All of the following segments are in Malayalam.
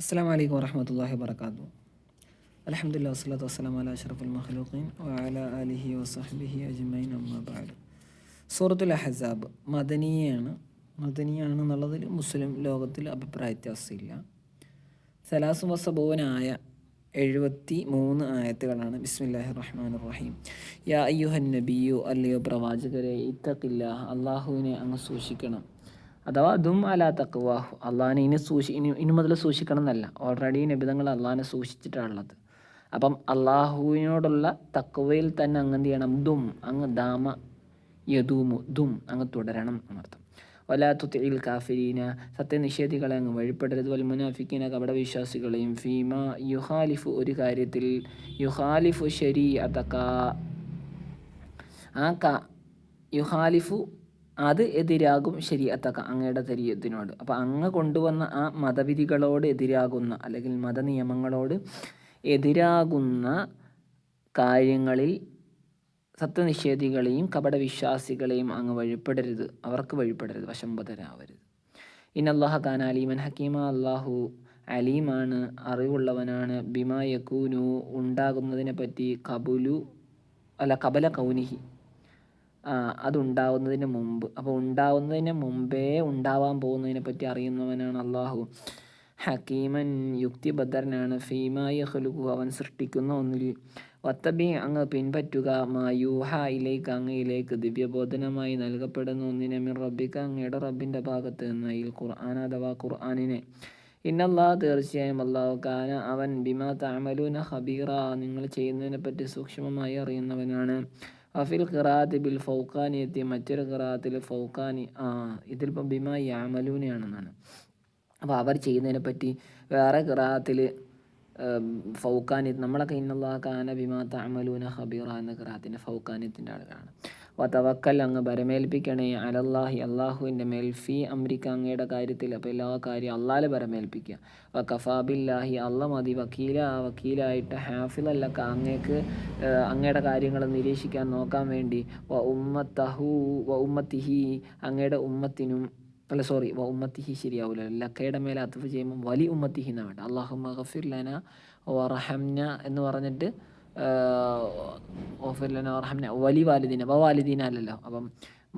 അസ്സലാമു അലൈക്കും വറഹ്മത്തുള്ളാഹി വബറകാതുഹു. അൽഹംദുലില്ലാഹി വസ്സലാത്തു വസ്സലാമു അലാ അഷ്റഫിൽ മഖ്ലൂഖീൻ വഅലാ ആലിഹി വസഹ്ബിഹി അജ്മഈൻ അമ്മാ ബഅദ്. സൂറത്തുൽ അഹ്സാബ് മദനിയാണ് എന്നുള്ളതിൽ മുസ്ലിം ലോകത്തിൽ അഭിപ്രായ വ്യത്യാസമില്ല. സലാസു വസബൂനായ 73 ആയത്തുകളാണ്. ബിസ്മില്ലാഹിർ റഹ്മാനിർ റഹീം. യാ അയ്യുഹൻ നബിയു, അല്ലയോ പ്രവാചകരെ, ഇത്തഖില്ലാഹ്, അള്ളാഹുവിനെ അങ്ങ് സൂക്ഷിക്കണം. അഥവാ ദും അലാ തഖ്വാഹു, അള്ളാഹിനെ ഇനി മുതൽ സൂക്ഷിക്കണം എന്നല്ല, ഓൾറെഡി നബിതങ്ങൾ അള്ളാഹിനെ സൂക്ഷിച്ചിട്ടാണുള്ളത്. അപ്പം അള്ളാഹുവിനോടുള്ള തഖ്വയിൽ തന്നെ അങ്ങ് എന്ത് ചെയ്യണം? അങ്ങ് ദാമ യദൂമു അങ്ങ് തുടരണം എന്നർത്ഥം. വലാ തുതിഇൽ കാഫിരീന, സത്യനിഷേധികളെ അങ്ങ് വഴിപ്പെടരുത്. വൽ മുനാഫിക്കീന, കപടവിശ്വാസികളെയും. ഫീമ യുഹാലിഫു, ഒരു കാര്യത്തിൽ. യുഹാലിഫു ശരീഅതക, യുഹാലിഫു അത് എതിരാകും. ശരീഅത്തക, അങ്ങയുടെ ശരീഅത്തിനോട്. അപ്പോൾ അങ്ങ് കൊണ്ടുവന്ന ആ മതവിധികളോട് എതിരാകുന്ന, അല്ലെങ്കിൽ മതനിയമങ്ങളോട് എതിരാകുന്ന കാര്യങ്ങളിൽ സത്യനിഷേധികളെയും കപടവിശ്വാസികളെയും അങ്ങ് വഴിപ്പെടരുത്, അവർക്ക് വഴിപ്പെടരുത്, വശംബദ്ധരാവരുത്. ഇന്നല്ലാഹ കാന അലീമൻ ഹക്കീമ, അള്ളാഹു അലീമാണ്, അറിവുള്ളവനാണ്. ബിമാ യകൂനു, ഉണ്ടാകുന്നതിനെ പറ്റി. കബല കൗനിഹി, അതുണ്ടാവുന്നതിന് മുമ്പ്. അപ്പോൾ ഉണ്ടാവുന്നതിന് മുമ്പേ ഉണ്ടാവാൻ പോകുന്നതിനെ പറ്റി അറിയുന്നവനാണ് അള്ളാഹു. ഹക്കീമൻ, യുക്തിബദ്ധരനാണ്. ഫീമാ യഖ്ലുഖു, അവൻ സൃഷ്ടിക്കുന്ന ഒന്നിൽ. വത്തബി, അങ്ങ് പിൻപറ്റുക. മാ യൂഹ ഇലൈക, അങ്ങയിലേക്ക് ദിവ്യബോധനമായി നൽകപ്പെടുന്ന ഒന്നിനെ. മിൻ റബ്ബിക, അങ്ങയുടെ റബ്ബിൻ്റെ ഭാഗത്ത് നിന്ന്. ഈ ഖുർആൻ അഥവാ ഖുർആനിനെ. ഇന്നല്ലാഹ, തീർച്ചയായും അള്ളാഹു. കാന, അവൻ. ബിമാ തഅമലൂന ഖബീറ, നിങ്ങൾ ചെയ്യുന്നതിനെ പറ്റി സൂക്ഷ്മമായി അറിയുന്നവനാണ്. അഫിൽ ഖിറാഅത്തി ബിൽ ഫൗഖാനിയത്തി, മറ്റൊരു ഖിറാഅത്തിൽ ഫൗഖാനി. ഇതിലിപ്പം ബിമാ യഅമലൂനയാണെന്നാണ്. അപ്പോൾ അവർ ചെയ്യുന്നതിനെ പറ്റി. വേറെ ഖിറാഅത്തിൽ ഫൗഖാനിയത്ത്. നമ്മളൊക്കെ ഇന്നല്ലാഹ കാന ബിമാ തഅമലൂന ഖബീറ എന്ന ഖിറാഅത്തിൻ്റെ ഫൗഖാനിയത്തിൻ്റെ ആളുകളാണ്. വതവക്കൽ, അങ്ങ് ബരമേൽപ്പിക്കണേ. അലല്ലാഹി, അള്ളാഹുവിൻ്റെ മേൽ. ഫീ അംരിക, അങ്ങയുടെ കാര്യത്തിൽ. അപ്പോൾ എല്ലാ കാര്യം അള്ളാഹ് ബരമേൽപ്പിക്കുക. വകഫാ ബില്ലാഹി, അള്ളാഹ് മതി. വക്കീലായിട്ട്. ഹാഫിളല്ലക, അങ്ങേക്ക് അങ്ങയുടെ കാര്യങ്ങൾ നിരീക്ഷിക്കാൻ, നോക്കാൻ വേണ്ടി. ഉമ്മത്തിഹി, അങ്ങയുടെ ഉമ്മത്തിനും. ഉമ്മത്തിഹി ശരിയാവില്ല, ലക്കയുടെ മേലെ അത്ഫ് ചെയ്യുമ്പോൾ വലി ഉമ്മത്തിഹി എന്നാണ് വേണ്ട. അല്ലാഹുമ്മ ഗഫിർ ലന വറഹംന എന്ന് പറഞ്ഞിട്ട് ഗഫിർ ലന വറഹംന വലി വാലിദീന, വാലിദീന അല്ലല്ലോ. അപ്പം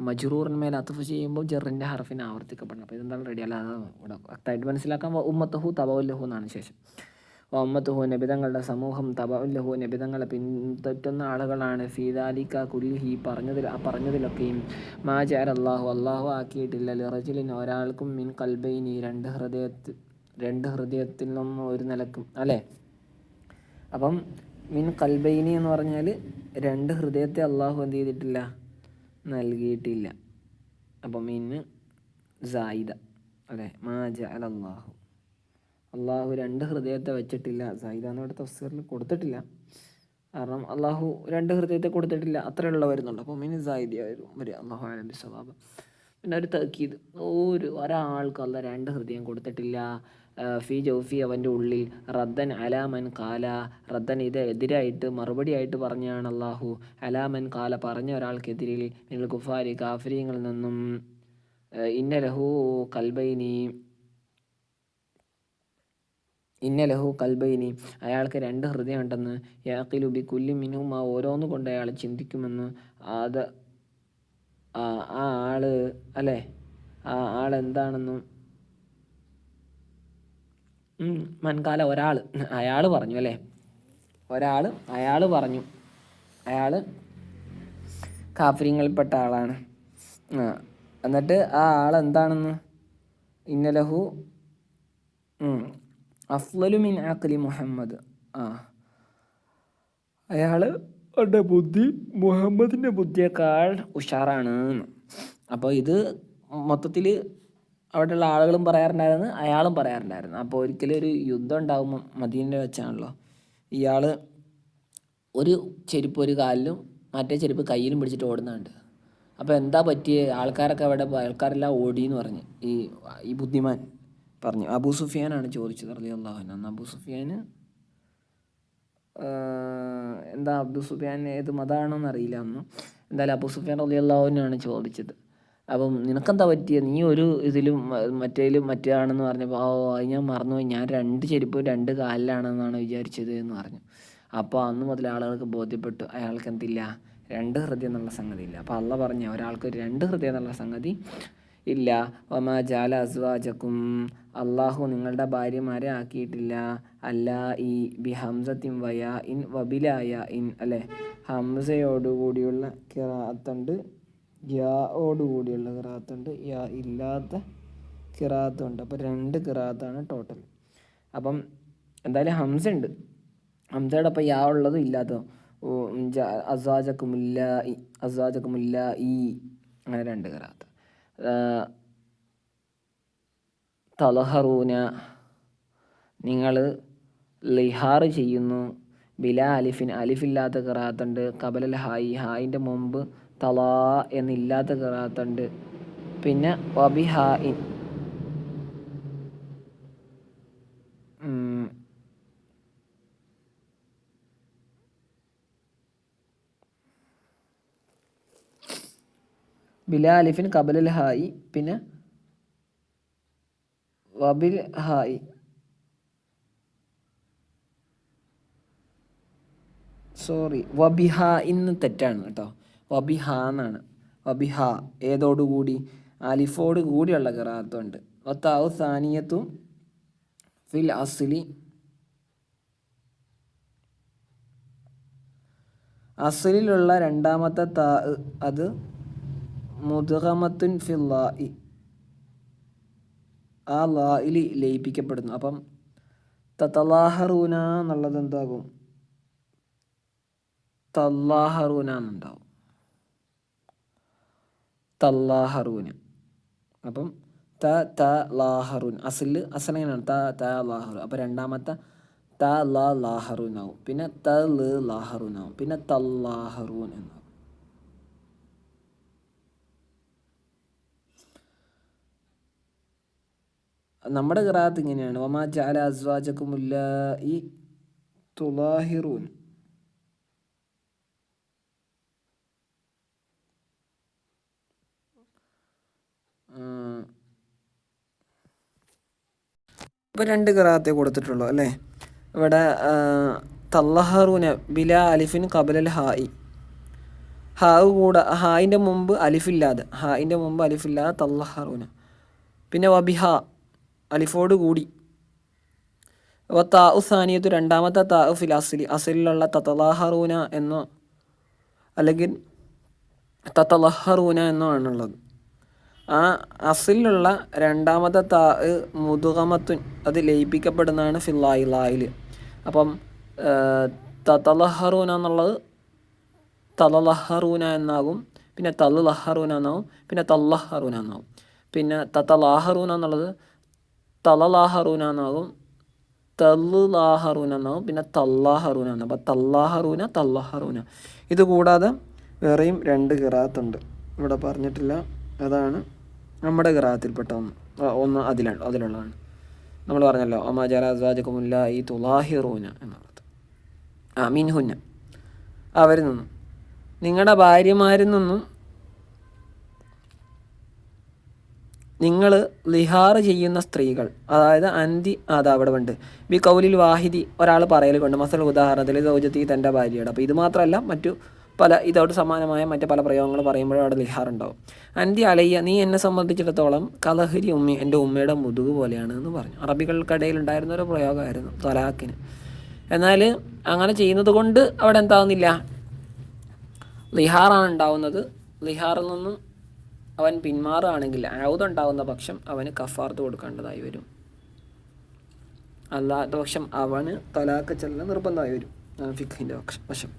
മജ്റൂറിന് മേലെ അത്ഫ് ചെയ്യുമ്പോൾ ജറിൻ്റെ ഹർഫിനെ ആവർത്തിക്കപ്പെടണം. അപ്പോൾ ഇതെന്താണ് റെഡി അല്ല, അത് ഇവിടെ വ്യക്തമായിട്ട് മനസ്സിലാക്കാം. ഉമ്മത്തഹു തബഉല്ലഹു എന്നാണ് ശേഷം. ഉമ്മത്തുഹു, നബിതങ്ങളുടെ സമൂഹം. തബഉല്ലഹു, നബിതങ്ങളെ പിൻപറ്റുന്ന ആളുകളാണ്. ഫീദാലിക കുല്ലിഹി, പറഞ്ഞതിലൊക്കെയും. മാ ജഅലല്ലാഹു, അള്ളാഹു ആക്കിയിട്ടില്ല. ലിറജുലിൻ, ഒരാൾക്കും. മിൻ ഖൽബൈനി, രണ്ട് ഹൃദയത്തിൽ നിന്നും ഒരു നിലക്കും, അല്ലേ. അപ്പം മിൻ ഖൽബൈനി എന്ന് പറഞ്ഞാൽ രണ്ട് ഹൃദയത്തെ അള്ളാഹു എന്ത് ചെയ്തിട്ടില്ല? നൽകിയിട്ടില്ല. അപ്പം മിന്ന് സായിദ, അല്ലേ. മാ ജഅലല്ലാഹു, അള്ളാഹു രണ്ട് ഹൃദയത്തെ വെച്ചിട്ടില്ല. സായിദ എന്നിവിടെ തഫ്സീറിൽ കൊടുത്തിട്ടില്ല, കാരണം അള്ളാഹു രണ്ട് ഹൃദയത്തെ കൊടുത്തിട്ടില്ല, അത്രയുള്ള വരുന്നുള്ളൂ. അപ്പോൾ മിന് സായിദയായിരുന്നു വരിക. അള്ളാഹു അലം ബിസ്സവാബ്. പിന്നെ ഒരു തഅക്കീദ്, ഒരാൾക്ക് അള്ളാഹ് രണ്ട് ഹൃദയം കൊടുത്തിട്ടില്ല. ഫി ജൗഫി, അവൻ്റെ ഉള്ളിൽ. റദ്ദൻ അലാമൻ കാല, റദ്ദൻ ഇത് എതിരായിട്ട്, മറുപടിയായിട്ട് പറഞ്ഞാണ് അള്ളാഹു. അലാമൻ കാല, പറഞ്ഞ ഒരാൾക്കെതിരിൽ. മിനൽ കുഫാരി, കാഫിരീങ്ങളിൽ നിന്നും. ഇന്ന ലഹു കൽബൈനി, അയാൾക്ക് രണ്ട് ഹൃദയമുണ്ടെന്ന്. യഅഖിലു ബി കുല്ലി മിൻഹുമാ, ഓരോന്ന് കൊണ്ട് അയാൾ ചിന്തിക്കുമെന്ന്. അത് ആ ആള്, അല്ലേ, ആ ആളെന്താണെന്നും. മൻകാല, അയാൾ പറഞ്ഞു, അല്ലേ. അയാൾ പറഞ്ഞു, അയാൾ കാഫിര്യങ്ങളിൽപ്പെട്ട ആളാണ്. എന്നിട്ട് ആ ആളെന്താണെന്ന്. ഇന്നലഹു അഫ്ളലു മിൻ അഖ്ലി മുഹമ്മദ്, അയാളുടെ ബുദ്ധി മുഹമ്മദിൻ്റെ ബുദ്ധിയേക്കാൾ ഉഷാറാണ്. അപ്പോൾ ഇത് മൊത്തത്തിൽ അവിടെയുള്ള ആളുകളും പറയാറുണ്ടായിരുന്നു, അയാളും പറയാറുണ്ടായിരുന്നു. അപ്പോൾ ഒരിക്കലും ഒരു യുദ്ധം ഉണ്ടാകുമ്പോൾ, മദീനയിൽ വെച്ചാണല്ലോ, ഇയാൾ ഒരു ചെരുപ്പ് ഒരു കാലിലും മറ്റേ ചെരുപ്പ് കയ്യിലും പിടിച്ചിട്ട് ഓടുന്നുണ്ട്. അപ്പോൾ എന്താ പറ്റിയ ആൾക്കാരെല്ലാം ഓടിയെന്ന് പറഞ്ഞ് ഈ ബുദ്ധിമാൻ പറഞ്ഞു. അബൂ സുഫിയാനാണ് ചോദിച്ചത് റളിയല്ലാഹു അൻഹു. അബൂ സുഫിയാൻ അബൂ സുഫിയാൻ ഏത് മതമാണെന്ന് അറിയില്ല അന്ന്. എന്തായാലും അബൂ സുഫിയാൻ റളിയല്ലാഹു അൻഹു ആണ് ചോദിച്ചത്. അപ്പം നിനക്കെന്താ പറ്റിയത്, നീ ഒരു ഇതിലും മറ്റേതാണെന്ന് പറഞ്ഞപ്പോൾ അത് ഞാൻ മറന്നുപോയി, ഞാൻ 2 ചെരുപ്പ് 2 കാലിലാണെന്നാണ് വിചാരിച്ചത് എന്ന് പറഞ്ഞു. അപ്പോൾ അന്ന് മുതൽ ആളുകൾക്ക് ബോധ്യപ്പെട്ടു അയാൾക്ക് എന്തില്ല, 2 ഹൃദയം എന്നുള്ള സംഗതി ഇല്ല. അപ്പോൾ അള്ള പറഞ്ഞു ഒരാൾക്ക് 2 ഹൃദയം എന്നുള്ള സംഗതി ഇല്ല. വമാ ജാല അസ്വാജക്കും, അള്ളാഹു നിങ്ങളുടെ ഭാര്യമാരെ ആക്കിയിട്ടില്ല. അല്ല ഈ ബി ഹംസത്തിൻ വയാ ഇൻ വബിലായ ഇൻ അല്ലേ, ഹംസയോടുകൂടിയുള്ള കിറാത്തുണ്ട്, യാഓടുകൂടിയുള്ള കിറാത്തുണ്ട്, യാ ഇല്ലാത്ത കിറാത്തുണ്ട്. അപ്പോൾ 2 കിറാത്താണ് ടോട്ടൽ. അപ്പം എന്തായാലും ഹംസ ഉണ്ട്, ഹംസയുടെ അപ്പം യാ ഉള്ളതും ഇല്ലാത്തതും. അസ്വാജക്കുമില്ല ഈ അങ്ങനെ 2 കിറാത്ത്. തലഹറൂന നിങ്ങൾ ലിഹാർ ചെയ്യുന്നു. ബിലാ അലിഫിൻ അലിഫില്ലാത്ത ഖിറാഅത്തുണ്ട്. ഖബലൽ ഹായി ഹായിൻ്റെ മുമ്പ് തലാ എന്നില്ലാത്ത ഖിറാഅത്തുണ്ട്. പിന്നെ വബിഹായിൻ ബിലാ അലിഫിൻ ഖബലൽ ഹായി പിന്നെ വബിൽ ഹായി. സോറി, വബിഹ ഇന്ന് തെറ്റാണ് കേട്ടോ, വബിഹ എന്നാണ്. വബിഹ ഏതോടുകൂടി, അലിഫോട് കൂടിയുള്ള ഖിറാഅത്തുണ്ട്. വത്താഉ സാനിയത്തും ഫിൽ അസ്ലി, അസ്ലിലുള്ള രണ്ടാമത്തെ താ അത് മുദ്ഗമത്തുൻ ഫിൽ ലാഇ, ആ ലായിൽ ലയിപ്പിക്കപ്പെടുന്നു. അപ്പം തതലാഹറൂന എന്നുള്ളത് എന്താകും, തല്ലാഹറൂന എന്നുണ്ടാവും, തല്ലാഹറൂന. അപ്പം ത ലാഹറൂൻ അസലെങ്ങനെയാണ് ത ലാഹറൂൻ. അപ്പം രണ്ടാമത്തെ ത ലാഹറൂൻ ആവും, പിന്നെ ത ലാഹറൂൻ ആവും, പിന്നെ തല്ലാഹറൂൻ എന്നാവും. നമ്മുടെ ഖിറാഅത്ത് ഇങ്ങനെയാണ്, വമാ ജഅല അസ്വാജകും ഉല്ലായി തുലാഹിറൂൻ. ഇപ്പോൾ 2 ഖിറാഅത്തേ കൊടുത്തിട്ടുള്ളൂ അല്ലേ. ഇവിടെ തല്ലഹറൂന ബിലാ അലിഫിൻ ഖബലൽ ഹായി, ഹാവ് കൂടെ ഹായിൻ്റെ മുമ്പ് അലിഫില്ലാതെ, തല്ലഹറൂന. പിന്നെ വബിഹ അലിഫോട് കൂടി. താ ഉസാനിയത്ത് രണ്ടാമത്തെ താ ഫിൽ അസ്ലിലുള്ള തതലാഹറൂന എന്നോ അല്ലെങ്കിൽ തതലഹറൂന എന്നോ ആണുള്ളത്. ആ അസ്ലിലുള്ള രണ്ടാമത്തെ താ മുദ്ഗമത്തുൻ അത് ലയിപ്പിക്കപ്പെടുന്നതാണ് ഫില്ലായി ലായിൽ. അപ്പം തതലഹറൂന എന്നുള്ളത് തലലഹറൂന എന്നാകും, പിന്നെ തല്ലഹറൂന എന്നാവും, പിന്നെ തല്ലഹറൂന എന്നാവും. പിന്നെ തതലാഹറൂന എന്നുള്ളത് തലലാഹറൂന എന്നാകും, തല്ലാഹറൂന എന്നാവും, പിന്നെ തല്ലാഹറൂന എന്നാവും. അപ്പം തല്ലാഹറൂന. ഇത് കൂടാതെ വേറെയും 2 ഖിറാഅത്തുണ്ട്, ഇവിടെ പറഞ്ഞിട്ടില്ല. അതാണ് നമ്മുടെ ഖിറാഅത്തിൽപ്പെട്ട ഒന്ന് അതിലുള്ളതാണ്. നമ്മൾ പറഞ്ഞല്ലോ വമാ ജഅല അസ്വാജകും ഉല്ലായി തുലാഹിറൂന എന്നുള്ളത്. മിൻഹുന്ന അവരിൽ നിന്നും, നിങ്ങളുടെ ഭാര്യമാരിൽ നിന്നും നിങ്ങൾ ലിഹാർ ചെയ്യുന്ന സ്ത്രീകൾ, അതായത് അതാ അവിടെ ഉണ്ട് ബി കൗലിൽ വാഹിദി ഒരാൾ പറയൽ കൊണ്ട്, മസൽ ഉദാഹരണത്തിൽ സൗജത്തി തൻ്റെ ഭാര്യയുടെ. അപ്പോൾ ഇത് മാത്രമല്ല മറ്റു പല ഇതോട് സമാനമായ മറ്റ് പല പ്രയോഗങ്ങൾ പറയുമ്പോഴും അവിടെ ലിഹാർ ഉണ്ടാവും. അന്തി അലയ്യ നീ എന്നെ സംബന്ധിച്ചിടത്തോളം കലഹരി ഉമ്മി എൻ്റെ ഉമ്മയുടെ മുതുക് പോലെയാണ് എന്ന് പറഞ്ഞു. അറബികൾക്കിടയിൽ ഉണ്ടായിരുന്ന ഒരു പ്രയോഗമായിരുന്നു തലാഖിന്. എന്നാൽ അങ്ങനെ ചെയ്യുന്നത് കൊണ്ട് അവിടെ എന്താകുന്നില്ല, ലിഹാറാണ് ഉണ്ടാവുന്നത്. ലിഹാറിൽ നിന്നും അവൻ പിന്മാറുകയാണെങ്കിൽ ഔദുണ്ടാകുന്ന പക്ഷം അവന് കഫാർത്ത് കൊടുക്കേണ്ടതായി വരും. അല്ലാത്ത പക്ഷം അവന് തലാഖ് ചെല്ലൽ നിർബന്ധമായി വരും. ഫിഖിൻ്റെ വശം.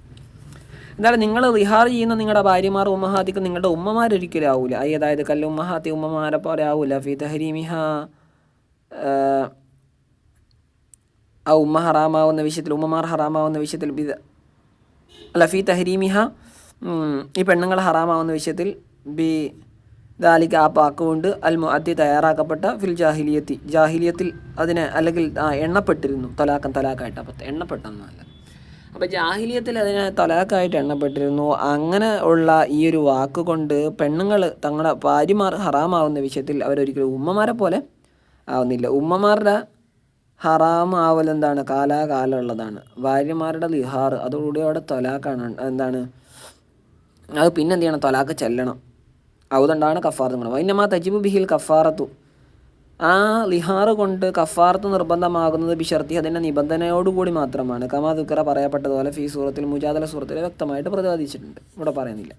എന്തായാലും നിങ്ങൾ ലിഹാർ ചെയ്യുന്ന നിങ്ങളുടെ ഭാര്യമാർ ഉമ്മഹാത്തിക്ക് നിങ്ങളുടെ ഉമ്മമാരൊരിക്കലും ആവൂല. അതായത് കല്ല് ഉമ്മഹാത്തി ഉമ്മമാരെ പോലെ ആവൂല. ഫി തഹരീമിഹ ആ ഉമ്മ ഹറാമാവുന്ന വിഷയത്തിൽ, ഉമ്മമാർ ഹറാമാവുന്ന വിഷയത്തിൽ ഫി തഹരീമിഹ ഈ പെണ്ണുങ്ങൾ ഹറാമാവുന്ന വിഷയത്തിൽ ബി ദാലിക്ക് ആ പാക്കുകൊണ്ട് അൽ മുഅദ്ദി തയ്യാറാക്കപ്പെട്ട ഫിൽ ജാഹിലിയത്തിൽ അതിനെ അല്ലെങ്കിൽ എണ്ണപ്പെട്ടിരുന്നു. തലാക്കായിട്ട്. അപ്പം എണ്ണപ്പെട്ടെന്നല്ല. അപ്പോൾ ജാഹിലിയത്തിൽ അതിനെ തലാഖായിട്ട് എണ്ണപ്പെട്ടിരുന്നു. അങ്ങനെ ഉള്ള ഈ ഒരു വാക്ക് കൊണ്ട് പെണ്ണുങ്ങൾ തങ്ങളുടെ ഭാര്യമാർ ഹറാമാവുന്ന വിഷയത്തിൽ അവരൊരിക്കലും ഉമ്മമാരെ പോലെ ആവുന്നില്ല. ഉമ്മമാരുടെ ഹറാം ആവൽ എന്താണ്, കാലാകാലം ഉള്ളതാണ്. ഭാര്യമാരുടെ ലിഹാർ അതോടുകൂടി അവിടെ തൊലാക്കാണ്, എന്താണ് അത് പിന്നെ എന്ത് ചെയ്യണം, തൊലാക്ക് ചെല്ലണം. അതുകൊണ്ടാണ് കഫാറത്ത് ഗുണം. വൈനമാ തജിബു ബിഹിൽ കഫാറത്തു, ആ ലിഹാറ് കൊണ്ട് കഫാറത്ത് നിർബന്ധമാകുന്നത് ബിഷർത്തി അതിൻ്റെ നിബന്ധനയോടുകൂടി മാത്രമാണ്. കമാ ദുക്കറ പറയപ്പെട്ടതുപോലെ ഫീ സൂറത്തിൽ മുജാദല സൂറത്തിൽ വ്യക്തമായിട്ട് പ്രതിപാദിച്ചിട്ടുണ്ട്, ഇവിടെ പറയുന്നില്ല.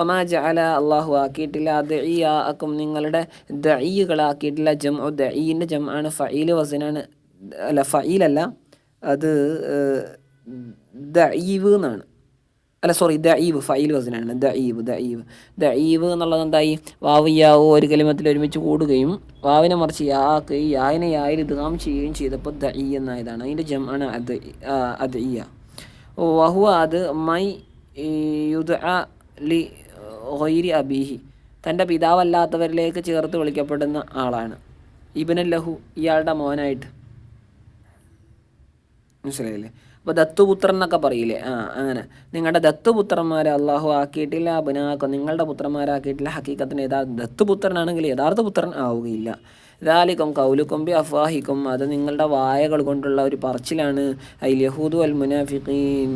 ഒമാ ജഅല അള്ളാഹു ആക്കിയിട്ടില്ല ദഈഅക്കും നിങ്ങളുടെ ദഈകളാക്കിയിട്ടില്ല. ജംഉ ദഈൻ്റെ ജംആണ്, ഫഈൽ വസനാണ്, അല്ല ഫഈലല്ല, അത് ദഈവ് എന്നാണ്, അല്ല സോറി ദഈവ്, ഫഈൽ വസനാണ് ദഈവ് എന്നുള്ളത് എന്തായി, വാവ് യാവോ ഒരു കലിമത്തിൽ ഒരുമിച്ച് കൂടുകയും വാവിനെ മറിച്ച് യാക്കുകയും യാവിനെ യായിൽ ഇദ്ഗാം ചെയ്യുകയും ചെയ്തപ്പോൾ ദഈ എന്നായതാണ്. അതിൻ്റെ ജംആണ് അദ്ഇയ. വഹുവ അത് മൈ യുദ്അ ലി ഗൈരി അബീഹി, തൻ്റെ പിതാവല്ലാത്തവരിലേക്ക് ചേർത്ത് വിളിക്കപ്പെടുന്ന ആളാണ്. ഇബ്നൻ ലഹു, ഇയാളുടെ മോനായിട്ട്. മനസ്സിലായില്ലേ? അപ്പോൾ ദത്തുപുത്രൻ എന്നൊക്കെ പറയില്ലേ, അങ്ങനെ നിങ്ങളുടെ ദത്തുപുത്രന്മാരെ അള്ളാഹു ആക്കിയിട്ടില്ല. അബിനാക്കും നിങ്ങളുടെ പുത്രന്മാരാക്കിയിട്ടില്ല. ഹക്കീക്കത്തിന് ദത്തുപുത്രനാണെങ്കിൽ യഥാർത്ഥ പുത്രൻ ആവുകയില്ല. ദാലിക്കും കൗലുക്കും ബി അഫ്വാഹിക്കും, അത് നിങ്ങളുടെ വായകൾ കൊണ്ടുള്ള ഒരു പറച്ചിലാണ്. അൽ യഹൂദു അൽ മുനാഫിഖീൻ,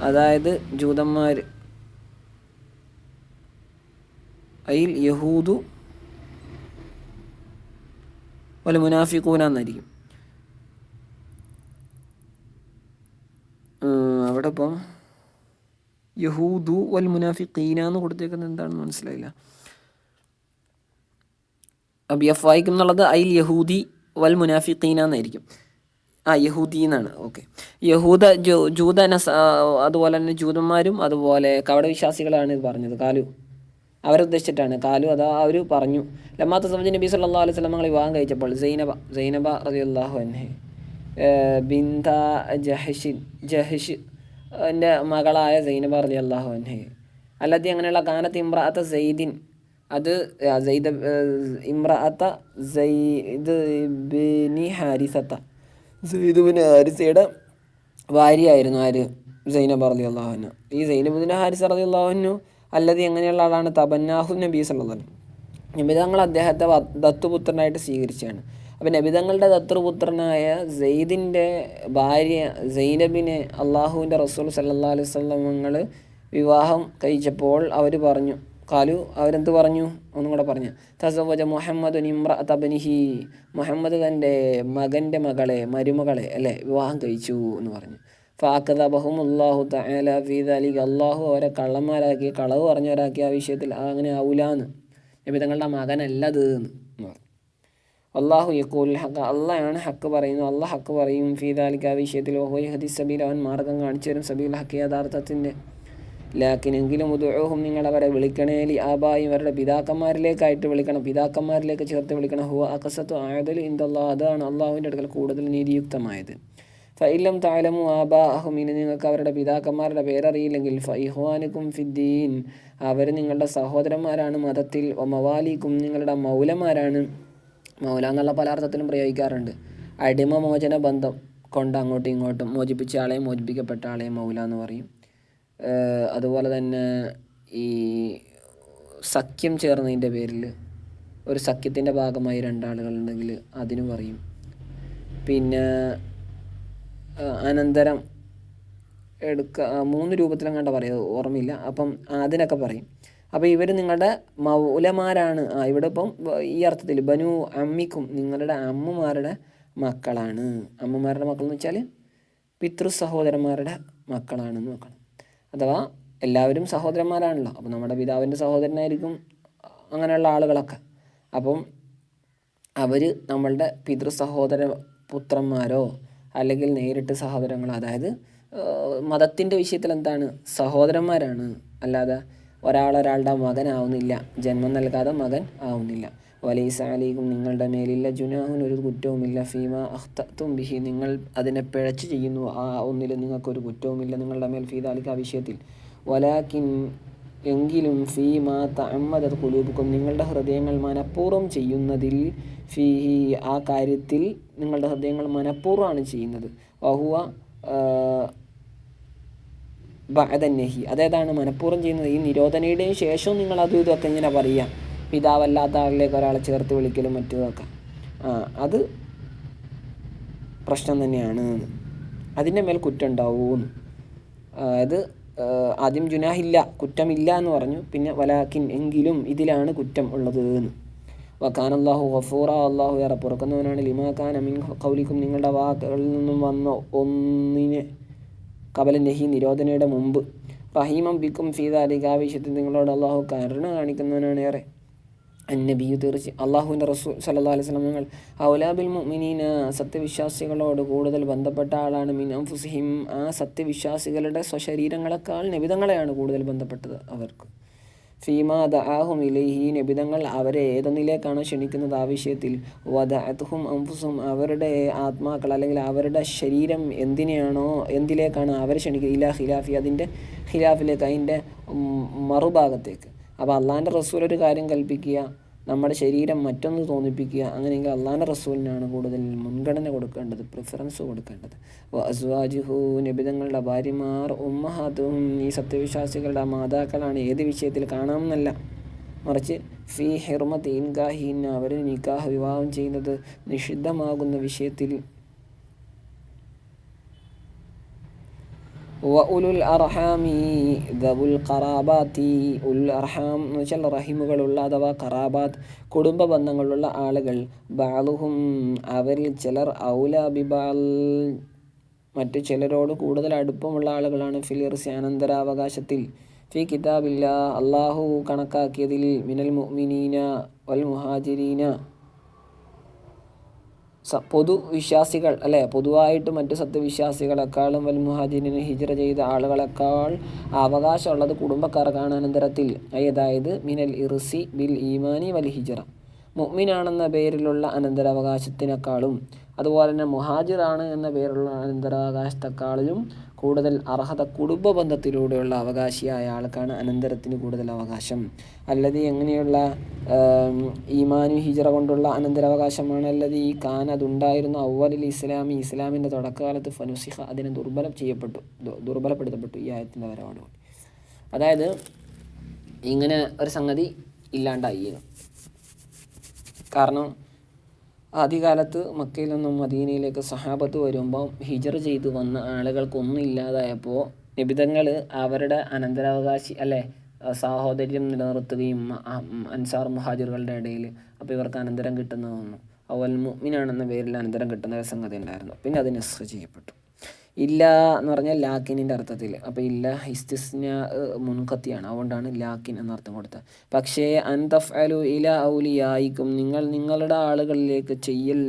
അതായത് ജൂതന്മാർ, അയിൽ യഹൂദു വൽ മുനാഫിഖൂന എന്നായിരിക്കും. അവിടെ ഇപ്പം യഹൂദു വൽ മുനാഫിഖീന എന്ന് കൊടുത്തേക്കുന്നത് എന്താണെന്ന് മനസ്സിലായില്ല. അബിയഫായിക്കും എന്നുള്ളത് അയിൽ യഹൂദി വൽ മുനാഫിഖീന എന്നായിരിക്കും. യഹൂദി എന്നാണ്. ഓക്കെ, ജൂത അതുപോലെ തന്നെ ജൂതന്മാരും അതുപോലെ കപടവിശ്വാസികളാണ് ഇത് പറഞ്ഞത്. കാലു അവരുദ്ദേശിച്ചിട്ടാണ്. കാലു അതാ അവർ പറഞ്ഞു, ലമ്മാത്ത സമജ് നബി സല്ലല്ലാഹു അലൈഹി വസല്ലം വിവാഹം കഴിച്ചപ്പോൾ സൈനബ റളിയല്ലാഹു അൻഹ ബിന്ത ജഹ്ഷ് എൻ്റെ മകളായ സൈനബ റളിയല്ലാഹു അൻഹ അല്ലാതെ അങ്ങനെയുള്ള കാനത്ത് ഇമ്രഅത്ത സൈദിൻ, അത് സൈദ് ഇമ്രഅത്ത സൈദ് ബിനി ഹാരിസത്ത, സൈദ് ബിൻ ഹാരിസയുടെ ഭാര്യയായിരുന്നു ആര്, സൈനബ റളിയല്ലാഹു അൻഹ. ഈ സൈനബ് ബിൻ ഹാരിസ റളിയല്ലാഹു അൻഹു അല്ലാതെ എങ്ങനെയുള്ള ആളാണ്, തബന്നാഹു നബി സല്ലല്ലാഹു അലൈഹി വസല്ലം, നബിതങ്ങൾ അദ്ദേഹത്തെ ദത്തുപുത്രനായിട്ട് സ്വീകരിച്ചാണ്. അപ്പം നബിതങ്ങളുടെ ദത്തുപുത്രനായ സെയ്ദിൻ്റെ ഭാര്യ സൈനബിനെ അള്ളാഹുവിൻ്റെ റസൂൽ സല്ലല്ലാഹു അലൈഹി വസല്ലം വിവാഹം കഴിച്ചപ്പോൾ അവർ പറഞ്ഞു, കാലു അവരെന്ത് പറഞ്ഞു, ഒന്നും കൂടെ പറഞ്ഞു, തസവജ മുഹമ്മദ് ഇമ്രഅത ബനിഹി, മുഹമ്മദ് തൻ്റെ മകൻ്റെ മകളെ മരുമകളെ അല്ലേ വിവാഹം കഴിച്ചു എന്ന് പറഞ്ഞു. ഫാക്കദബഹും അല്ലാഹു തആല ഫീ ദാലിക, അള്ളാഹു അവരെ കള്ളന്മാരാക്കി, കളവ് പറഞ്ഞവരാക്കി ആ വിഷയത്തിൽ. അങ്ങനെ ആവൂലാന്ന്, നബിതങ്ങളുടെ മകനല്ലത് എന്ന് പറഞ്ഞു. അള്ളാഹു യഖൂൽ ഹഖ, അള്ളാഹാണ് ഹക്ക് പറയുന്നു, അള്ളാഹ് ഹക്ക് പറയും. ഫീ ദാലിക ആ വിഷയത്തിൽ, വഹുവ യഹ്ദി സബീൽ, അവൻ മാർഗം കാണിച്ചു തരും, സബീൽ ഹക്ക് യഥാർത്ഥത്തിൻ്റെ. ലാക്കിനെങ്കിലും ഉദുഉഹും നിങ്ങൾ അവരെ വിളിക്കണേ, ലി ആബായും അവരുടെ പിതാക്കന്മാരിലേക്കായിട്ട് വിളിക്കണം, പിതാക്കന്മാരിലേക്ക് ചേർത്ത് വിളിക്കണം. ഹുവ അഖസത്തു അഅദൽ ഇൻദല്ലാഹ്, അതാണ് അള്ളാഹുവിൻ്റെ അടുക്കൽ കൂടുതൽ നീതിയുക്തമായത്. ഫഇല്ലം തഅലമു ആബാഅഹും, ഇനി നിങ്ങൾക്ക് അവരുടെ പിതാക്കന്മാരുടെ പേരറിയില്ലെങ്കിൽ, ഫഇഖ്വാനുക്കും ഫിദ്ദീൻ, അവർ നിങ്ങളുടെ സഹോദരന്മാരാണ് മതത്തിൽ, വമവാലിക്കും നിങ്ങളുടെ മൗലമാരാണ്. മൗല എന്നുള്ള പല അർത്ഥത്തിലും പ്രയോഗിക്കാറുണ്ട്. അടിമ മോചന ബന്ധം കൊണ്ട് അങ്ങോട്ടും ഇങ്ങോട്ടും മോചിപ്പിച്ച ആളെയും മോചിപ്പിക്കപ്പെട്ട ആളെയും മൗല എന്ന് പറയും. അതുപോലെ തന്നെ ഈ സഖ്യം ചേർന്നതിൻ്റെ പേരിൽ ഒരു സഖ്യത്തിൻ്റെ ഭാഗമായി രണ്ടാളുകളുണ്ടെങ്കിൽ അതിന് പറയും. പിന്നെ അനന്തരം മൂന്ന് രൂപത്തിലങ്ങാണ്ട് പറയും, ഓർമ്മയില്ല. അപ്പം അതിനൊക്കെ പറയും. അപ്പോൾ ഇവർ നിങ്ങളുടെ മൗലമാരാണ്. ഇവിടെ ഇപ്പം ഈ അർത്ഥത്തിൽ ബനു അമ്മിക്കും നിങ്ങളുടെ അമ്മമാരുടെ മക്കളാണ്. അമ്മമാരുടെ മക്കൾ എന്ന് വെച്ചാൽ പിതൃ സഹോദരന്മാരുടെ മക്കളാണെന്ന് നോക്കണം. അഥവാ എല്ലാവരും സഹോദരന്മാരാണല്ലോ. അപ്പം നമ്മുടെ പിതാവിൻ്റെ സഹോദരനായിരിക്കും അങ്ങനെയുള്ള ആളുകളൊക്കെ. അപ്പം അവർ നമ്മളുടെ പിതൃ സഹോദര പുത്രന്മാരോ അല്ലെങ്കിൽ നേരിട്ട് സഹോദരങ്ങളോ, അതായത് മതത്തിൻ്റെ വിഷയത്തിൽ എന്താണ്, സഹോദരന്മാരാണ്. അല്ലാതെ ഒരാളുടെ മകനാവുന്നില്ല, ജന്മം നൽകാതെ മകൻ ആവുന്നില്ല. വലൈസ അലൈക്കും നിങ്ങളുടെ മേലില്ല ജുനാഹുൻ ഒരു കുറ്റവുമില്ല, ഫീമ അഖ്തഅ്തും ബിഹി നിങ്ങൾ അതിനെ പിഴച്ച് ചെയ്യുന്നു, ആ ഒന്നിലും നിങ്ങൾക്കൊരു കുറ്റവുമില്ല നിങ്ങളുടെ മേൽ, ഫീ ദാലിക ആ വിഷയത്തിൽ. വലാകിൻ എങ്കിലും, ഫീമ തഅമ്മദത് ഖുലൂബുക്കും നിങ്ങളുടെ ഹൃദയങ്ങൾ മനഃപൂർവ്വം ചെയ്യുന്നതിൽ, ഫീഹി ആ കാര്യത്തിൽ നിങ്ങളുടെ ഹൃദയങ്ങൾ മനഃപൂർവ്വമാണ് ചെയ്യുന്നത്. വഹുവ ബഅദന്നഹി, അതേതാണ് മനഃപൂർവ്വം ചെയ്യുന്നത്. ഈ നിരോധനയുടെയും ശേഷവും നിങ്ങൾ അതും ഇതൊക്കെ ഇങ്ങനെ പറയുക, പിതാവല്ലാത്ത ആളിലേക്ക് ഒരാളെ ചേർത്ത് വിളിക്കലും മറ്റതൊക്കെ, അത് പ്രശ്നം തന്നെയാണ്. അതിൻ്റെ മേൽ കുറ്റം ഉണ്ടാവും. അത് ആദ്യം ജുനാഹില്ല, കുറ്റമില്ല എന്ന് പറഞ്ഞു. പിന്നെ വലാക്കിൻ, എങ്കിലും ഇതിലാണ് കുറ്റം ഉള്ളത് എന്ന്. വകാന അല്ലാഹു ഗഫൂറ, അള്ളാഹു ഏറെ പുറക്കുന്നവനാണ്. ലിമാ കാന മിൻ ഖൗലിക്കും, നിങ്ങളുടെ വാക്കുകളിൽ നിന്നും വന്ന ഒന്നിനെ, ഖബല നഹി, നിരോധനയുടെ മുമ്പ്. റഹീമം ബിക്കും ഫീ ദാലിക, ആ വിഷയത്തിൽ നിങ്ങളോട് അള്ളാഹു കരുണ കാണിക്കുന്നവനാണ് ഏറെ. അന്നബിയു, തീർച്ചയായും അള്ളാഹുവിൻ്റെ റസൂൽ സല്ലല്ലാഹു അലൈഹി വസല്ലം തങ്ങൾ ഔലാ ബിൽ മുഅ്മിനീന, സത്യവിശ്വാസികളോട് കൂടുതൽ ബന്ധപ്പെട്ട ആളാണ്. മിൻ അൻഫുസിഹിം, ആ സത്യവിശ്വാസികളുടെ സ്വശരീരങ്ങളെക്കാൾ നബിതങ്ങളെയാണ് കൂടുതൽ ബന്ധപ്പെട്ടത് അവർക്ക്. ഫീമാ ദഅാഹും ഇലൈഹി, നബിതങ്ങൾ അവരെ ഏതൊന്നിലേക്കാണോ ക്ഷണിക്കുന്നത് ആ വിഷയത്തിൽ. വദഅത്ഹും അൻഫുസുഹും, അവരുടെ ആത്മാക്കൾ അല്ലെങ്കിൽ അവരുടെ ശരീരം എന്തിലേക്കാണോ അവരെ ക്ഷണിക്കുന്നത്, ഇലാ ഖിലാഫി, അതിൻ്റെ ഖിലാഫിലേക്ക്, അതിൻ്റെ മറുഭാഗത്തേക്ക്. അപ്പോൾ അള്ളാഹിൻ്റെ റസൂൽ ഒരു കാര്യം കൽപ്പിക്കുക, നമ്മുടെ ശരീരം മറ്റൊന്ന് തോന്നിപ്പിക്കുക, അങ്ങനെയെങ്കിൽ അള്ളാഹിൻ്റെ റസൂലിനാണ് കൂടുതൽ മുൻഗണന കൊടുക്കേണ്ടത്, പ്രിഫറൻസ് കൊടുക്കേണ്ടത്. അസ്വാജുഹു, നബിതങ്ങളുടെ ഭാര്യമാർ, ഉമ്മഹാത്തുഹും, ഈ സത്യവിശ്വാസികളുടെ മാതാക്കളാണ്. ഏത് വിഷയത്തിൽ കാണാമെന്നല്ല, മറിച്ച് ഫീ ഹിർമത്തി ഇൻകാഹിൻ, അവർ നിക്കാഹ് വിവാഹം ചെയ്യുന്നത് നിഷിദ്ധമാകുന്ന വിഷയത്തിൽ. ഉലുൽ അർഹാമി ദവുൽ ഖറാബാത്തി, ഉൽ അർഹാം എന്ന് വെച്ചാൽ റഹിമുകളുള്ള അഥവാ ഖറാബാത്ത്, കുടുംബ ബന്ധങ്ങളുള്ള ആളുകൾ. ബഅലുഹും, അവരിൽ ചിലർ, ഔലാ ബിബഅൽ, മറ്റു ചിലരോട് കൂടുതൽ അടുപ്പമുള്ള ആളുകളാണ്. ഫിൽ ഇർസി, അനന്തരാവകാശത്തിൽ. ഫി കിതാബില്ലാ, അള്ളാഹു കണക്കാക്കിയതിൽ. മിനൽ മുഅ്മിനീന വൽ മുഹാജിരീന, പൊതുവിശ്വാസികൾ അല്ലേ, പൊതുവായിട്ട് മറ്റു സത്യവിശ്വാസികളെക്കാളും വൽ മുഹാജിരിന്, ഹിജ്റ ചെയ്ത ആളുകളെക്കാൾ അവകാശമുള്ളത് കുടുംബക്കാർക്കാണ് അനന്തരത്തിൽ. അതായത് മിനൽ ഇർസി ബിൽ ഈമാനി വൽ ഹിജ്റ, മുഅ്മിനാണെന്ന പേരിലുള്ള അനന്തരാവകാശത്തിനേക്കാളും അതുപോലെ തന്നെ മുഹാജിറാണ് എന്ന പേരുള്ള അനന്തരാവകാശത്തെക്കാളും കൂടുതൽ അർഹത കുടുംബ ബന്ധത്തിലൂടെയുള്ള അവകാശിയായ ആൾക്കാണ് അനന്തരത്തിന് കൂടുതൽ അവകാശം. അല്ലത് എങ്ങനെയുള്ള ഈമാനു ഹിജ്റ കൊണ്ടുള്ള അനന്തരാവകാശമാണ്. അല്ലത് ഈ കാൻ, അതുണ്ടായിരുന്നു. അവ്വലിൽ ഇസ്ലാമി, ഇസ്ലാമിൻ്റെ തുടക്കകാലത്ത്. ഫനുസിഖ, അതിനെ ദുർബലപ്പെടുത്തപ്പെട്ടു ഈ ആയത്തിൻ്റെ വരവോടുകൂടി. അതായത് ഇങ്ങനെ ഒരു സംഗതി ഇല്ലാണ്ടായിരുന്നു. കാരണം ആദ്യകാലത്ത് മക്കയിൽ നിന്നും മദീനയിലേക്ക് സഹാബത്ത് വരുമ്പോൾ ഹിജ്റ ചെയ്ത് വന്ന ആളുകൾക്കൊന്നും ഇല്ലാതായപ്പോൾ നബിതങ്ങൾ അവരുടെ അനന്തരാവകാശി അല്ലേ സാഹോദര്യം നിലനിർത്തുകയും അൻസാർ മുഹാജിറുകളുടെ ഇടയിൽ അപ്പോൾ ഇവർക്ക് അനന്തരം കിട്ടുന്ന വന്നു. അവൽ മുഅ്മിനാണെന്ന പേരിൽ അനന്തരം കിട്ടുന്ന ഒരു സംഗതി ഉണ്ടായിരുന്നു. പിന്നെ അത് നസ്ഖ് ചെയ്യപ്പെട്ടു. ഇല്ല എന്ന് പറഞ്ഞാൽ ലാക്കിനിൻ്റെ അർത്ഥത്തിൽ. അപ്പോൾ ഇല്ല ഇസ്തിസ്ന മുൻകത്തിയാണ്, അതുകൊണ്ടാണ് ലാക്കിൻ എന്നർത്ഥം കൊടുത്തത്. പക്ഷേ അൻതഫ്അലു ഇല ഔലിയായിക്കും, നിങ്ങളുടെ ആളുകളിലേക്ക് ചെയ്യൽ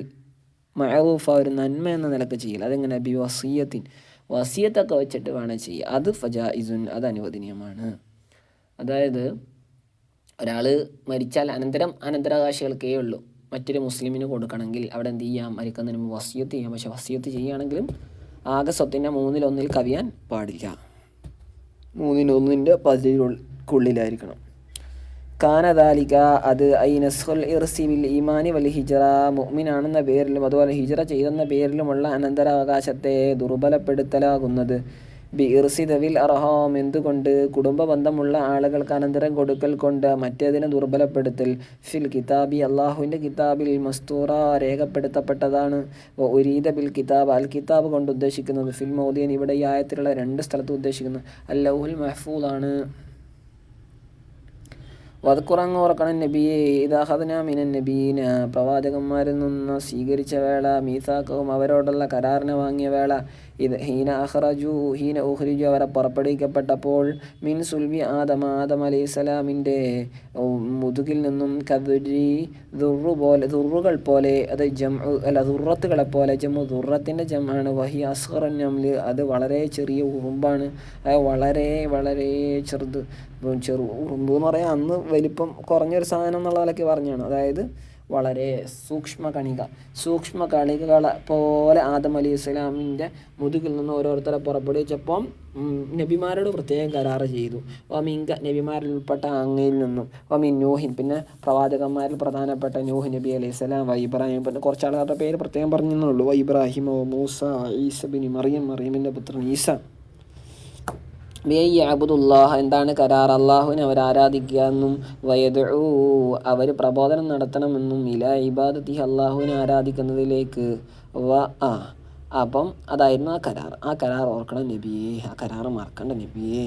മഅറൂഫ, ഒരു നന്മ എന്ന നിലക്ക് ചെയ്യൽ. അതെങ്ങനെ? ബി വസിയത്തിൻ, വസിയത്തൊക്കെ വെച്ചിട്ട് വേണം ചെയ്യുക. അത് ഫജായിസുൻ, അത് അനുവദനീയമാണ്. അതായത് ഒരാൾ മരിച്ചാൽ അനന്തരാവകാശികൾക്കേ ഉള്ളൂ. മറ്റൊരു മുസ്ലിമിന് കൊടുക്കണമെങ്കിൽ അവിടെ എന്ത് ചെയ്യാം? മരിക്കുന്നതിന് മുമ്പ് വസിയത്ത് ചെയ്യാം. പക്ഷേ വസിയത്ത് ചെയ്യുകയാണെങ്കിലും ആകെ സ്വത്തിൻ്റെ 1/3 കവിയാൻ പാടില്ല. 1/3 പകുതിക്കുള്ളിലായിരിക്കണം. കാനദാലിക, അത് ഐ നസ്ഖുൽ ഇർസി ബിൽ ഈമാനി വൽ ഹിജ്റ, മുഅ്മിനാണെന്ന പേരിലും അതുപോലെ ഹിജ്റ ചെയ്തെന്ന പേരിലുമുള്ള അനന്തരാവകാശത്തെ ദുർബലപ്പെടുത്തലാകുന്നത്. ബി ഇർസി ദവിൽ അർഹാം, എന്തുകൊണ്ട്? കുടുംബ ബന്ധമുള്ള ആളുകൾക്ക് അനന്തരം കൊടുക്കൽ കൊണ്ട്. മറ്റേതിനെ ദുർബലപ്പെടുത്തൽ. ഫിൽ കിതാബി, അള്ളാഹുവിൻ്റെ കിതാബിൽ. മസ്തൂറ, രേഖപ്പെടുത്തപ്പെട്ടതാണ്. ഉരീദ ബിൽ കിതാബ്, അൽ കിതാബ് കൊണ്ട് ഉദ്ദേശിക്കുന്നത്. ഫിൽ മൗദിയൻ, ഇവിടെ ഈ ആയത്തിലുള്ള 2 സ്ഥലത്ത് ഉദ്ദേശിക്കുന്നത് അൽ ലൗഹുൽ മഹ്ഫൂദ് ആണ്. വദ്കുറങ്ങ് ഓർക്കണം നബിയെ, ഇദാഖദ്നാ മിനൻ നബീന, പ്രവാചകന്മാരിൽ നിന്ന് സ്വീകരിച്ച വേള, മീസാഖഹും, അവരോടുള്ള കരാറിനെ വാങ്ങിയ വേള, ഇത് ഹീന ഉഖ്രിജു, അവരെ പുറപ്പെടുവിക്കപ്പെട്ടപ്പോൾ, മിൻ സുൽബി ആദം അലൈഹിസ്സലാമിൻ്റെ മുതുകിൽ നിന്നും, ദുറുകൾ പോലെ, അത് ദുറത്തുകളെ പോലെ, ദുറത്തിൻ്റെ ജമാണ്. വഹി അസ്ഗറുൻ നംല്, അത് വളരെ ചെറിയ ഉറുമ്പാണ്. വളരെ വളരെ ഉറുമ്പ് എന്ന് പറയാൻ അന്ന് വലിപ്പം കുറഞ്ഞൊരു സാധനം എന്നുള്ള നിലയ്ക്ക് പറഞ്ഞാണ്. അതായത് വളരെ സൂക്ഷ്മ കണികകളെ പോലെ ആദം അലൈഹി സ്വലാമിൻ്റെ മുതുകിൽ നിന്ന് ഓരോരുത്തരെ പുറപ്പെടുവിച്ചപ്പം നബിമാരോട് പ്രത്യേകം കരാറ് ചെയ്തു. വമിങ്ക, നബിമാരിൽ ഉൾപ്പെട്ട അങ്ങയിൽ നിന്നും. വമിൻ നൂഹിൻ, പിന്നെ പ്രവാചകന്മാരിൽ പ്രധാനപ്പെട്ട നൂഹ് നബി അലൈഹി സ്വലാം, ഇബ്രാഹിം, പിന്നെ കുറച്ച് ആളുകളുടെ പേര് പ്രത്യേകം പറഞ്ഞെന്നുള്ളൂ. ഇബ്രാഹിം, മൂസ, ഈസ ബിൻ മറിയമിൻ്റെ പുത്രൻ ഈസ, ബിഅബ്ദുല്ലാഹ് എന്താണ് കരാർ? അള്ളാഹുവിനെ അവർ ആരാധിക്കുക എന്നും വയദഉ അവർ പ്രബോധനം നടത്തണമെന്നും ഇലാ ഇബാദത്തിഹി അള്ളാഹുവിനെ ആരാധിക്കുന്നതിലേക്ക് അപ്പം അതായിരുന്നു ആ കരാർ ഓർക്കണം നബിയെ, ആ കരാർ മറക്കണ്ട നബിയെ.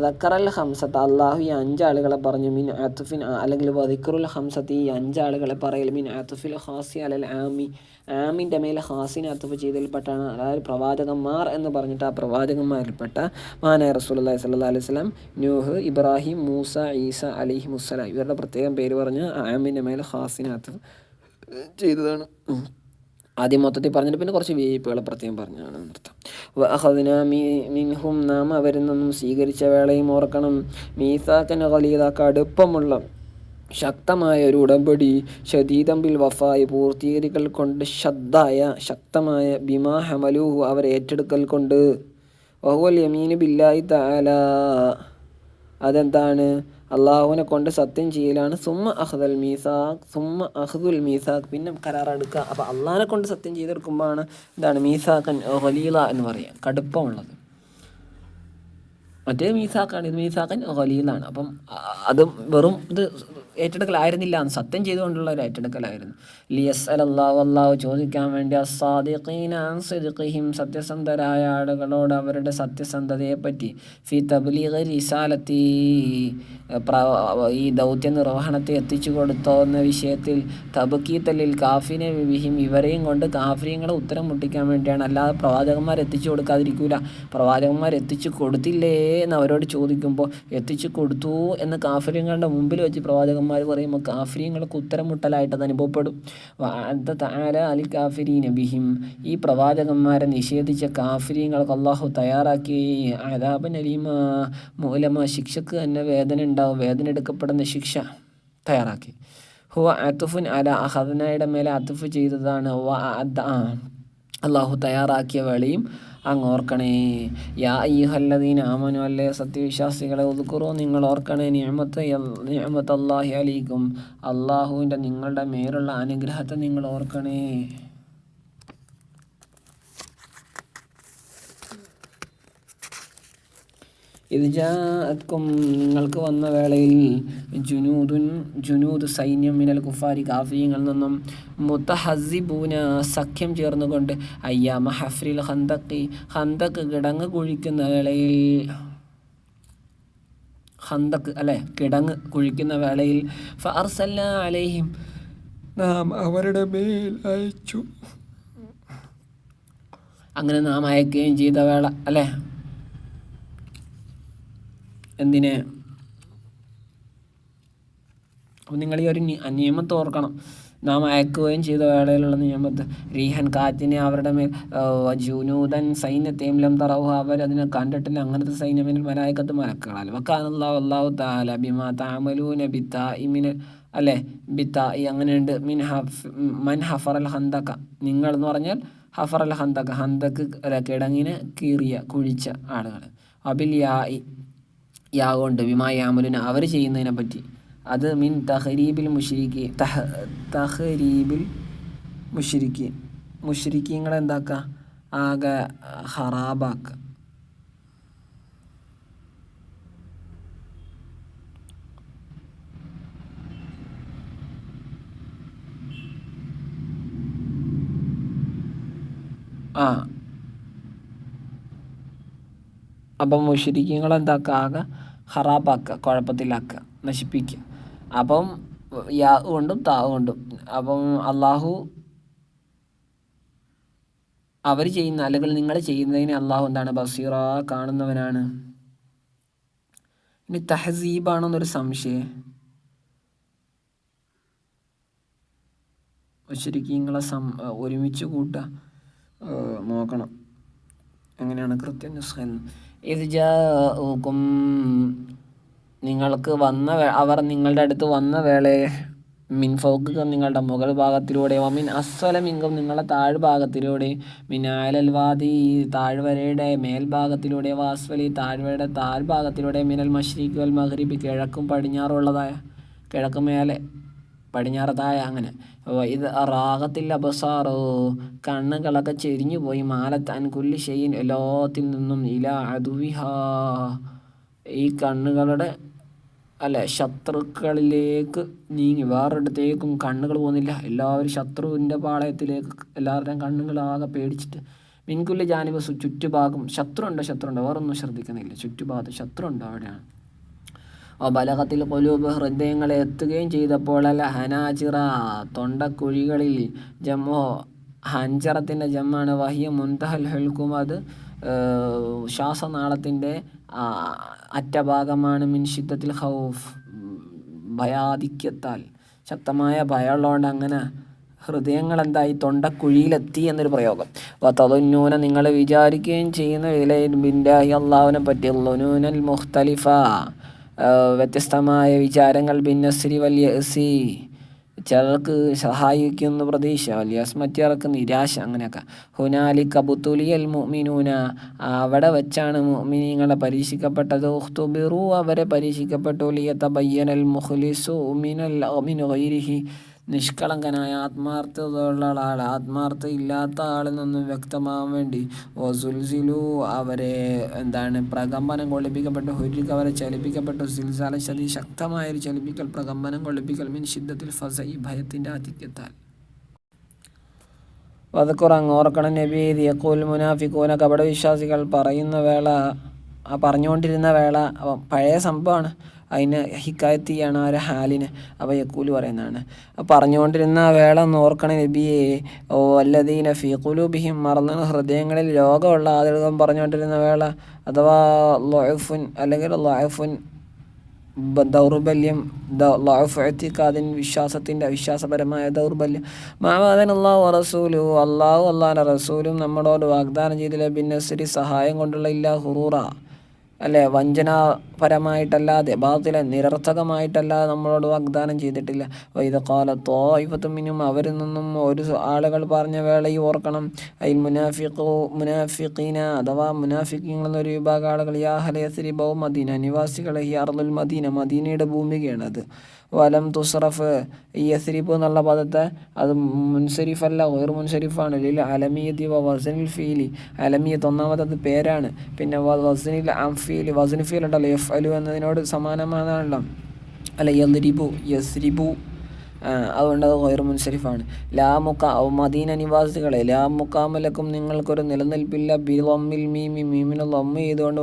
ദക്കറൽ ഹംസത്ത് അള്ളാഹു ഈ 5 ആളുകളെ പറഞ്ഞു മിൻ ആത്തുഫിൻ അല്ലെങ്കിൽ ദിക്റുൽ ഹംസത്ത് ഈ 5 ആളുകളെ പറയൽ മിൻ ആത്തുഫിൽ ഖാസി അലൽ ആമി ആമിൻ്റെ മേലെ ഖാസിനെ അത്തുഫ് ചെയ്തതിൽപ്പെട്ടാണ്. അതായത് പ്രവാചകന്മാർ എന്ന് പറഞ്ഞിട്ട് ആ പ്രവാചകന്മാരിൽപ്പെട്ട മഹാനായ റസൂലുള്ളാഹി സ്വല്ലല്ലാഹു അലൈഹി വസല്ലം, നൂഹ്, ഇബ്രാഹിം, മൂസ, ഈസ അലൈഹിമുസ്സലാം ഇവരുടെ പ്രത്യേകം പേര് പറഞ്ഞ് ആമിൻ്റെ മേലെ ഖാസിനെ അത്തുഫ് ചെയ്തതാണ്. ആദ്യം മൊത്തത്തിൽ പറഞ്ഞിട്ട് പിന്നെ കുറച്ച് വിഐപികളെ പ്രത്യേകം പറഞ്ഞാണ് നൃത്തം. അഖദ്നാ മിൻഹും നാം അവരിൽ നിന്നും സ്വീകരിച്ച വേളയും ഓർക്കണം. മീസാക്കൻ ഖലീദ കടുപ്പമുള്ള ശക്തമായ ഒരു ഉടമ്പടി, ഷദീദൻ ബിൽ വഫായി പൂർത്തീകരിക്കൽ കൊണ്ട്, ശക്തമായ ബിമാ ഹമലൂഹു അവർ ഏറ്റെടുക്കൽ കൊണ്ട്, വഹുവൽ യമീനു ബില്ലാഹി തആല അതെന്താണ്? അള്ളാഹുവിനെ കൊണ്ട് സത്യം ചെയ്യലാണ്. സുമ്മ അഖ്ദുൽ മീസാഖ് പിന്നെ കരാറെടുക്കുക. അപ്പോൾ അള്ളാഹിനെ കൊണ്ട് സത്യം ചെയ്തെടുക്കുമ്പോഴാണ് എന്താണ് മീസാഖൻ ഖലീല എന്ന് പറയുക, കടുപ്പമുള്ളത്. മറ്റേ മീസാഖാണ്, ഇത് മീസാഖൻ ഖലീലാണ്. അപ്പം അത് വെറും ഇത് ഏറ്റെടുക്കലായിരുന്നില്ല, സത്യം ചെയ്തുകൊണ്ടുള്ള ഒരു ഏറ്റെടുക്കലായിരുന്നു. അല്ലാഹു ചോദിക്കാൻ വേണ്ടി അസ്സാദിഖീന അൻ സിദ്ഖിഹിം സത്യസന്ധരായ ആളുകളോട് അവരുടെ സത്യസന്ധതയെപ്പറ്റി, ഫി തബ്ലീഗ് റിസാലത്തി ഈ ദൗത്യ നിർവഹണത്തെ എത്തിച്ചു കൊടുത്തോ എന്ന വിഷയത്തിൽ, തബ്കീത്തലിൽ കാഫിനെ ബിഹിം ഇവരെയും കൊണ്ട് കാഫിര്യങ്ങളെ ഉത്തരം മുട്ടിക്കാൻ വേണ്ടിയാണ്. അല്ലാതെ പ്രവാചകന്മാർ എത്തിച്ചു കൊടുക്കാതിരിക്കൂല. പ്രവാചകന്മാർ എത്തിച്ചു കൊടുത്തില്ലേ എന്ന് അവരോട് ചോദിക്കുമ്പോൾ എത്തിച്ചു കൊടുത്തു എന്ന് കാഫിര്യങ്ങളുടെ മുമ്പിൽ വെച്ച് പ്രവാചകന്മാർ പറയുമ്പോൾ കാഫിര്യങ്ങൾക്ക് ഉത്തരം മുട്ടലായിട്ട് അത് അനുഭവപ്പെടും. തആല അലി കാഫിരീന ബിഹിം ഈ പ്രവാചകന്മാരെ നിഷേധിച്ച കാഫിര്യങ്ങൾക്ക് അള്ളാഹു തയ്യാറാക്കി അദാബൻ അലീമ മൂലമ ശിക്ഷക്ക് തന്നെ വേദന ഉണ്ടാവും, വേദന എടുക്കപ്പെടുന്ന ശിക്ഷ തയ്യാറാക്കി. ഹുവ അത്തുഫുൻ അല അഖദ്നായുടെ മേലെ അത്തുഫ് ചെയ്തതാണ്. അള്ളാഹു തയ്യാറാക്കിയ വേളയും അങ്ങ് ഓർക്കണേ. യാ അയ്യുഹല്ലദീന ആമനു അല്ലേ സത്യവിശ്വാസികളെ ഉദ്കുറു നിങ്ങൾ ഓർക്കണേ നിഅമത്തല്ലാഹി അലൈക്കും അള്ളാഹുവിൻ്റെ നിങ്ങളുടെ മേലുള്ള അനുഗ്രഹത്തെ നിങ്ങൾ ഓർക്കണേ. ഇദ്ജാഅത്കും നിങ്ങൾക്ക് വന്ന വേളയിൽ ജുനൂദ് സൈന്യം മിനൽ കുഫാരി കാഫിര്യങ്ങളിൽ നിന്നും മുത്തഹസിബൂന സഖ്യം ചേർന്നുകൊണ്ട് അയ്യാമ ഹഫ്രിൽ ഖന്തക്ക് കിടങ്ങ് കുഴിക്കുന്ന വേളയിൽ കിടങ്ങ് കുഴിക്കുന്ന വേളയിൽ ഫഅർസൽനാ അലൈഹിം നാം അവരുടെ മേൽ അയച്ചു. അങ്ങനെ നാം അയക്കുകയും ചെയ്ത വേള അല്ലേ, എന്തിനെ? അപ്പം നിങ്ങൾ ഈ ഒരു നിയമത്ത് ഓർക്കണം. നാം അയക്കുകയും ചെയ്ത വേളയിലുള്ള നിയമത്ത് റീഹൻ കാറ്റിനെ അവരുടെ മേൽ ജുനൂദൻ സൈന്യത്തെയും ലം തറവുഹ അവരതിനെ കണ്ടിട്ടില്ല. അങ്ങനത്തെ സൈന്യമിനൽ മലായിക്കത്ത് മലക്കുകളാൽ വക്കാനല്ലാഹു തആല ബിമാ തഅമലൂന ബിത്താഇമിന അല്ലേ ബിത്തായി അങ്ങനെയുണ്ട്. മൻ ഹഫറൽ ഹന്തക നിങ്ങൾ എന്ന് പറഞ്ഞാൽ ഹഫറൽ ഹന്തക്ക് കിടങ്ങിനെ കീറിയ കുഴിച്ച ആളുകൾ. അബിൽ യാകൊണ്ട് വിമായാമലുന അവർ ചെയ്യുന്നതിനെ പറ്റി. അത് മിൻ തഹരീബിൽ മുശ്രിക്കീങ്ങളെ എന്താക്കുക, ആകെ ഹറാബാക്കുക. അപ്പം മുശ്രിക്കീങ്ങളെ എന്താക്കുക, ആകെ ഹറാബാക്കുക, കുഴപ്പത്തിലാക്കുക, നശിപ്പിക്കുക. അപ്പം യാ കൊണ്ടും താ കൊണ്ടും അപ്പം അള്ളാഹു അവർ ചെയ്യുന്ന അല്ലെങ്കിൽ നിങ്ങൾ ചെയ്യുന്നതിന് അള്ളാഹു എന്താണ് ബസീറ കാണുന്നവനാണ്. ഇനി തഹസീബാണെന്നൊരു സംശയം. മുശ്രിക്കീങ്ങളെ ഒരുമിച്ച് കൂട്ടുക നോക്കണം എങ്ങനെയാണ് കൃത്യം നുസ്ഖ. ഇദ്ജാഉകും നിങ്ങൾക്ക് അവർ നിങ്ങളുടെ അടുത്ത് വന്ന വേളയെ മിൻ ഫൗഖിക നിങ്ങളുടെ മുകൾ ഭാഗത്തിലൂടെ വമിൻ അസ്വല മിങ്കും നിങ്ങളുടെ താഴ്ഭാഗത്തിലൂടെ മിൻ അലൽ വാദി താഴ്വരയുടെ മേൽഭാഗത്തിലൂടെ വാസ്വലി താഴ്വരയുടെ താഴ്ഭാഗത്തിലൂടെ മിനൽ മശ്രിഖി വൽ മഗ്രിബി കിഴക്കും പടിഞ്ഞാറുള്ളതായ കിഴക്ക് മേലെ പടിഞ്ഞാറത്തായ അങ്ങനെ ഇത് റാഗത്തിൽ അബസാറോ കണ്ണുകളൊക്കെ ചെരിഞ്ഞു പോയി മാലത്ത് അൻകുല്ലി ഷെയ്ൻ എല്ലാത്തിൽ നിന്നും ഇല അദുവിഹ ഈ കണ്ണുകളുടെ ശത്രുക്കളിലേക്ക് നീങ്ങി. വേറൊരിടത്തേക്കും കണ്ണുകൾ പോകുന്നില്ല. എല്ലാവരും ശത്രുവിൻ്റെ പാളയത്തിലേക്ക് എല്ലാവരുടെയും കണ്ണുകളാകെ പേടിച്ചിട്ട്. മിൻകുല്ലി ജാനിബ് ചുറ്റുഭാഗം ശത്രുണ്ട് വേറൊന്നും ശ്രദ്ധിക്കുന്നില്ല. ചുറ്റുഭാഗത്ത് ശത്രുണ്ട് അവിടെയാണ്. ബലഗത്തിൽ ഖുലൂബ് ഹൃദയങ്ങളെ എത്തുകയും ചെയ്തപ്പോൾ ഹനാജിറ തൊണ്ടക്കുഴികളിൽ ജമ്മോ ഹഞ്ചറത്തിൻ്റെ ജമ്മാണ് വഹിയ മുൻതഹൽ ഹൽക്കും അത് ശ്വാസനാളത്തിൻ്റെ അറ്റഭാഗമാണ്. മിൻ ഷിദ്ദത്തിൽ ഖൗഫ് ഭയാധിക്യത്താൽ ശക്തമായ ഭയമുള്ളതുകൊണ്ട് അങ്ങനെ ഹൃദയങ്ങൾ എന്തായി തൊണ്ടക്കുഴിയിലെത്തി എന്നൊരു പ്രയോഗം. തദുന്നൂന നിങ്ങൾ വിചാരിക്കുകയും ചെയ്യുന്നു ഇലൈൻ ബില്ലാഹി അള്ളാഹുവിനെ പറ്റി ളുനൂനൽ മുഖ്തലിഫ വ്യത്യസ്തമായ വിചാരങ്ങൾ ബിന്നസ്രി വല്യസി ചിലർക്ക് സഹായിക്കുന്ന പ്രതീക്ഷ വല്യസ് മറ്റേർക്ക് നിരാശ അങ്ങനെയൊക്കെ. ഹുനാലിക ബുത്തുലിയൽ മുഅ്മിനൂന അവിടെ വെച്ചാണ് മുഅ്മിനീങ്ങളെ പരീക്ഷിക്കപ്പെട്ടത്. ഉഖ്തുബിറു അവരെ പരീക്ഷിക്കപ്പെട്ടു. ലിയതബയ്യനൽ മുഖ്ലിസു മിൻ ഗൈരിഹി നിഷ്കളങ്കനായ ആത്മാർത്ഥതയുള്ള ആൾ ആത്മാർത്ഥ ഇല്ലാത്ത ആളിൽ നിന്നും വ്യക്തമാകാൻ വേണ്ടി. വസുൽസിലു അവരെ പ്രകമ്പനം കൊള്ളിപ്പിക്കപ്പെട്ടു. ഹുരിക്ക് അവരെ ചലിപ്പിക്കപ്പെട്ടു. സിൽസാല ശതി ശക്തമായൊരു ചലിപ്പിക്കൽ പ്രകമ്പനം കൊള്ളിപ്പിക്കൽ മിൻ ഷിദ്ദത്തിൽ ഫസൈ ഭയത്തിൻ്റെ ആധിക്യത്താൽ. വദക്കുറങ്ങ് ഓർക്കണം നബി യഖൂൽ മുനാഫിഖൂന കപടവിശ്വാസികൾ പറഞ്ഞുകൊണ്ടിരുന്ന വേള പഴയ സംഭവമാണ്. അതിന് ഹിക്കായത്തിയാണ് ആ ഒരു ഹാലിന്. അപ്പോൾ യക്കൂല് പറയുന്നതാണ് പറഞ്ഞുകൊണ്ടിരുന്ന വേള ഒന്ന് ഓർക്കണേ നബിയെ. വല്ലദീന ഫീ ഖുലൂബിഹിം മറന്ന് ഹൃദയങ്ങളിൽ രോഗമുള്ള ആളുകൾ പറഞ്ഞുകൊണ്ടിരുന്ന വേള അഥവാ ലഅഫുൻ അല്ലെങ്കിൽ ലഅഫുൻ ദൗർബല്യം ലഅഫുഅത്തിഖാദിൻ വിശ്വാസത്തിൻ്റെ അവിശ്വാസപരമായ ദൗർബല്യം. മാവാദൻ അല്ലാഹു റസൂലു അല്ലാഹു അല്ലാഹുവിൻ്റെ റസൂലും നമ്മളോട് വാഗ്ദാനം ചെയ്തില്ല ബിന്നസ്രി സഹായം കൊണ്ടുള്ള ഇല്ലാ ഹുറൂറ വഞ്ചനാപരമായിട്ടല്ലാതെ ബാത്തില നിരർത്ഥകമായിട്ടല്ലാതെ നമ്മളോട് വാഗ്ദാനം ചെയ്തിട്ടില്ല. വൈദ ഖാല ത്വായിഫത്തും മിൻഹും അവരിൽ നിന്നും ഒരു ആളുകൾ പറഞ്ഞ വേളയിൽ ഓർക്കണം. അൽ മുനാഫിഖീന അഥവാ മുനാഫിഖീങ്ങൾ എന്നൊരു വിഭാഗം ആളുകൾ യാ അഹ്ല യസ്രിബ മദീന നിവാസികളെ ഈ അർദുൽ മദീന മദീനയുടെ ഭൂമികയാണത്. വലം തുസ്റഫ് ഈ യസ്രിബ് എന്നുള്ള പദത്തെ അത് മുൻസരിഫല്ല ഗൈർ മുൻസരിഫാണ്. ലിൽ അലമിയത്തി വസനിൽ ഫീലി അലമിയത്ത് ഒന്നാമത്തത് പേരാണ്. പിന്നെ വസനിൽ അംഫീൽ വസൻ ഫീൽ ഉണ്ടല്ലോ യഫ്അലു എന്നതിനോട് സമാനമാണല്ലോ യസ്രിബു അതുകൊണ്ട് അത് ഗൈർ മുൻസരിഫാണ്. മദീന നിവാസികളെ ലാ മുഖാമലക്കും നിങ്ങൾക്കൊരു നിലനിൽപ്പില്ല. ബിളമ്മിൽ മീമിന് ലമ്മ ചെയ്തുകൊണ്ട്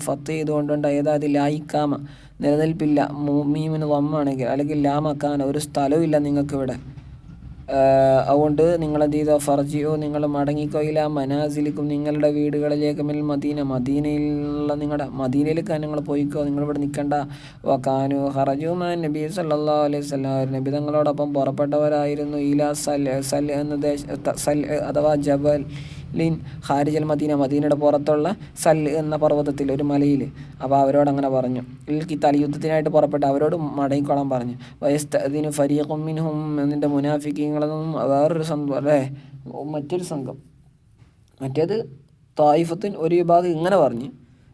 ഫത്ത് ചെയ്തുകൊണ്ടുണ്ട് ഏതായത് ലായിക്കാമ നിലനിൽപ്പില്ല. മീമിന് ലമ്മാണെങ്കിൽ അല്ലെങ്കിൽ ലാ മക്കാന ഒരു സ്ഥലവും ഇല്ല നിങ്ങൾക്കിവിടെ. അതുകൊണ്ട് നിങ്ങളെന്ത് ചെയ്തോ ഫർജിയോ നിങ്ങൾ മടങ്ങിക്കോ ഇല മനാസിലിക്കും നിങ്ങളുടെ വീടുകളിലേക്ക് മിൽ മദീന മദീനയിലുള്ള നിങ്ങളുടെ മദീനയിലേക്ക് നിങ്ങൾ പോയിക്കോ, നിങ്ങളിവിടെ നിൽക്കണ്ട. വക്കാനു ഹറജുമാൻ നബി സല്ലല്ലാഹു അലൈഹി വസല്ലം നബി തങ്ങളോടൊപ്പം പുറപ്പെട്ടവരായിരുന്നു. ഇല സൽ അഥവാ ജബലിൻ ഖാരിജൽ മദീന മദീനയുടെ പുറത്തുള്ള സൽ എന്ന പർവ്വതത്തിൽ ഒരു മലയിൽ. അപ്പോൾ അവരോട് അങ്ങനെ പറഞ്ഞു. കിത്താൽ യുദ്ധത്തിനായിട്ട് പുറപ്പെട്ട് അവരോട് മടങ്ങിക്കോളാൻ പറഞ്ഞു. വയസ്തഅ്ദിനു ഫരീഖും മിൻഹും എന്നിൻ്റെ മുനാഫിഖീങ്ങളിൽ നിന്നും വേറൊരു സംഘം മറ്റൊരു സംഘം മറ്റേത് ത്വായിഫത്തുൻ ഒരു വിഭാഗം ഇങ്ങനെ പറഞ്ഞ്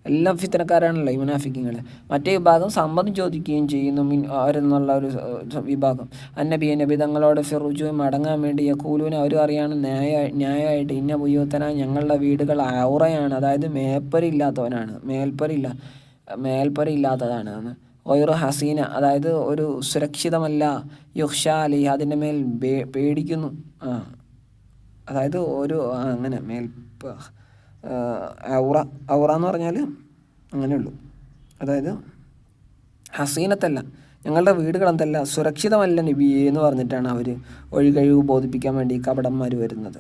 എല്ലാം ഫിത്തനക്കാരാണല്ലോ ഈ മുനാഫിഖീങ്ങൾ. മറ്റേ വിഭാഗം സമ്മതം ചോദിക്കുകയും ചെയ്യുന്നു അവരെന്നുള്ള ഒരു വിഭാഗം. നബി തങ്ങളോട് ഫിറുജു മടങ്ങാൻ വേണ്ടി യഖൂലൂന അവർ അറിയാണ് ന്യായമായിട്ട് ഇന്ന ബുയൂത്തന ഞങ്ങളുടെ വീടുകൾ ഔറയാണ് അതായത് മേൽപ്പര ഇല്ലാത്തതാണ്. ഗൈറു ഹസീന അതായത് ഒരു സുരക്ഷിതമല്ല. യുഖ്ഷ അലി അതിൻ്റെ മേൽ പേടിക്കുന്നു. അതായത് ഒരു അങ്ങനെ ഔറ എന്ന് പറഞ്ഞാൽ അങ്ങനെയുള്ളൂ. അതായത് ഹസീനത്തല്ല ഞങ്ങളുടെ വീടുകൾ എന്തല്ല സുരക്ഷിതമല്ല നബിയെ എന്ന് പറഞ്ഞിട്ടാണ് അവർ ഒഴികഴിവ് ബോധിപ്പിക്കാൻ വേണ്ടി കപടന്മാർ വരുന്നത്.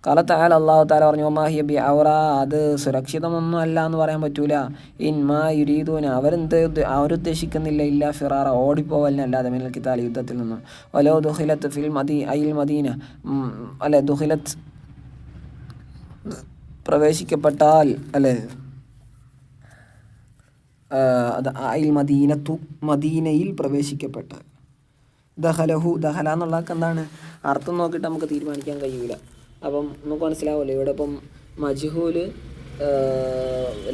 കാലത്തായാൽ അള്ളാഹു താല പറഞ്ഞു ഒമാഹിയ ബി ഔറ അത് സുരക്ഷിതമൊന്നും അല്ല എന്ന് പറയാൻ പറ്റൂല. ഇൻമാ യുരീദൂന അവരുദ്ദേശിക്കുന്നില്ല ഇല്ല ഫിറാറ ഓടിപ്പോവലിനല്ലാതെ മിനൽ ഖിതാൽ യുദ്ധത്തിൽ നിന്നും. വലോ ദുഖിലത്ത് ഫിൽ മദീന ദുഖിലത്ത് പ്രവേശിക്കപ്പെട്ടാൽ മദീനയിൽ പ്രവേശിക്കപ്പെട്ടാൽ ദഹല എന്നുള്ളതൊക്കെ എന്താണ് അർത്ഥം നോക്കിയിട്ട് നമുക്ക് തീരുമാനിക്കാൻ കഴിയൂല. അപ്പം നമുക്ക് മനസ്സിലാവുമല്ലോ ഇവിടെ ഇപ്പം മജ്ഹൂല്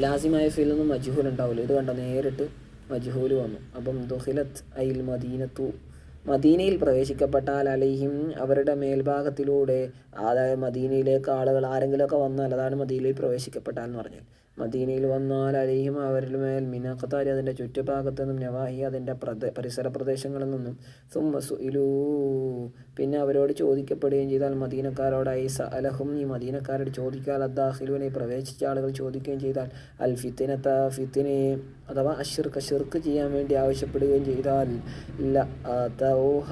ലാസിമായ ഫീലൊന്നും മജ്ഹൂൽ ഉണ്ടാവില്ല. ഇത് കണ്ടോ നേരിട്ട് മജ്ഹൂല് വന്നു. അപ്പം ദുഖിലത്ത് അയിൽ മദീനത്തു മദീനയിൽ പ്രവേശിക്കപ്പെട്ടാൽ അലൈഹിം അവരുടെ മേൽഭാഗത്തിലൂടെ, അതായത് മദീനയിലേക്ക് ആളുകൾ ആരെങ്കിലുമൊക്കെ വന്നാൽ, അതാണ് മദീനയിൽ പ്രവേശിക്കപ്പെട്ടാൽ എന്ന് പറഞ്ഞാൽ. മദീനയിൽ വന്നാൽ അലൈഹിം അവരുടെ മേൽ മിനഖതാരി അതിൻ്റെ ചുറ്റുഭാഗത്തു നിന്നും, നവാഹി അതിൻ്റെ പരിസര പ്രദേശങ്ങളിൽ നിന്നും, സുമ്മ സുഇലൂ പിന്നെ അവരോട് ചോദിക്കപ്പെടുകയും ചെയ്താൽ, മദീനക്കാരോടായി സഅലഹും ഈ മദീനക്കാരോട് ചോദിക്കാൽ, അദ്ദാഖിലൂനെ പ്രവേശിച്ച ആളുകൾ ചോദിക്കുകയും ചെയ്താൽ, അൽ ഫിത്തിനത ഫിത്തിനെ അഥവാ അശ്ശിർക്ക് ഷിർക്ക് ചെയ്യാൻ വേണ്ടി ആവശ്യപ്പെടുകയും ചെയ്താൽ, ലഅതൗഹ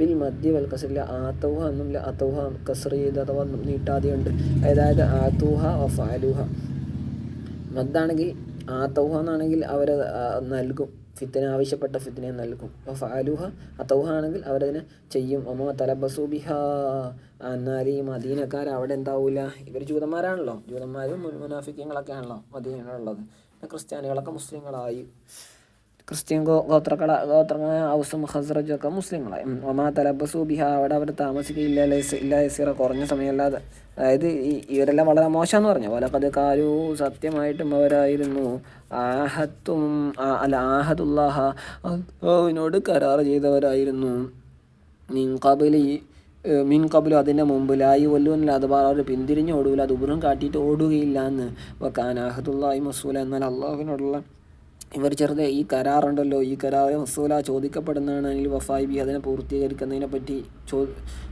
ബിൽ മദ്യ വൽ കസ്റില്ല, ആതൗഹ എന്നും ലഅതൗഹ കസ്ർ ചെയ്ത് അഥവാ നീട്ടാതെയുണ്ട്. അതായത് ആതൂഹ വഫഅലൂഹ. മദ്ദാണെങ്കിൽ ആതൗഹ എന്നാണെങ്കിൽ അവർ നൽകും, ഫിത്തിന ആവശ്യപ്പെട്ട ഫിത്തിനെ നൽകും. ഫഅലൂഹ അതൗഹ ആണെങ്കിൽ അവരതിനെ ചെയ്യും. ഒമ തലബസു ബിഹ എന്നാൽ ഈ മദീനക്കാർ അവിടെ എന്താവൂല, ഇവർ ജൂതന്മാരാണല്ലോ, ജൂതന്മാരും മുനാഫിക്കങ്ങളൊക്കെ ആണല്ലോ മദീനയിലുള്ളത്. ക്രിസ്ത്യാനികളൊക്കെ മുസ്ലിങ്ങളായി, ക്രിസ്ത്യൻ ഗോത്രങ്ങളായ ഔസും ഖസ്റജും ഒക്കെ മുസ്ലിങ്ങളായി. ഒമാ തലബസു ബിഹ അവിടെ അവർ താമസിക്കുകയില്ല, ഇല്ല യസീറ കുറഞ്ഞ സമയമല്ലാതെ. അതായത് ഇവരെല്ലാം വളരെ മോശമെന്ന് പറഞ്ഞു. വലഖദ് കാലു സത്യമായിട്ടും അവരായിരുന്നു ആഹത്തും അല്ല ആഹദുല്ലാഹ അവനോട് കരാർ ചെയ്തവരായിരുന്നു. മിൻ കബിലും അതിൻ്റെ മുമ്പ് ലായി വല്ലുവല്ല അഥവാ അവർ പിന്തിരിഞ്ഞ് ഓടൂല, ദുബുറും കാട്ടിയിട്ട് ഓടുകയില്ല എന്ന്. വക്കാൻ ആഹദുല്ലാഹി മസൂല എന്നാൽ അള്ളാഹുവിനോടുള്ള ഇവർ ചെറുതെ ഈ കരാറുണ്ടല്ലോ, ഈ കരാർ മസൂല ചോദിക്കപ്പെടുന്നതാണ്. അനിൽ വഫായി ബി അതിനെ പൂർത്തീകരിക്കുന്നതിനെ പറ്റി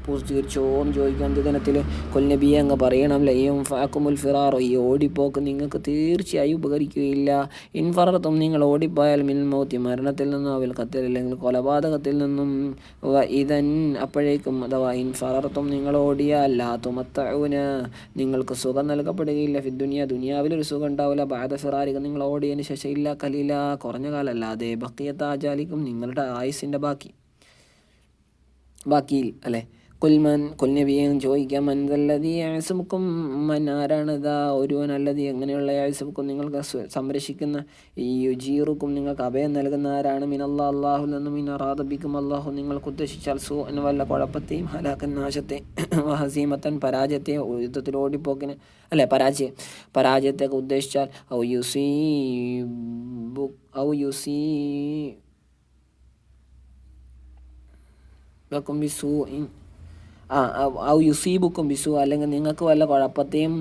പൂർത്തീകരിച്ചോ എന്ന് ചോദിക്കാൻ ദിനത്തിൽ കൊൽനബിയെ അങ്ങ് പറയണം. ലയ്യം ഫാക്കുമുൽ ഫിറാറോ ഈ ഓടിപ്പോക്ക് നിങ്ങൾക്ക് തീർച്ചയായും ഉപകരിക്കുകയില്ല. ഇൻഫറത്തും നിങ്ങൾ ഓടിപ്പോയാൽ മിൻ മൗത്തി മരണത്തിൽ നിന്നും, അവൽ കത്തിൽ അല്ലെങ്കിൽ കൊലപാതകത്തിൽ നിന്നും, ഇതൻ അപ്പോഴേക്കും അഥവാ ഇൻഫറത്തും നിങ്ങൾ ഓടിയാൽ ലാ തുമത്തഊന നിങ്ങൾക്ക് സുഖം നൽകപ്പെടുകയില്ല. ഫിദ്ദുനിയ ദുനിയാവിലൊരു സുഖം ഉണ്ടാവില്ല. ബാദ ഫിറാരിക നിങ്ങൾ ഓടിയതിന് ശേഷം ഇല്ല കലീല കുറഞ്ഞ കാലല്ലാതെ, ബക്കിയത്ത് ആജാലിക്കും നിങ്ങളുടെ ആയുസിൻ്റെ ബാക്കിയിൽ അല്ലേ. കൊൽനബിയും ചോദിക്കാം, മൻദല്ലതി യാസുമുക്കും മൻ ആരാണിതാ ഒരുവൻ അല്ലതി എങ്ങനെയുള്ള യാസുമുക്കും നിങ്ങൾക്ക് സംരക്ഷിക്കുന്ന, ഈ യുജീറുക്കും നിങ്ങൾക്ക് അഭയം നൽകുന്ന ആരാണ്, മിനല്ലാ അള്ളാഹുൽ നിന്നും, മിൻ അറാദബിക്കും അള്ളാഹു നിങ്ങൾക്ക് ഉദ്ദേശിച്ചാൽ സൂ എന്ന് വല്ല കുഴപ്പത്തെയും, ഹലാക്കൻ നാശത്തെ, ഹസീമത്തൻ പരാജയത്തെ, യുദ്ധത്തിൽ ഓടിപ്പോക്കിന് അല്ലെ പരാജയത്തെയൊക്കെ ഉദ്ദേശിച്ചാൽ, യുസീബുക്കും ബിസു അല്ലെങ്കിൽ നിങ്ങൾക്ക് വല്ല കുഴപ്പത്തെയും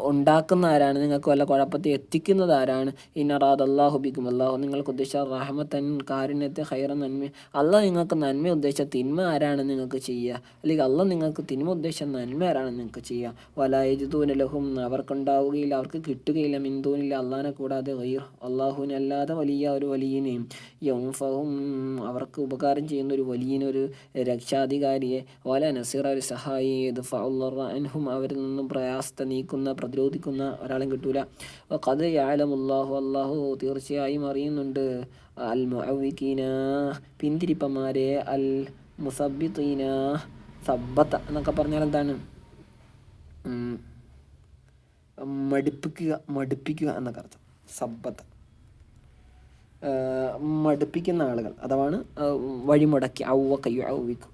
ഉണ്ടാക്കുന്ന ആരാണ്, നിങ്ങൾക്ക് വല്ല കുഴപ്പത്തെ എത്തിക്കുന്നത് ആരാണ്. ഇന്നറാദ് അള്ളാഹു ബിക്കും അള്ളാഹു നിങ്ങൾക്ക് ഉദ്ദേശിച്ച റഹമത്തൻ കാരുണ്യത്തെ, ഹൈറ നന്മ അള്ളാഹ് നിങ്ങൾക്ക് നന്മ ഉദ്ദേശിച്ച തിന്മ ആരാണ് നിങ്ങൾക്ക് ചെയ്യുക, അല്ലെങ്കിൽ അള്ളാഹ് നിങ്ങൾക്ക് തിന്മ ഉദ്ദേശിച്ച നന്മ ആരാണ് നിങ്ങൾക്ക് ചെയ്യുക. വലായജുദൂന ലഹും അവർക്കുണ്ടാവുകയില്ല, അവർക്ക് കിട്ടുകയില്ല, മിന്ദൂനില്ല അള്ളാഹിനെ കൂടാതെ ഗൈർ അല്ലാതെ വലിയ ഒരു വലിയനെയും, യൗഫഹും അവർക്ക് ഉപകാരം ചെയ്യുന്ന ഒരു വലിയനൊരു രക്ഷാധികാരിയെ, വല നസീറ ഒരു സഹായി, അൻഹും അവരിൽ നിന്നും പ്രയാസത്തെ പ്രതിരോധിക്കുന്ന ഒരാളും കിട്ടൂല. ഖദ് യഅലമുല്ലാഹു അല്ലാഹു തീർച്ചയായും അറിയുന്നുണ്ട്, അൽ മുഅവ്വിഖീന പിന്തിരിപ്പന്മാരെ, അൽ മുസബ്ബിതീന സബ്ബത്ത എന്നൊക്കെ പറഞ്ഞാൽ എന്താണ്, മടുപ്പിക്കുക എന്നൊക്കെ അർത്ഥം. സബ്ബത്ത മടുപ്പിക്കുന്ന ആളുകൾ, അതാണ് വഴിമുടക്കി ഔവ്വിക്കും.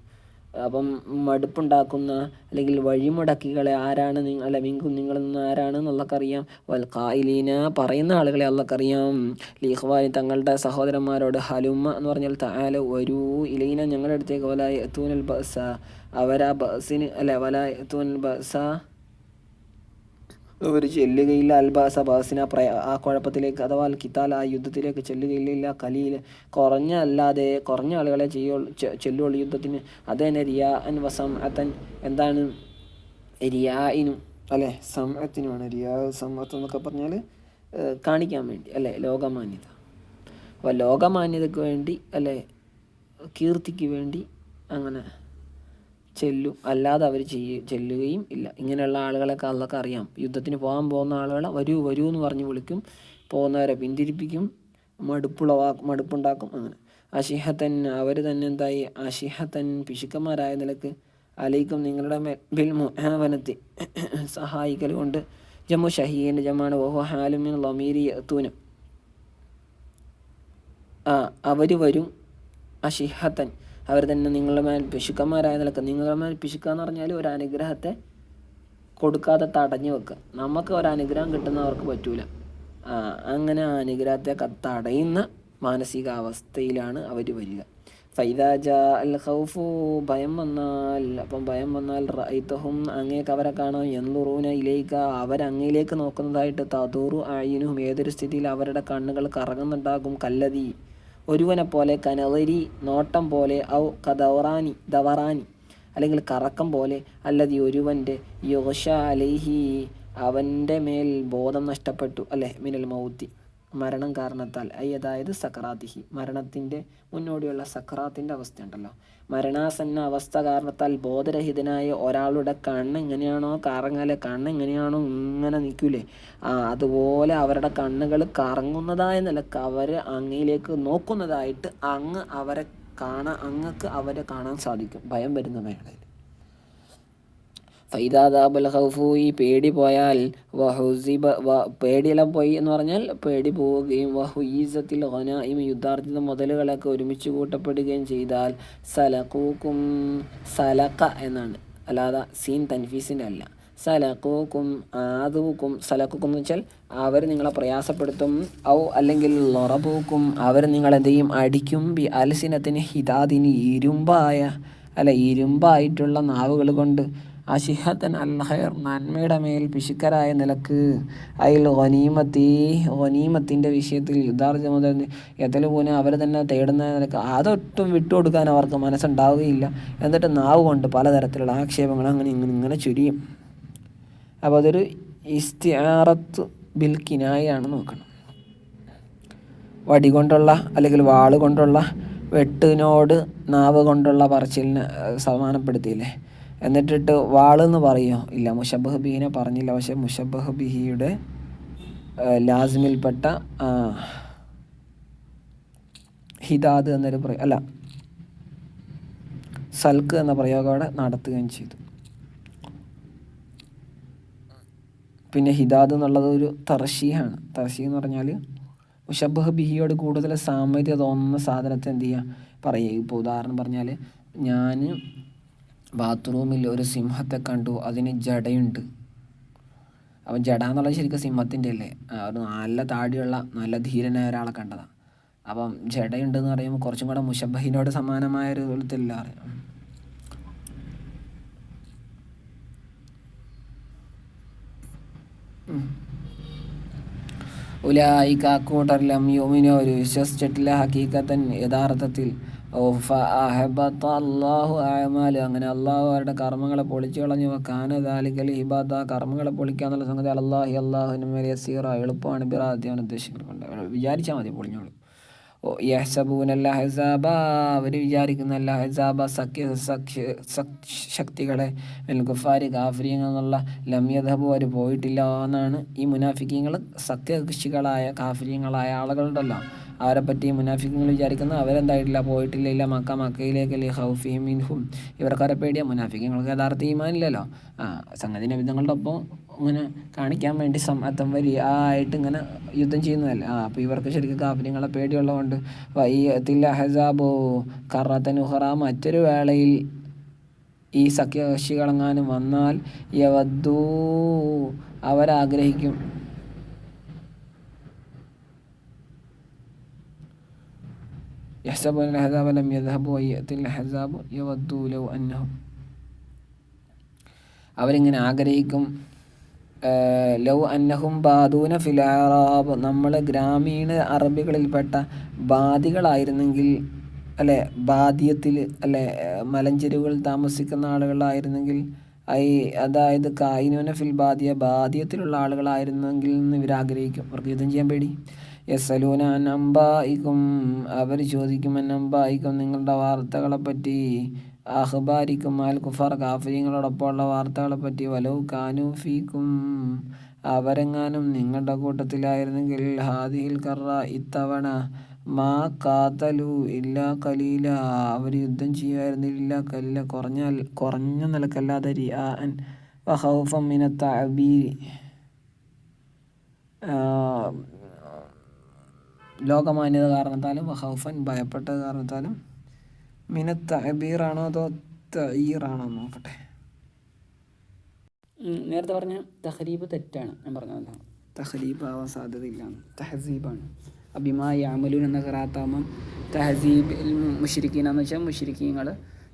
അപ്പം മടുപ്പുണ്ടാക്കുന്ന അല്ലെങ്കിൽ വഴിമുടക്കികളെ ആരാണ് മിങ്കും നിങ്ങളിൽ നിന്ന് ആരാണ് എന്നുള്ളക്കറിയാം. വൽ ഖായിലീന പറയുന്ന ആളുകളെ അള്ളക്കറിയാം. ലീഖ്വാനി തങ്ങളുടെ സഹോദരന്മാരോട്, ഹലുമ എന്ന് പറഞ്ഞാൽ തആല വരൂ ഇലൈന ഞങ്ങളുടെ അടുത്തേക്ക്, വലാ യഅ്തൂനൽ ബഅസ അവരാ ബഅസിന് വലായഅ്തൂനൽ ബഅസ അവർ ചെല്ലുകയില്ല, അൽബാസ ബാസിന ആ കുഴപ്പത്തിലേക്ക് അഥവാ അൽ കിത്താൽ ആ യുദ്ധത്തിലേക്ക് ചെല്ലുകയില്ല, കലീൽ കുറഞ്ഞ ആളുകളെ ചെല്ലുള്ളൂ യുദ്ധത്തിന്. അതന്നെ റിയാഅൻ വസംഅതൻ എന്താണ് റിയാഇനും അല്ലെ സമഅത്തിനുമാണ്. സമഅത്ത് എന്നൊക്കെ പറഞ്ഞാൽ കാണിക്കാൻ വേണ്ടി അല്ലെ, ലോകമാന്യത. അപ്പോൾ ലോകമാന്യതയ്ക്ക് വേണ്ടി അല്ലെ, കീർത്തിക്ക് വേണ്ടി അങ്ങനെ ചെല്ലും, അല്ലാതെ അവർ ചെല്ലുകയും ഇല്ല. ഇങ്ങനെയുള്ള ആളുകളൊക്കെ അള്ളൊക്കെ അറിയാം. യുദ്ധത്തിന് പോകാൻ പോകുന്ന ആളുകളെ വരൂ എന്ന് പറഞ്ഞ് വിളിക്കും, പോകുന്നവരെ പിന്തിരിപ്പിക്കും, മടുപ്പുണ്ടാക്കും. അങ്ങനെ അഷിഹത്തൻ അവർ തന്നെ എന്തായി, അഷിഹത്തൻ പിശുക്കന്മാരായ നിലക്ക്, അലൈക്കും നിങ്ങളുടെ ബിൽ മുആവനത്തി സഹായിക്കൽ കൊണ്ട്. ജമ്മു ഷഹീൻ്റെ ജമാണ് വഹു ഹാലുമിൻ ലമീരി യഅ്തൂന അവർ വരും, അഷിഹത്തൻ അവർ തന്നെ നിങ്ങളുടെ മേൽ പിശുക്കന്മാരായ നിലക്ക്. നിങ്ങളുടെ മേൽ പിശുക്കുക എന്ന് പറഞ്ഞാൽ ഒരു അനുഗ്രഹത്തെ കൊടുക്കാതെ തടഞ്ഞു വെക്കുക. നമുക്ക് ഒരു അനുഗ്രഹം കിട്ടുന്നവർക്ക് പറ്റൂല. അങ്ങനെ ആ അനുഗ്രഹത്തെ തടയുന്ന മാനസികാവസ്ഥയിലാണ് അവർ വരിക. ഫൈദാ ജാ അൽ ഖൗഫു ഭയം വന്നാൽ, അപ്പം ഭയം വന്നാൽ റഅയ്തഹും അങ്ങേക്ക് അവരെ കാണാം, യൻളുറൂന ഇലൈക അവരങ്ങയിലേക്ക് നോക്കുന്നതായിട്ട്, തദൂറു അയ്യുനുഹും ഏതൊരു സ്ഥിതിയിൽ അവരുടെ കണ്ണുകൾ കറങ്ങുന്നുണ്ടാകും, കല്ലതി ഒരുവനെ പോലെ, കനവരി നോട്ടം പോലെ, ഔ കദവറാനി ദവറാനി അല്ലെങ്കിൽ കറക്കം പോലെ, അല്ലതി ഒരുവൻ്റെ യുഗ്ഷ അലൈഹി അവൻ്റെ മേൽ ബോധം നഷ്ടപ്പെട്ടു, അല്ലെ മിനൽ മൗത്തി മരണം കാരണത്താൽ, അതായത് സക്കറാത്തിഹി മരണത്തിൻ്റെ മുന്നോടിയുള്ള സക്കറാത്തിൻ്റെ അവസ്ഥ ഉണ്ടല്ലോ, മരണാസന്ന അവസ്ഥ കാരണത്താൽ ബോധരഹിതനായ ഒരാളുടെ കണ്ണ് എങ്ങനെയാണോ കറങ്ങാലെ, കണ്ണ് എങ്ങനെയാണോ ഇങ്ങനെ നിൽക്കൂലേ, അതുപോലെ അവരുടെ കണ്ണുകൾ കറങ്ങുന്നതായ നിലക്ക് അവർ അങ്ങയിലേക്ക് നോക്കുന്നതായിട്ട് അങ്ങക്ക് അവരെ കാണാൻ സാധിക്കും ഭയം വരുന്ന വേളയിൽ. ഫൈദാദാബൽ ഖൗഫു ഈ പേടി പോയാൽ, പേടിയെല്ലാം പോയി എന്ന് പറഞ്ഞാൽ പേടി പോവുകയും, വഹുഈസത്തിൽ ഗനായിം യുദ്ധാർജിത മുതലുകളൊക്കെ ഒരുമിച്ച് കൂട്ടപ്പെടുകയും ചെയ്താൽ, സലഖൂക്കും സലഖ എന്നാണ്, അല്ലാതെ സീൻ തൻഫീസിൻ്റെ അല്ല, സലഖൂക്കും ആദൂക്കും സലഖൂക്കും എന്ന് വെച്ചാൽ അവർ നിങ്ങളെ പ്രയാസപ്പെടുത്തും, ഔ അല്ലെങ്കിൽ ലൊറബൂക്കും അവർ നിങ്ങളെന്ത് ചെയ്യും അടിക്കും, ബി അൽസിനത്തിന് ഹിദാദിന് ഇരുമ്പായിട്ടുള്ള നാവുകൾ കൊണ്ട്, അഷിഹത്തൻ അൽ ഖൈർ നന്മയുടെ മേൽ പിശുക്കരായ നിലക്ക്, അയിൽ ഗനീമത്തിൻ്റെ വിഷയത്തിൽ യുദ്ധാർജ മുതൽ യതലുപൂന അവർ തന്നെ തേടുന്ന നിലക്ക് അതൊട്ടും വിട്ടുകൊടുക്കാൻ അവർക്ക് മനസ്സുണ്ടാവുകയില്ല. എന്നിട്ട് നാവ് കൊണ്ട് പലതരത്തിലുള്ള ആക്ഷേപങ്ങൾ ഇങ്ങനെ ചുരിയും. അപ്പോൾ അതൊരു ഇസ്തിആറത്ത് ബിൽ കിനായാണ് നോക്കണം. വടി കൊണ്ടുള്ള അല്ലെങ്കിൽ വാള് കൊണ്ടുള്ള വെട്ടിനോട് നാവ് കൊണ്ടുള്ള പറച്ചിലിനെ സമാനപ്പെടുത്തിയില്ലേ. എന്നിട്ടിട്ട് വാളെന്ന് പറയുമോ ഇല്ല, മുഷബ്ബഹ് ബിഹിനെ പറഞ്ഞില്ല. പക്ഷെ മുഷബ്ബഹ് ബിഹിയുടെ ലാസിമിൽപ്പെട്ട ഹിദാദ് എന്നൊരു സൽക്ക് എന്ന പ്രയോഗം അവിടെ നടത്തുകയും ചെയ്തു. പിന്നെ ഹിദാദ് എന്നുള്ളത് ഒരു തർശീഹാണ്. തർശീഹ് എന്ന് പറഞ്ഞാൽ മുഷബ്ബഹ് ബിഹിയോട് കൂടുതൽ സാമ്യത തോന്നുന്ന സാധനത്തെ എന്ത് ചെയ്യുക പറയുക. ഇപ്പോൾ ഉദാഹരണം പറഞ്ഞാൽ, ഞാൻ ബാത്റൂമിൽ ഒരു സിംഹത്തെ കണ്ടു, അതിന് ജടയുണ്ട്. അപ്പം ജട എന്നുള്ളത് ശരിക്കും സിംഹത്തിൻ്റെ അല്ലേ, ഒരു നല്ല താടിയുള്ള നല്ല ധീരനായ ഒരാളെ കണ്ടതാണ്. അപ്പം ജടയുണ്ടെന്ന് പറയുമ്പോൾ കുറച്ചും കൂടെ മുഷബ്ബഹിനോട് സമാനമായ ഒരു ഇതില്ല അറിയാം. ഉലായിക കൂട്ടറിലം യുമിനോ ഒരു വിശ്വസിച്ചിട്ടില്ല, ഹക്കീക്കത്തൻ യഥാർത്ഥത്തിൽ, അല്ലാഹു അഅമാല അങ്ങനെ അള്ളാഹു അവരുടെ കർമ്മങ്ങളെ പൊളിച്ചു കളഞ്ഞു. കാന ദാലികൽ ഇബാദ കർമ്മങ്ങളെ പൊളിക്കുക എന്നുള്ള സംഗതി അള്ളാഹിന് മേലെ യസീറ എളുപ്പമാണ്, ബിറാദിയാണ് ഉദ്ദേശിക്കുന്നുണ്ട്. വിചാരിച്ചാൽ മതി പൊളിഞ്ഞോളൂ. യഹ്സബൂനൽ അഹ്സാബ അവർ വിചാരിക്കുന്ന അഹ്സാബ ശക്തികളെ, മിനൽ കുഫാരി കാഫിരീങ്ങൾ എന്നുള്ള ലം യദ്ഹബു അവർ പോയിട്ടില്ല എന്നാണ്. ഈ മുനാഫിക്കീങ്ങൾ സത്യകക്ഷികളായ കാഫിരീങ്ങളായ ആളുകളുണ്ടല്ലോ, അവരെ പറ്റി മുനാഫിക്കുകൾ വിചാരിക്കുന്നത് അവരെന്തായിട്ടില്ല പോയിട്ടില്ല മക്കയിലേക്ക് ഖൗഫിഹിം മിൻഹും ഇവർക്കവരെ പേടിയ. മുനാഫിക്കുങ്ങൾക്ക് യഥാർത്ഥ ഈമാനില്ലല്ലോ. സംഗതി നബിതങ്ങളുടെ ഒപ്പം ഇങ്ങനെ കാണിക്കാൻ വേണ്ടി സമ്മതം ആയിട്ട് ഇങ്ങനെ യുദ്ധം ചെയ്യുന്നതല്ലേ. അപ്പോൾ ഇവർക്ക് ശരിക്കും കാഫിര്യങ്ങളെ പേടിയുള്ളതുകൊണ്ട് വയ്യത്തിൽ അഹ്സാബോ കറത്തൻ ഉഹറ മറ്റൊരു വേളയിൽ ഈ സഖ്യകക്ഷികളെങ്ങാനും വന്നാൽ യവദ്ദൂ അവരാഗ്രഹിക്കും, യഹ്സബൂന അൽ-അഹ്സാബ ലം യദ്ഹബു വയഅതിൽ അഹ്സാബു യവദ്ദൂ ലൗ അന്നഹും അവരിങ്ങനെ ആഗ്രഹിക്കും, ലൗ അന്നഹും ബാദൂന ഫിൽ അറാബ് നമ്മൾ ഗ്രാമീണ അറബികളിൽപ്പെട്ട ബാദികളായിരുന്നെങ്കിൽ, അല്ലെ ബാദിയത്തിൽ അല്ലെ മലഞ്ചെരുവുകളിൽ താമസിക്കുന്ന ആളുകളായിരുന്നെങ്കിൽ, അതായത് കായിനൂന ഫിൽ ബാദിയത്തിലുള്ള ആളുകളായിരുന്നെങ്കിൽ എന്ന് ഇവരാഗ്രഹിക്കും. അവർക്ക് യുദ്ധം ചെയ്യാൻ പേടി. യസ്അലൂന അൻ അംബാഇക്കും അവർ ചോദിക്കും, അൻ അംബാഇക്കും നിങ്ങളുടെ വാർത്തകളെപ്പറ്റി, അഖ്ബാരിക്കും അൽ കുഫാർ കാഫിരീങ്ങളോടൊപ്പമുള്ള വാർത്തകളെപ്പറ്റി, വലൗ കാനൂ ഫീക്കും അവരെങ്ങാനും നിങ്ങളുടെ കൂട്ടത്തിലായിരുന്നെങ്കിൽ, ഹാദിഹിൽ കറ ഇത്തവണ, മാ കാതലു ഇല്ല കലീല അവർ യുദ്ധം ചെയ്യുമായിരുന്നില്ല, കലീല കുറഞ്ഞ നിലക്കല്ലാതെ, റിആഅൻ വഖൗഫൻ മിനത്ത് തഅബീരി ലോകമാന്യത കാരണത്താലും, വഖൗഫൻ ഭയപ്പെട്ട കാരണത്താലും, മിനത്ത് തഅബീറാണോ അതോ തഈറാണോ നോക്കട്ടെ. നേരത്തെ പറഞ്ഞ തഹരീബ് തെറ്റാണ്, ഞാൻ പറഞ്ഞതല്ല, തഹരീബ് ആവാൻ സാധ്യതയില്ല, തഹസീബാണ്. ബിമാ യഅമലൂൻ എന്ന ഖിറാഅത്താകുമ്പം തഹസീബ് മുശ്രിക്കീൻ എന്ന് വെച്ചാൽ മുശ്രിക്കീങ്ങൾ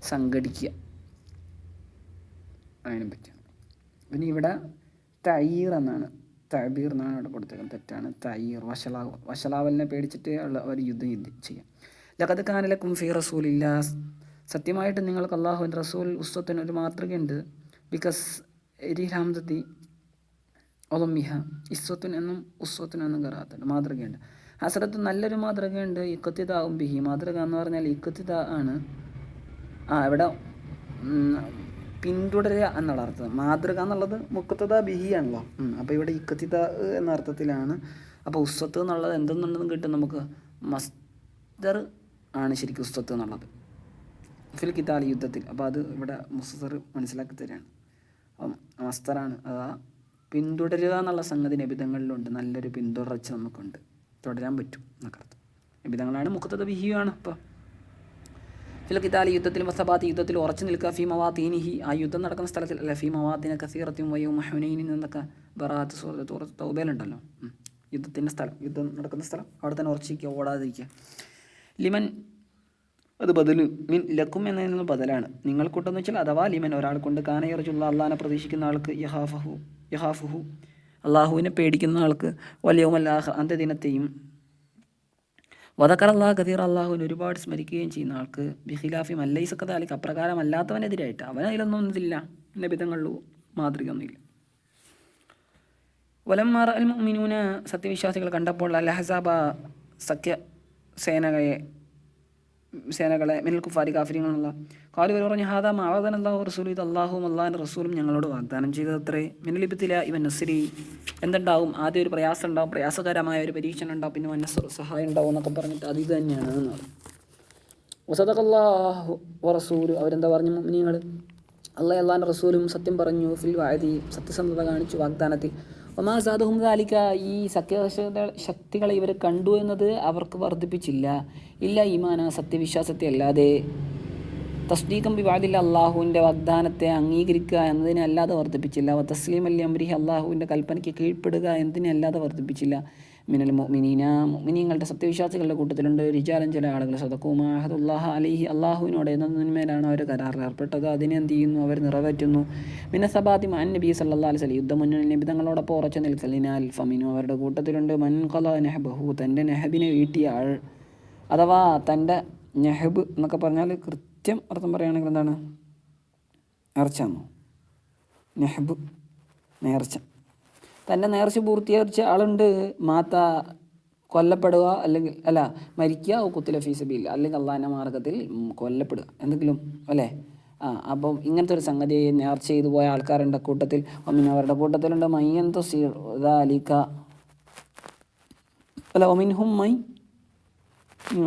സംഘടിക്കുക അതിനെ പറ്റി. പിന്നെ ഇവിടെ തഈർ എന്നാണ്, തഅബീർ എന്നാണ് ഇവിടെ കൊടുത്തേക്കുന്നത്, തെറ്റാണ്. തഈർ വഷളാവലിനെ പേടിച്ചിട്ട് ഉള്ള ഒരു യുദ്ധം ചെയ്യാം. ലഖദ് കാന ലക്കും ഫീ റസൂലില്ലാഹ്, സത്യമായിട്ട് നിങ്ങൾക്ക് അല്ലാഹുവിൻ്റെ റസൂൽ ഉസ്വത്തുൻ ഒരു മാതൃകയുണ്ട്. ബിക്കസ് ഹംദത്തി ഒളമിഹ ഇസ്വത്തുൻ എന്നും ഉസ്വത്തുൻ എന്നും കറാത്തുണ്ട്, മാതൃകയുണ്ട്. ഹസരത്ത് നല്ലൊരു മാതൃകയുണ്ട്. ഇഖ്തിദാഉം ബിഹി, മാതൃക എന്ന് പറഞ്ഞാൽ ഇഖ്തിദാ ആണ്. ഇവിടെ പിന്തുടരുക എന്നുള്ള അർത്ഥം. മാതൃക എന്നുള്ളത് മുഖ്തദ ബിഹി ആണല്ലോ. അപ്പോൾ ഇവിടെ ഇഖ്തിദ എന്ന അർത്ഥത്തിലാണ്. അപ്പോൾ ഉസ്വത്ത് എന്നുള്ളത് എന്തെന്നുണ്ടെന്ന് കിട്ടും നമുക്ക്. മസ്ദർ ആണ് ശരിക്കും ഉസ്വത്ത് എന്നുള്ളത് ഫിൽ ഖിതാൽ, യുദ്ധത്തിൽ. അപ്പോൾ അത് ഇവിടെ മുസ്തർ മനസ്സിലാക്കി തരികയാണ്. അപ്പം മസ്തറാണ്. അതാ പിന്തുടരുക എന്നുള്ള സംഗതി നിബിധങ്ങളിലുണ്ട്. നല്ലൊരു പിന്തുടർച്ച നമുക്കുണ്ട്, തുടരാൻ പറ്റും എന്നൊക്കെ അർത്ഥം. നിബിധങ്ങളാണ് മുഖത്തത് ബിഹിയാണ്. ഇപ്പോൾ ഫിൽ ഖിതാൽ, യുദ്ധത്തിൽ, വസബാത്ത്, യുദ്ധത്തിൽ ഉറച്ചു നിൽക്കുക, ഫീ മവാത്തീനിഹി, ആ യുദ്ധം നടക്കുന്ന സ്ഥലത്തിൽ അല്ല, ഫീ മവാത്തിന കസീറത്തും വയ്യും ഹുനൈനിൽ നിന്നൊക്കെ ബറാത്ത് സൂറത്ത് തൗബയിലുണ്ടല്ലോ, യുദ്ധത്തിൻ്റെ സ്ഥലം, യുദ്ധം നടക്കുന്ന സ്ഥലം, അവിടെ തന്നെ ഉറച്ചിരിക്കുക, ഓടാതിരിക്കുക. ലിമൻ അത് ബദലു മിൻ ലക്കും എന്നതിനുള്ള ബദലാണ്. നിങ്ങൾക്കൊട്ടെന്ന് വെച്ചാൽ അഥവാ ലിമൻ ഒരാൾ കൊണ്ട് കാനയർജുള്ള അള്ളാഹിനെ പ്രതീക്ഷിക്കുന്ന ആൾക്ക്, യഹാഫുഹു അള്ളാഹുവിനെ പേടിക്കുന്ന ആൾക്ക്, വലിയവുമല്ലാഹ അന്ത്യദിനത്തെയും, വദക്കർ അള്ളാഹ് കതീർ അള്ളാഹുവിനെ ഒരുപാട് സ്മരിക്കുകയും ചെയ്യുന്ന ആൾക്ക്, ബിഖിലാഫി മല്ലൈസക്കതാലിക്ക് അപ്രകാരം അല്ലാത്തവനെതിരായിട്ട്, അവനതിലൊന്നും ഇതില്ല, നബിതങ്ങളിലോ മാതൃക ഒന്നുമില്ല. വലമ്മാർ അൽ മുഅ്മിനൂന, സത്യവിശ്വാസികൾ കണ്ടപ്പോൾ അൽ അഹ്സാബ സഖ്യ സേനകളെ മിനൽ കുഫാരി കാഫിരിങ്ങളുള്ള കാലു വരെ പറഞ്ഞു, ഹാദാ മാവദൻ അല്ലാഹു റസൂൽ, ഇത് അള്ളാഹുവും അള്ളാഹിൻ്റെ റസൂലും ഞങ്ങളോട് വാഗ്ദാനം ചെയ്തത്രേ. മിനലിബത്തില ഇവൻ നസ്രി, എന്തുണ്ടാവും? ആദ്യം ഒരു പ്രയാസം ഉണ്ടാവും, പ്രയാസകരമായ ഒരു പരീക്ഷണം ഉണ്ടാവും, പിന്നെ വന്ന സഹായം ഉണ്ടാവും എന്നൊക്കെ പറഞ്ഞിട്ട് അത് ഇത് തന്നെയാണ് എന്നാണ്. വസദഖല്ലാഹു വറസൂലു, അവരെന്താ പറഞ്ഞു? മുഅ്മിനീങ്ങൾ അള്ളാഹിൻ്റെ റസൂലും സത്യം പറഞ്ഞു, ഫിൽ വഅദി, സത്യസന്ധത കാണിച്ചു വാഗ്ദാനത്തിൽ. ഒമാ സാദുഹും ദാലിക, ഈ ശക്തികളെ ഇവർ കണ്ടു എന്നത് അവർക്ക് വർദ്ധിപ്പിച്ചില്ല, ഇല്ല ഈമാന, സത്യവിശ്വാസത്തെ അല്ലാതെ, തസ്ദീഖം ബിബഅദിൽ, അള്ളാഹുവിൻ്റെ വാഗ്ദാനത്തെ അംഗീകരിക്കുക എന്നതിനെ അല്ലാതെ വർദ്ധിപ്പിച്ചില്ല, തസ്ലീം അലി അംരിഹി, അള്ളാഹുവിൻ്റെ കൽപ്പനയ്ക്ക് കീഴ്പ്പെടുക എന്നതിനെ അല്ലാതെ വർദ്ധിപ്പിച്ചില്ല. മിനൽ മുഅ്മിനീന, മുഅ്മിനീങ്ങളുടെ സത്യവിശ്വാസികളുടെ കൂട്ടത്തിലുണ്ട് റിജാലൻ, ചില ആളുകൾ, സദഖൂ മാ അഹദുല്ലാഹ അലൈഹി, അള്ളാഹുവിനോട് എന്നതിന്മേലാണ് അവർ കരാറിൽ ഏർപ്പെട്ടത്, അതിനെ എന്ത് ചെയ്യുന്നു? അവർ നിറവേറ്റുന്നു. മിന സബാത്തി മഅൻ നബി സല്ലല്ലാഹു അലൈഹി വസല്ലം, യുദ്ധമുന്നണി നിബിധങ്ങളോടൊപ്പം ഉറച്ചു നിൽക്കലിനാൽ, ഫമിനു, അവരുടെ കൂട്ടത്തിലുണ്ട് മൻ ഖള നഹബഹു, തൻ്റെ നെഹബിനെ വീട്ടിയ ആൾ, അഥവാ തൻ്റെ നെഹബ് എന്നൊക്കെ പറഞ്ഞാൽ കൃത്യം അർത്ഥം പറയുകയാണെങ്കിൽ എന്താണ്? നേർച്ചയാണോ? നെഹബ് നേർച്ച, തൻ്റെ നേർച്ച പൂർത്തീകരിച്ച ആളുണ്ട്. മാത്ത, കൊല്ലപ്പെടുക, അല്ലെങ്കിൽ അല്ല മരിക്കുക, കുത്തില ഫീസബില്ല, അല്ലെങ്കിൽ അള്ളാഹിൻ്റെ മാർഗത്തിൽ കൊല്ലപ്പെടുക, എന്തെങ്കിലും അല്ലേ. അപ്പം ഇങ്ങനത്തെ ഒരു സംഗതി നേർച്ച ചെയ്തു പോയ ആൾക്കാരുണ്ട് കൂട്ടത്തിൽ. ഒമിൻ, അവരുടെ കൂട്ടത്തിലുണ്ട് മയ്യൻ തുസീർ ദാലിക, അല്ല ഒമിൻഹും മൈ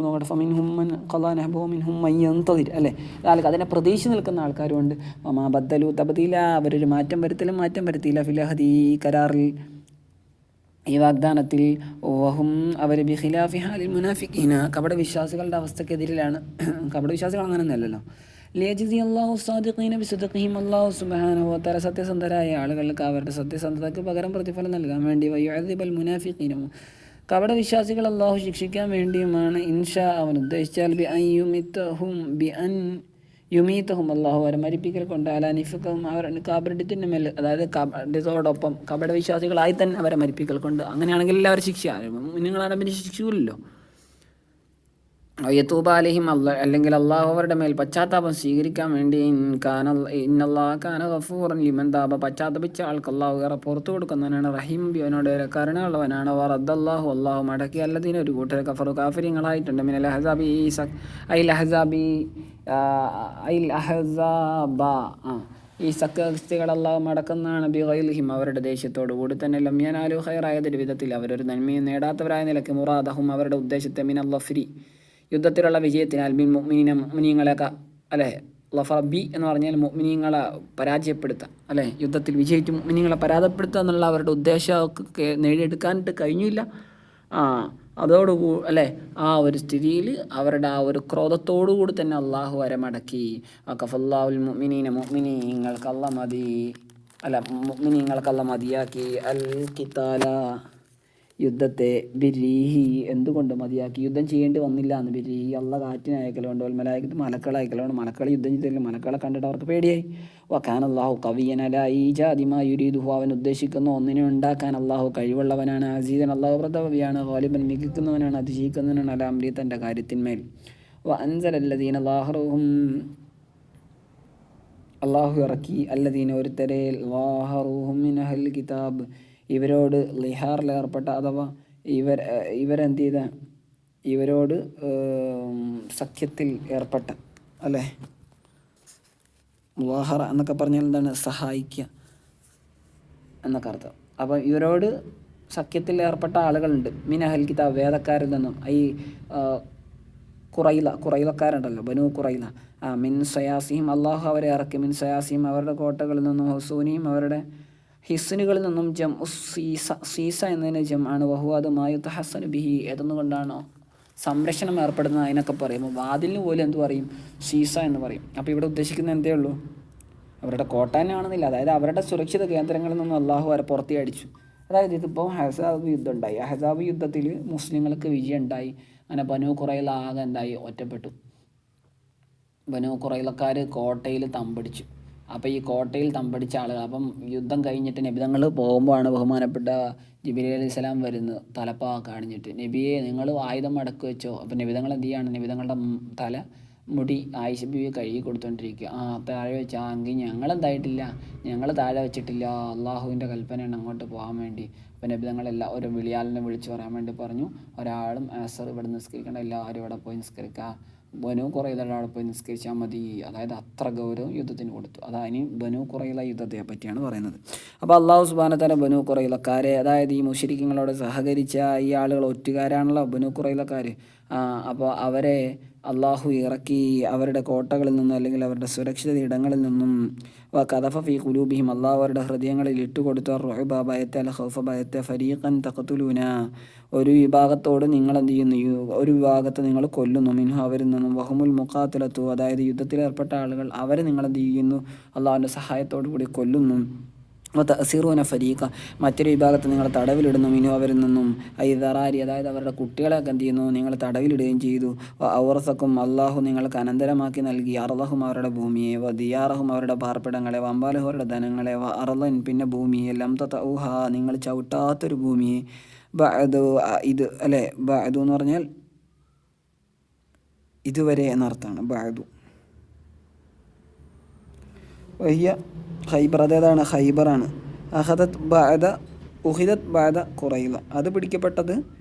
നോക്കട്ടെ, ഫമിൻഹുമ്മൻ ഖളാ നഹബഹു വമിൻഹും മൻ യന്തദിർ, അല്ലേ. അതിനെ പ്രതീക്ഷിച്ച് നിൽക്കുന്ന ആൾക്കാരുണ്ട്. വമാ ബദ്ദലു തബ്ദീല, അവരൊരു മാറ്റം വരുത്തിയില്ല, ഫിലഹദി, കരാറിൽ, ഈ വാഗ്ദാനത്തിൽ. വഹും, അവർ ബിഖിലാഫി ഹാലിൽ മുനാഫിഖീന, കപടവിശ്വാസികളുടെ അവസ്ഥക്കെതിരിലാണ്. കപടവിശ്വാസികൾ അങ്ങനെയൊന്നുമല്ലല്ലോ. ലിയജ്സി അല്ലാഹു സ്സാദിഖീന ബിസിദ്ഖിഹിം, അല്ലാഹു സുബ്ഹാനഹു വ തആല സത്യസന്ധരായ ആളുകൾക്ക് അവരുടെ സത്യസന്ധതയ്ക്ക് പകരം പ്രതിഫലം നൽകാൻ വേണ്ടി, വയുഅദ്ദിബൽ മുനാഫിഖീന, കപടവിശ്വാസികൾ അള്ളാഹു ശിക്ഷിക്കാൻ വേണ്ടിയുമാണ്. ഇൻഷാ, അവൻ ഉദ്ദേശിച്ചാൽ, ബി അൻ യുമീത്തഹും, അള്ളാഹു അവരെ മരിപ്പിക്കൽ കൊണ്ട്, അലാനിഫും, അവർ കാബറിഡത്തിൻ്റെ മേൽ, അതായത് കപടത്തോടൊപ്പം കപടവിശ്വാസികളായി തന്നെ അവരെ മരിപ്പിക്കൽ കൊണ്ട്. അങ്ങനെയാണെങ്കിൽ എല്ലാവരും ശിക്ഷ, നിങ്ങളാണ് പിന്നെ ശിക്ഷിക്കൂലല്ലോ. യതൂബ അലൈഹിം, അല്ലെങ്കിൽ അള്ളാഹു അവരുടെ മേൽ പശ്ചാത്താപം സ്വീകരിക്കാൻ വേണ്ടി. ഇന്നല്ലാഹ കാന ഗഫൂറൻ ലിമൻ താബ, പശ്ചാത്തപിച്ച ആൾക്ക് അള്ളാഹു ഏറെ പുറത്തു കൊടുക്കുന്നവനാണ്. റഹീം, അവനോട് ഏറെ കരുണയുള്ളവനാണ്. വറദ്ദല്ലാഹു, അള്ളാഹു മടക്കി, അല്ലദീന, ഒരു കൂട്ടർ, കഫറു, കാഫിര്യങ്ങളായിട്ടുണ്ട്. മിനൽ അഹ്സാബി, ഈ സഖ്യകൾ അള്ളാഹു മടക്കുന്നതാണ്. ബിഗൈലിഹിം, അവരുടെ ദേഷ്യത്തോടു കൂടി തന്നെ. ലം യനാലു ഖൈറായതൊരു വിധത്തിൽ അവരൊരു നന്മയും നേടാത്തവരായ നിലയ്ക്ക്. മുറാദഹും, അവരുടെ ഉദ്ദേശത്തെ, മിനൽ ലഫ്രി, യുദ്ധത്തിലുള്ള വിജയത്തിനാൽ. ബിൻ മുഅ്മിനീന, മുഅ്മിനീങ്ങളൊക്കെ, അല്ലേ. ലഫറബി എന്ന് പറഞ്ഞാൽ മുഅ്മിനീങ്ങളെ പരാജയപ്പെടുത്തുക, അല്ലേ. യുദ്ധത്തിൽ വിജയിച്ച് മുഅ്മിനീങ്ങളെ പരാജയപ്പെടുത്തുക എന്നുള്ള അവരുടെ ഉദ്ദേശമൊക്കെ നേടിയെടുക്കാനായിട്ട് കഴിഞ്ഞില്ല. അല്ലേ, ആ ഒരു സ്ഥിതിയിൽ അവരുടെ ആ ഒരു ക്രോധത്തോടു കൂടി തന്നെ അള്ളാഹു വരെ മടക്കി. കഫല്ലാഹുൽ മുഅ്മിനീന, മുഅ്മിനീങ്ങൾക്ക് അല്ലാഹ് മതിയാക്കി. അൽ ഖിതാല, യുദ്ധത്തെ ബിരീഹി എന്തുകൊണ്ട് മതിയാക്കി, യുദ്ധം ചെയ്യേണ്ടി വന്നില്ല എന്ന്. ബിരീഹി അള്ള കാറ്റിനെ അയക്കലുകൊണ്ട്, മലായിക്കത്ത് മലക്കളെ അയക്കലുകൊണ്ട്, മലക്കൾ യുദ്ധം ചെയ്തില്ല, മലക്കളെ കണ്ടിട്ട് അവർക്ക് പേടിയായി. വഖാൻ അള്ളാഹു കവിയൻ അല ഈജാദിമാ യുരീദുഹു, അവൻ ഉദ്ദേശിക്കുന്ന ഒന്നിനെ ഉണ്ടാക്കാൻ അള്ളാഹു കഴിവുള്ളവനാണ്. അസീസൻ അള്ളാഹു പ്രതാപിയാണ്. ഗാലിബൻ മികക്കുന്നവനാണ്, അതിശയിക്കുന്നവനാണ്. അല അംരി തൻ്റെ കാര്യത്തിന്മേൽ. അൻസലല്ലദീന ലാഹറുഹും അള്ളാഹു ഇറക്കി അല്ലദീന ഒരുത്തരെ ലാഹറുഹും മിൻ അഹ്ലിൽ കിതാബ് ഇവരോട് ലിഹാറിലേർപ്പെട്ട അഥവാ ഇവരെന്ത് ചെയ്ത ഇവരോട് സഖ്യത്തിൽ ഏർപ്പെട്ട അല്ലേ, മുവാഹറ എന്നൊക്കെ പറഞ്ഞാൽ എന്താണ്, സഹായിക്കുക എന്നൊക്കെ അർത്ഥം. അപ്പോൾ ഇവരോട് സഖ്യത്തിൽ ഏർപ്പെട്ട ആളുകളുണ്ട്. മിൻ അഹ്ലിൽ കിതാബ് വേദക്കാരിൽ നിന്നും. ഈ കുറയിലക്കാരുണ്ടല്ലോ, ബനു കുറയില. മിൻ സയാസിയും അള്ളാഹു അവരെ ഇറക്കി. മിൻ സയാസിയും അവരുടെ കോട്ടകളിൽ നിന്നും, ഹുസൂനിയും അവരുടെ ഹിസ്നുകളിൽ നിന്നും. ജം സീസ എന്നതിന് ജം ആണ്. വഹു അത് മായുത്ത ഹസൻ ബിഹി ഏതെന്നുകൊണ്ടാണോ സംരക്ഷണം ഏർപ്പെടുന്നത് അതിനൊക്കെ പറയുമ്പോൾ വാതിലിന് പോലും എന്ത് പറയും, സീസ എന്ന് പറയും. അപ്പോൾ ഇവിടെ ഉദ്ദേശിക്കുന്നത് എന്തേ ഉള്ളൂ, അവരുടെ കോട്ട തന്നെയാണെന്നില്ല, അതായത് അവരുടെ സുരക്ഷിത കേന്ദ്രങ്ങളിൽ നിന്നും അള്ളാഹു വരെ പുറത്തേ അടിച്ചു. അതായത് ഇതിപ്പോൾ ഹസാബ് യുദ്ധം ഉണ്ടായി. ഹസാബ് യുദ്ധത്തിൽ മുസ്ലിങ്ങൾക്ക് വിജയം ഉണ്ടായി. അങ്ങനെ ബനു കുറയില ആകെ എന്തായി, ഒറ്റപ്പെട്ടു. ബനു കുറയിലക്കാർ കോട്ടയിൽ തമ്പടിച്ചു. അപ്പോൾ ഈ കോട്ടയിൽ തമ്പടിച്ച ആളുകൾ, അപ്പം യുദ്ധം കഴിഞ്ഞിട്ട് നബിതങ്ങൾ പോകുമ്പോഴാണ് ബഹുമാനപ്പെട്ട ജിബ്രീൽ അലൈഹിസ്സലാം വരുന്നത് തലപ്പാ കാണിച്ചിട്ട്. നബിയെ നിങ്ങൾ ആയുധം അടക്കി വെച്ചോ. അപ്പം നബിതങ്ങൾ എന്ത് ചെയ്യാണ്, നബിതങ്ങളുടെ തല മുടി ആയിഷ ബീവി കഴുകി കൊടുത്തുകൊണ്ടിരിക്കുക. താഴെ വെച്ച് എങ്കിൽ ഞങ്ങളെന്തായിട്ടില്ല, ഞങ്ങൾ താഴെ വെച്ചിട്ടില്ല, അള്ളാഹുവിൻ്റെ കൽപ്പനയാണ് അങ്ങോട്ട് പോകാൻ വേണ്ടി. അപ്പം നബിതങ്ങളെല്ലാം ഒരു വിളിയാലിനെ വിളിച്ച് പറയാൻ വേണ്ടി പറഞ്ഞു, ഒരാളും അസർ ഇവിടെ നിസ്കരിക്കേണ്ട, എല്ലാവരും ഇവിടെ പോയി നിസ്കരിക്കുക, ബനു കുറയില അവിടെ പോയി നിസ്കരിച്ചാൽ മതി. അതായത് അത്ര ഗൗരവം യുദ്ധത്തിന് കൊടുത്തു. അതാണ് ബനു കുറയില യുദ്ധത്തെ പറ്റിയാണ് പറയുന്നത്. അപ്പോൾ അള്ളാഹു സുബ്ഹാനഹു വ തആല ബനു കുറയിലക്കാരെ, അതായത് ഈ മുശ്രിക്കുകളോട് സഹകരിച്ച ഈ ആളുകൾ ഒറ്റുകാരാണല്ലോ ബനു കുറയിലക്കാർ. അപ്പോൾ അവരെ അള്ളാഹു ഇറക്കി അവരുടെ കോട്ടകളിൽ നിന്നും, അല്ലെങ്കിൽ അവരുടെ സുരക്ഷിത ഇടങ്ങളിൽ നിന്നും. കദഫ ഫീ ഖുലൂബിഹിം അള്ളാഹു അവരുടെ ഹൃദയങ്ങളിൽ ഇട്ടുകൊടുത്ത റുഅബ ഭയത്തെ അൽ ഖൗഫ ഭയത്തെ ഫരീഖൻ തഖ്തുലൂന ഒരു വിഭാഗത്തോട് നിങ്ങൾ എന്ത് ചെയ്യുന്നു, ഒരു വിഭാഗത്തെ നിങ്ങൾ കൊല്ലുന്നു. മിൻഹു അവരിൽ നിന്നും. വഹുമുൽ മുഖാത്തിലത്തു അതായത് യുദ്ധത്തിലേർപ്പെട്ട ആളുകൾ, അവരെ നിങ്ങൾ എന്ത് ചെയ്യുന്നു, അള്ളാഹുവിൻ്റെ സഹായത്തോടു കൂടി കൊല്ലുന്നു. തഅ്സിറൂന ഫരീഖ മറ്റൊരു വിഭാഗത്തെ നിങ്ങൾ തടവിലിടുന്നു. മിനു അവരിൽ നിന്നും. ഐദറാരി അതായത് അവരുടെ കുട്ടികളെയൊക്കെ എന്ത് ചെയ്യുന്നു, നിങ്ങൾ തടവിലിടുകയും ചെയ്തു. ഔറസക്കും അള്ളാഹു നിങ്ങൾക്ക് അനന്തരമാക്കി നൽകി. അർളഹും അവരുടെ ഭൂമിയെ, ദിയാറഹും അവരുടെ പാർപ്പിടങ്ങളെ, വമ്പാലഹു അവരുടെ ധനങ്ങളെ, അർളൻ പിന്നെ ഭൂമിയെ, ലം തതഊഹ നിങ്ങൾ ചവിട്ടാത്തൊരു ഭൂമിയെ. ബഅദു ഇത് അല്ലേ, ബഅദു എന്ന് പറഞ്ഞാൽ ഇതുവരെ എന്നർത്ഥമാണ്. ബഅദു വഹിയ ഖൈബർ, അതേതാണ് ഖൈബറാണ്. അഹദത് ബഅദ ഉഹിദത് ബഅദ ഖുറൈല അത് പിടിക്കപ്പെട്ടത്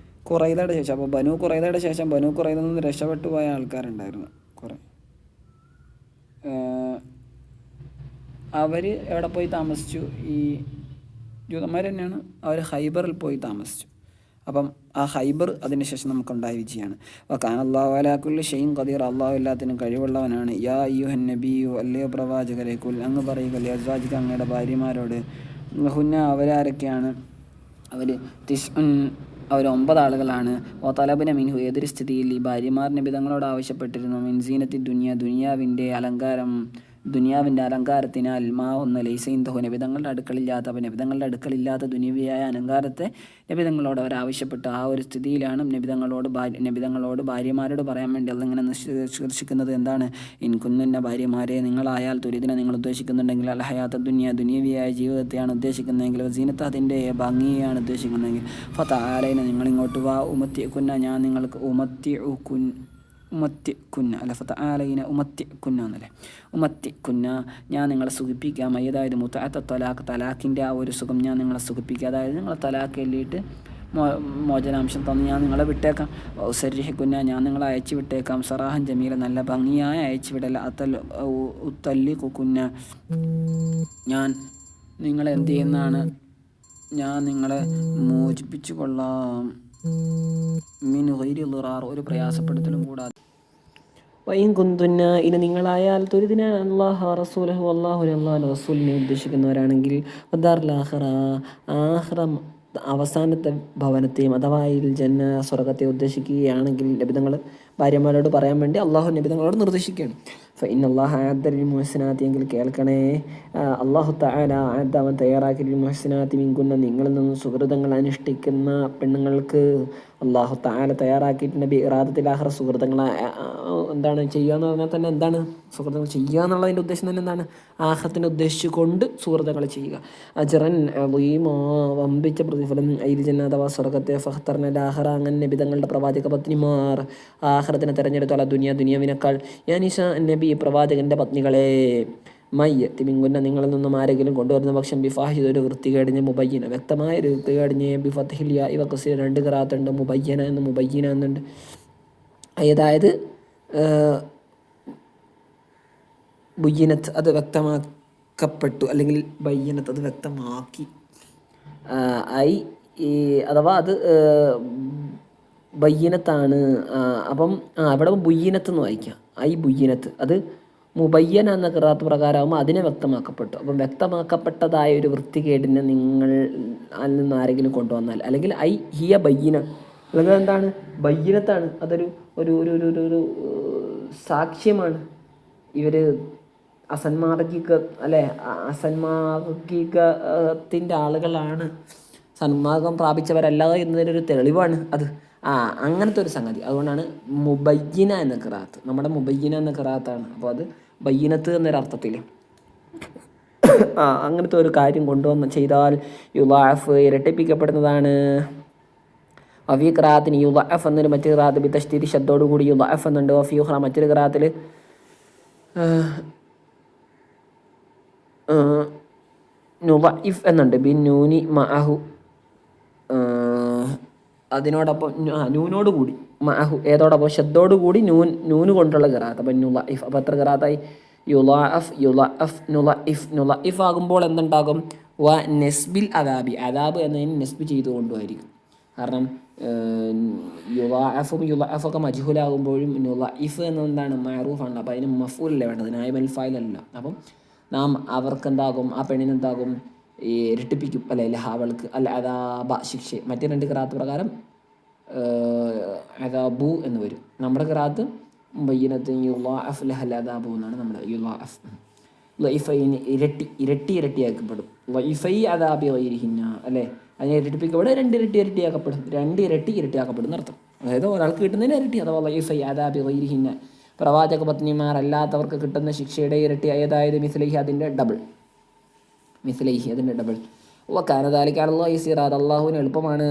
ഖുറൈലയുടെ ശേഷം. അപ്പോൾ ബനു ഖുറൈലയുടെ ശേഷം ബനു ഖുറൈലയിൽ നിന്ന് രക്ഷപ്പെട്ടു പോയ ആൾക്കാരുണ്ടായിരുന്നു കുറേ. അവർ എവിടെ പോയി താമസിച്ചു, ഈ ജൂതന്മാർ തന്നെയാണ്. അവർ ഖൈബറിൽ പോയി താമസിച്ചു. അപ്പം ആ ഖൈബർ അതിന് ശേഷം നമുക്കുണ്ടായ വിജയമാണ്. വകാന അല്ലാഹു അലാ കുല്ലി ഷൈഇൻ ഖദീർ അള്ളാഹു എല്ലാത്തിനും കഴിവുള്ളവനാണ്. യാ അയ്യുഹൻ നബിയു അല്ലയോ പ്രവാചകരെ, കുൽ അങ്ങ് പറയുക, അസ്വാജിക അങ്ങയുടെ ഭാര്യമാരോട്, ഹുന്ന അവരാരൊക്കെയാണ്, അവർ അവർ 9 ആളുകളാണ്. ഓ തലബിന മിൻഹു ഏതൊരു സ്ഥിതിയിൽ ഈ ഭാര്യമാർ നബിതങ്ങളോട് ആവശ്യപ്പെട്ടിരുന്നു. മിൻസീനത്തി ദുനിയാവിൻ്റെ അലങ്കാരത്തിനാൽ മാ ഒന്ന് ലൈസൈന്തഹു നബിതങ്ങളുടെ അടുക്കളില്ലാത്ത, അപ്പോൾ നബിതങ്ങളുടെ അടുക്കളില്ലാത്ത ദുനിയാവിയായ അലങ്കാരത്തെ നബിതങ്ങളോട് അവർ ആവശ്യപ്പെട്ടു. ആ ഒരു സ്ഥിതിയിലാണ് നബിതങ്ങളോട് ഭാര്യമാരോട് പറയാൻ വേണ്ടി അതിങ്ങനെ നിഷ്കർഷിക്കുന്നത്. എന്താണ്, ഇൻകുന്ന ഭാര്യമാരെ നിങ്ങളായാൽ തുരിതിനെ നിങ്ങൾ ഉദ്ദേശിക്കുന്നുണ്ടെങ്കിൽ അൽഹയാത്ത ദുനിയാവിയായ ജീവിതത്തെയാണ് ഉദ്ദേശിക്കുന്നതെങ്കിൽ, സീനത്ത് അതിൻ്റെ ഭംഗിയെയാണ് ഉദ്ദേശിക്കുന്നതെങ്കിൽ, ഫതആലൈന നിങ്ങളിങ്ങോട്ട് വാ, ഉമത്തിക്കുന്ന ഞാൻ നിങ്ങൾക്ക് ഉമത്തിക്കുന്ന ഞാൻ നിങ്ങളെ സുഖിപ്പിക്കാം. അതായത് മുത്തഅത്ത തലാഖിൻ്റെ ആ ഒരു സുഖം ഞാൻ നിങ്ങളെ സുഖിപ്പിക്കുക. അതായത് നിങ്ങൾ തലാഖ് എല്ലിയിട്ട് മോചനാംശം തന്ന് ഞാൻ നിങ്ങളെ വിട്ടേക്കാം. ഉസരിഹിക്കുന്ന ഞാൻ നിങ്ങളെ അയച്ചു വിട്ടേക്കാം. സറാഹൻ ജമീല നല്ല ഭംഗിയായ അയച്ചു വിടല. ഉത്തല്ലിഖുക്കുന്ന ഞാൻ നിങ്ങളെ എന്ത് ചെയ്യുന്നതാണ്, ഞാൻ നിങ്ങളെ മോചിപ്പിച്ചു കൊള്ളാം. മിൻ ഗൈരി ളിറാർ ഒരു പ്രയാസപ്പെടുത്തലും കൂടാതെ. വൈൻ കുന്തുന്ന ഇനി നിങ്ങളായാൽ തുരിദിന അല്ലാഹ റസൂലഹു അള്ളാഹുവിനെ റസൂലിനെ ഉദ്ദേശിക്കുന്നവരാണെങ്കിൽ, ആഖിറ അവസാനത്തെ ഭവനത്തെയും അഥവാ ജന്ന സ്വർഗത്തെ ഉദ്ദേശിക്കുകയാണെങ്കിൽ, ലഭിതങ്ങൾ ഭാര്യമാരോട് പറയാൻ വേണ്ടി അള്ളാഹു നബി തങ്ങളോട് നിർദ്ദേശിക്കുകയാണ്. ഫഇന്നല്ലാഹ അഅദ്ദ ലിൽ മുഹ്സിനാത്തി, എങ്കിൽ കേൾക്കണേ, അള്ളാഹു തആല അഅദ്ദ അവൻ തയ്യാറാക്കി ലിൽ മുഹ്സിനാത്തി മിൻകുന്ന, നിങ്ങളിൽ നിന്ന് സുഹൃതങ്ങൾ അനുഷ്ഠിക്കുന്ന പെണ്ണുങ്ങൾക്ക് അള്ളാഹു തആല തയ്യാറാക്കിയിട്ടുണ്ട്. ഇറാദത്തിൽ ആഖിറ, സുഹൃതങ്ങൾ എന്താണ് ചെയ്യുക എന്ന് പറഞ്ഞാൽ തന്നെ എന്താണ് സുഹൃതങ്ങൾ ചെയ്യുക എന്നുള്ളതിൻ്റെ ഉദ്ദേശം തന്നെ എന്താണ്? ആഖിറത്തിനെ ഉദ്ദേശിച്ചുകൊണ്ട് സുഹൃതങ്ങൾ ചെയ്യുക. അജ്റൻ അളീമാ, വമ്പിച്ച പ്രതിഫലം, അയിൽ ജന്ന അഥവാ സ്വർഗത്തെ, ഫഖ്തർന ലാഖിറ, അങ്ങനെ നബി തങ്ങളുടെ പ്രവാചക പത്നിമാർ ആഖിറത്തിനെ തിരഞ്ഞെടുത്തോളാം ദുനിയാവിനേക്കാൾ. യാ നിസാ നബി, പ്രവാചകൻ്റെ പത്നികളെ, മയ്യത്തി മിങ്കുന്ന, നിങ്ങളിൽ നിന്നും ആരെങ്കിലും കൊണ്ടുവരുന്ന പക്ഷം ബിഫാഹിദ്, ഒരു വൃത്തികേടിഞ്ഞ്, മുബയ്യന വ്യക്തമായ ഒരു വൃത്തികേടിഞ്ഞ്, ബിഫത്ഹിൽ യാ ഇവ കസീർ, 2 ഖിറാഅത്തുണ്ട്, മുബയ്യന എന്ന് മുബയ്യന എന്നുണ്ട്. അതായത് ബുയ്യനത്ത് അത് വ്യക്തമാക്കപ്പെട്ടു, അല്ലെങ്കിൽ ബയ്യനത്ത് അത് വ്യക്തമാക്കി, അഥവാ അത് ബയ്യനത്താണ്. അപ്പം ഇവിടെ ബുയ്യനത്ത് എന്ന് വായിക്കാം, ബുയ്യനത്ത് അത് മുബയ്യന എന്ന ഖിറാഅത്ത് പ്രകാരമാകുമ്പോൾ അതിനെ വ്യക്തമാക്കപ്പെട്ടു. അപ്പം വ്യക്തമാക്കപ്പെട്ടതായ ഒരു വൃത്തികേടിനെ നിങ്ങൾ അതിൽ നിന്ന് ആരെങ്കിലും കൊണ്ടുവന്നാൽ, അല്ലെങ്കിൽ ഹിയ ബയ്യന, അല്ലെങ്കിൽ എന്താണ് ബയ്യനത്താണ്, അതൊരു ഒരു ഒരു ഒരു ഒരു സാക്ഷ്യമാണ്. ഇവർ അസന്മാർഗിക അല്ലെ, അസന്മാർഗികത്തിൻ്റെ ആളുകളാണ്, സന്മാർഗം പ്രാപിച്ചവരല്ല എന്നതിനൊരു തെളിവാണ് അത്. അങ്ങനത്തെ ഒരു സംഗതി. അതുകൊണ്ടാണ് മുബയ്യന എന്ന ഖിറാഅത്ത്, നമ്മുടെ മുബയ്യന എന്ന ഖിറാഅത്താണ്. അപ്പോൾ അത് ബയ്യനത്ത് എന്നൊരർത്ഥത്തിൽ അങ്ങനത്തെ ഒരു കാര്യം കൊണ്ടുവന്ന് ചെയ്താൽ യുളാഫ് ഇരട്ടിപ്പിക്കപ്പെടുന്നതാണ്. വഫീ ഖിറാഅത്തിന് യുളഅഫ് എന്നൊരു മറ്റൊരു ഖിറാഅത്ത് ബി തശ്ദീദി ശബ്ദോടു കൂടി യുളഅഫ് എന്നുണ്ട്. വഫീ ഉഖ്റ മറ്റൊരു ഖിറാഅത്തിൽ നുളഇഫ് എന്നുണ്ട് ബിൻ നൂനി മഅഹു, അതിനോടൊപ്പം നൂനോട് കൂടി, മഅഹു ഏതോടൊപ്പം ശബ്ദോടു കൂടി നൂന് കൊണ്ടുള്ള ഖിറാഅത്ത്. അപ്പം നുളഇഫ്. അപ്പോൾ എത്ര ഖിറാഅത്തായി? യുളഅഫ് യുളഅഫ് നുളഇഫ്. നുളഇഫ് ആകുമ്പോൾ എന്തുണ്ടാകും? വ നെസ്ബിൽ അദാബി, അദാബ് എന്നതിന് നെസ്ബ് ചെയ്തുകൊണ്ടുമായിരിക്കും. കാരണം യുളഅഫും യുളഅഫൊക്കെ മജ്ഹൂലാകുമ്പോഴും നുളഇഫ് എന്നെന്താണ് മഅറൂഫാണല്ലോ, അപ്പോൾ അതിന് മഫ്ഊലല്ലേ വേണ്ടത്, നായിബുൽ ഫായിലല്ല. അപ്പം നാം അവർക്ക് എന്താകും? ആ പെണ്ണിനെന്താകും? ഇരട്ടിപ്പിക്കും അല്ലെ, അവൾക്ക് അല്ല അദാബ ശിക്ഷ. മറ്റേ 2 ഖിറാഅത്ത് പ്രകാരം അദാബു എന്ന് വരും. നമ്മുടെ ഖിറാഅത്ത് ബയ്യനത്ത് യുളഅഫ് ലഹൽ അദാബു എന്നാണ് നമ്മുടെ യുളഅഫ്. ലൈഫൈന് ഇരട്ടിയാക്കപ്പെടും. ലൈഫൈ അദാബി ഗൈരിഹിന്ന അല്ലേ, അതിനെ ഇരട്ടിപ്പിക്കപ്പെടും, 2 ഇരട്ടിയാക്കപ്പെടും, 2 ഇരട്ടിയാക്കപ്പെടും എന്നർത്ഥം. അതായത് ഒരാൾക്ക് കിട്ടുന്നതിന് ഇരട്ടി, അഥവാ ലൈഫൈ അദാബി ഗൈരിഹിന്ന, പ്രവാചക പത്നിമാർ അല്ലാത്തവർക്ക് കിട്ടുന്ന ശിക്ഷയുടെ ഇരട്ടി. അതായത് മിസ്ലൈഹി അതിൻ്റെ ഡബിൾ, മിസ്ലൈഹി അതിൻ്റെ ഡബിൾ. വകാന ദാലിക അലല്ലാഹി യസീറ, അത് അല്ലാഹുവിന് എളുപ്പമാണ്.